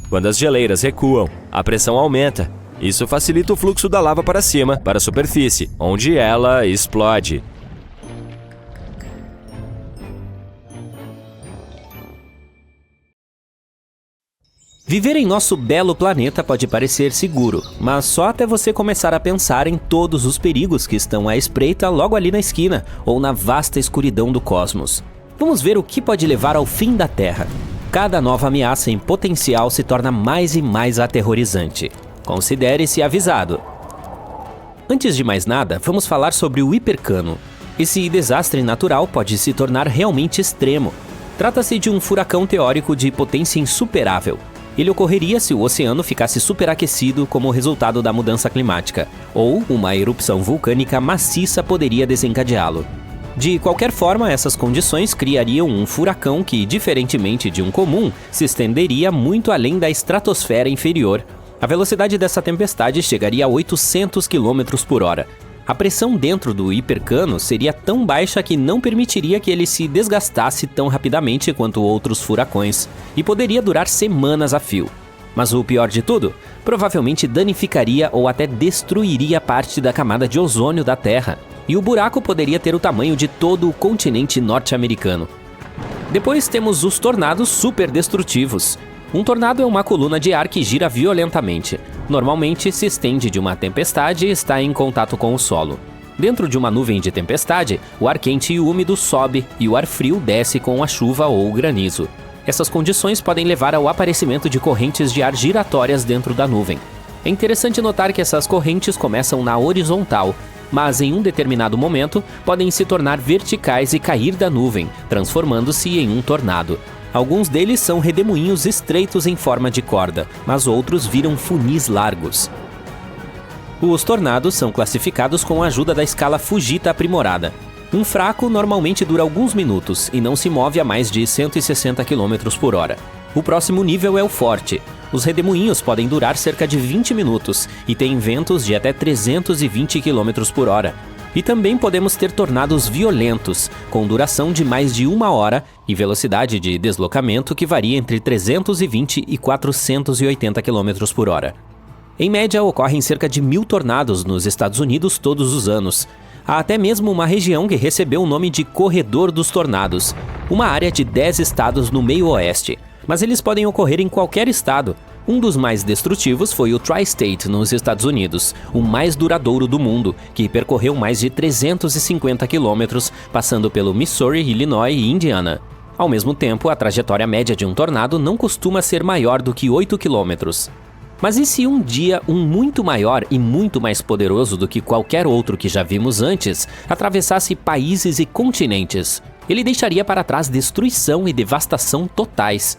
Quando as geleiras recuam, a pressão aumenta. Isso facilita o fluxo da lava para cima, para a superfície, onde ela explode. Viver em nosso belo planeta pode parecer seguro, mas só até você começar a pensar em todos os perigos que estão à espreita logo ali na esquina ou na vasta escuridão do cosmos. Vamos ver o que pode levar ao fim da Terra. Cada nova ameaça em potencial se torna mais e mais aterrorizante. Considere-se avisado. Antes de mais nada, vamos falar sobre o hipercano. Esse desastre natural pode se tornar realmente extremo. Trata-se de um furacão teórico de potência insuperável. Ele ocorreria se o oceano ficasse superaquecido como resultado da mudança climática, ou uma erupção vulcânica maciça poderia desencadeá-lo. De qualquer forma, essas condições criariam um furacão que, diferentemente de um comum, se estenderia muito além da estratosfera inferior. A velocidade dessa tempestade chegaria a 800 km por hora. A pressão dentro do hipercano seria tão baixa que não permitiria que ele se desgastasse tão rapidamente quanto outros furacões, e poderia durar semanas a fio. Mas o pior de tudo, provavelmente danificaria ou até destruiria parte da camada de ozônio da Terra, e o buraco poderia ter o tamanho de todo o continente norte-americano. Depois temos os tornados superdestrutivos. Um tornado é uma coluna de ar que gira violentamente. Normalmente se estende de uma tempestade e está em contato com o solo. Dentro de uma nuvem de tempestade, o ar quente e úmido sobe e o ar frio desce com a chuva ou o granizo. Essas condições podem levar ao aparecimento de correntes de ar giratórias dentro da nuvem. É interessante notar que essas correntes começam na horizontal, mas em um determinado momento podem se tornar verticais e cair da nuvem, transformando-se em um tornado. Alguns deles são redemoinhos estreitos em forma de corda, mas outros viram funis largos. Os tornados são classificados com a ajuda da escala Fujita aprimorada. Um fraco normalmente dura alguns minutos e não se move a mais de 160 km por hora. O próximo nível é o forte. Os redemoinhos podem durar cerca de 20 minutos e têm ventos de até 320 km por hora. E também podemos ter tornados violentos, com duração de mais de 1 hora e velocidade de deslocamento que varia entre 320 e 480 km por hora. Em média, ocorrem cerca de 1.000 tornados nos Estados Unidos todos os anos. Há até mesmo uma região que recebeu o nome de Corredor dos Tornados, uma área de 10 estados no meio oeste. Mas eles podem ocorrer em qualquer estado. Um dos mais destrutivos foi o Tri-State nos Estados Unidos, o mais duradouro do mundo, que percorreu mais de 350 quilômetros, passando pelo Missouri, Illinois e Indiana. Ao mesmo tempo, a trajetória média de um tornado não costuma ser maior do que 8 quilômetros. Mas e se um dia um muito maior e muito mais poderoso do que qualquer outro que já vimos antes atravessasse países e continentes? Ele deixaria para trás destruição e devastação totais.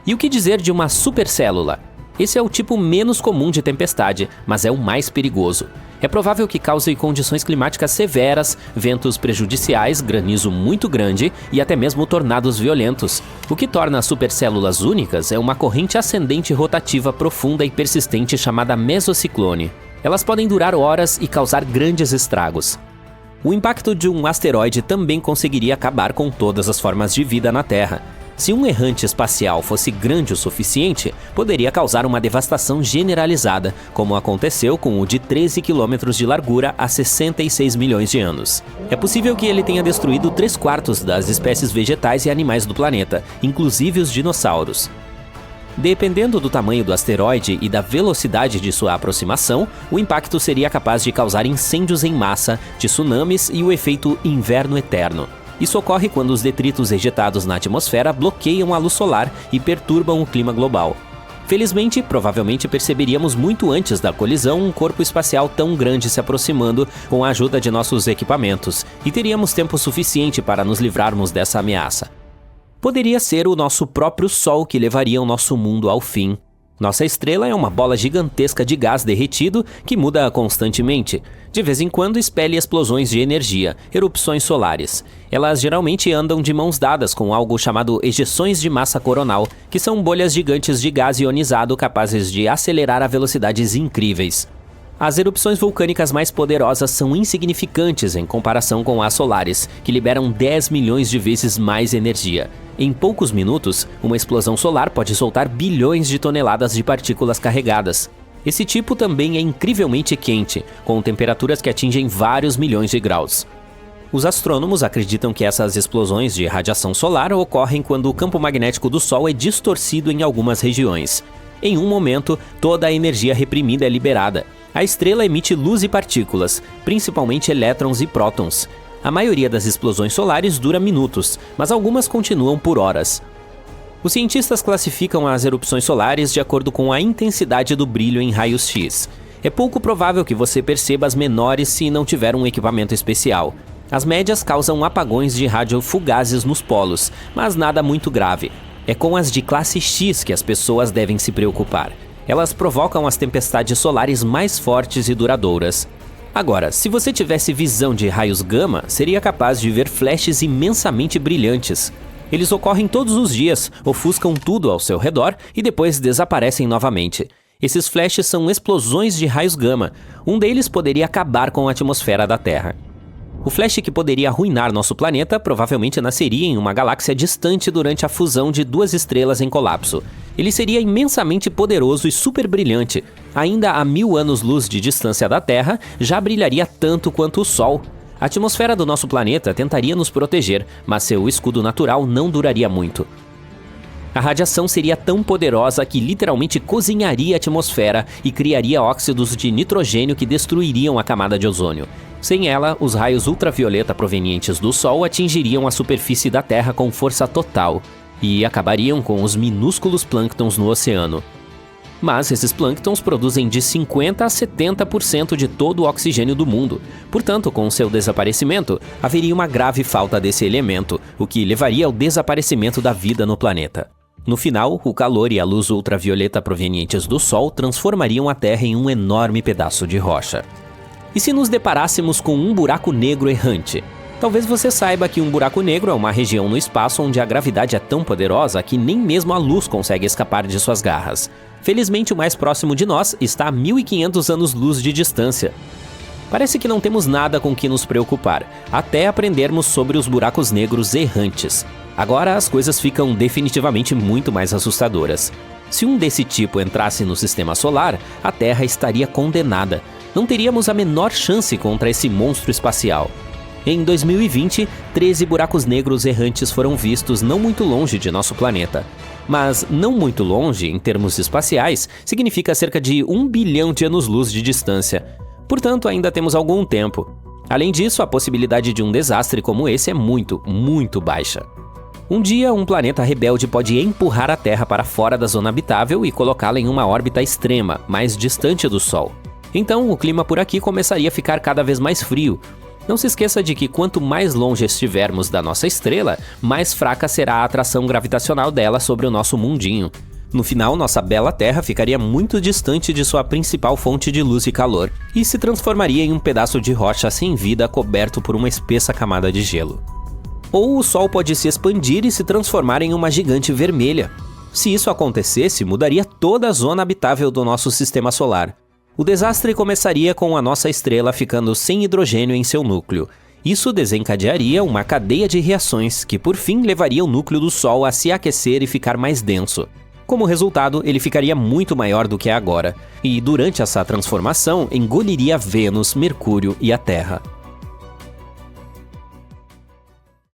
E o que dizer de uma supercélula? Esse é o tipo menos comum de tempestade, mas é o mais perigoso. É provável que cause condições climáticas severas, ventos prejudiciais, granizo muito grande e até mesmo tornados violentos. O que torna as supercélulas únicas é uma corrente ascendente rotativa profunda e persistente chamada mesociclone. Elas podem durar horas e causar grandes estragos. O impacto de um asteroide também conseguiria acabar com todas as formas de vida na Terra. Se um errante espacial fosse grande o suficiente, poderia causar uma devastação generalizada, como aconteceu com o de 13 km de largura há 66 milhões de anos. É possível que ele tenha destruído 3/4 das espécies vegetais e animais do planeta, inclusive os dinossauros. Dependendo do tamanho do asteroide e da velocidade de sua aproximação, o impacto seria capaz de causar incêndios em massa, tsunamis e o efeito inverno eterno. Isso ocorre quando os detritos ejetados na atmosfera bloqueiam a luz solar e perturbam o clima global. Felizmente, provavelmente perceberíamos muito antes da colisão um corpo espacial tão grande se aproximando com a ajuda de nossos equipamentos, e teríamos tempo suficiente para nos livrarmos dessa ameaça. Poderia ser o nosso próprio Sol que levaria o nosso mundo ao fim. Nossa estrela é uma bola gigantesca de gás derretido que muda constantemente. De vez em quando expele explosões de energia, erupções solares. Elas geralmente andam de mãos dadas com algo chamado ejeções de massa coronal, que são bolhas gigantes de gás ionizado capazes de acelerar a velocidades incríveis. As erupções vulcânicas mais poderosas são insignificantes em comparação com as solares, que liberam 10 milhões de vezes mais energia. Em poucos minutos, uma explosão solar pode soltar bilhões de toneladas de partículas carregadas. Esse tipo também é incrivelmente quente, com temperaturas que atingem vários milhões de graus. Os astrônomos acreditam que essas explosões de radiação solar ocorrem quando o campo magnético do Sol é distorcido em algumas regiões. Em um momento, toda a energia reprimida é liberada. A estrela emite luz e partículas, principalmente elétrons e prótons. A maioria das explosões solares dura minutos, mas algumas continuam por horas. Os cientistas classificam as erupções solares de acordo com a intensidade do brilho em raios X. É pouco provável que você perceba as menores se não tiver um equipamento especial. As médias causam apagões de rádio fugazes nos polos, mas nada muito grave. É com as de classe X que as pessoas devem se preocupar. Elas provocam as tempestades solares mais fortes e duradouras. Agora, se você tivesse visão de raios gama, seria capaz de ver flashes imensamente brilhantes. Eles ocorrem todos os dias, ofuscam tudo ao seu redor e depois desaparecem novamente. Esses flashes são explosões de raios gama. Um deles poderia acabar com a atmosfera da Terra. O flash que poderia arruinar nosso planeta provavelmente nasceria em uma galáxia distante durante a fusão de duas estrelas em colapso. Ele seria imensamente poderoso e super brilhante. Ainda a 1000 anos-luz de distância da Terra, já brilharia tanto quanto o Sol. A atmosfera do nosso planeta tentaria nos proteger, mas seu escudo natural não duraria muito. A radiação seria tão poderosa que literalmente cozinharia a atmosfera e criaria óxidos de nitrogênio que destruiriam a camada de ozônio. Sem ela, os raios ultravioleta provenientes do Sol atingiriam a superfície da Terra com força total e acabariam com os minúsculos plânctons no oceano. Mas esses plânctons produzem de 50% a 70% de todo o oxigênio do mundo. Portanto, com seu desaparecimento, haveria uma grave falta desse elemento, o que levaria ao desaparecimento da vida no planeta. No final, o calor e a luz ultravioleta provenientes do Sol transformariam a Terra em um enorme pedaço de rocha. E se nos deparássemos com um buraco negro errante? Talvez você saiba que um buraco negro é uma região no espaço onde a gravidade é tão poderosa que nem mesmo a luz consegue escapar de suas garras. Felizmente, o mais próximo de nós está a 1500 anos-luz de distância. Parece que não temos nada com que nos preocupar, até aprendermos sobre os buracos negros errantes. Agora as coisas ficam definitivamente muito mais assustadoras. Se um desse tipo entrasse no sistema solar, a Terra estaria condenada. Não teríamos a menor chance contra esse monstro espacial. Em 2020, 13 buracos negros errantes foram vistos não muito longe de nosso planeta. Mas não muito longe, em termos espaciais, significa cerca de 1 bilhão de anos-luz de distância. Portanto, ainda temos algum tempo. Além disso, a possibilidade de um desastre como esse é muito, muito baixa. Um dia, um planeta rebelde pode empurrar a Terra para fora da zona habitável e colocá-la em uma órbita extrema, mais distante do Sol. Então, o clima por aqui começaria a ficar cada vez mais frio. Não se esqueça de que quanto mais longe estivermos da nossa estrela, mais fraca será a atração gravitacional dela sobre o nosso mundinho. No final, nossa bela Terra ficaria muito distante de sua principal fonte de luz e calor, e se transformaria em um pedaço de rocha sem vida coberto por uma espessa camada de gelo. Ou o Sol pode se expandir e se transformar em uma gigante vermelha. Se isso acontecesse, mudaria toda a zona habitável do nosso sistema solar. O desastre começaria com a nossa estrela ficando sem hidrogênio em seu núcleo. Isso desencadearia uma cadeia de reações que, por fim, levaria o núcleo do Sol a se aquecer e ficar mais denso. Como resultado, ele ficaria muito maior do que é agora, e durante essa transformação engoliria Vênus, Mercúrio e a Terra.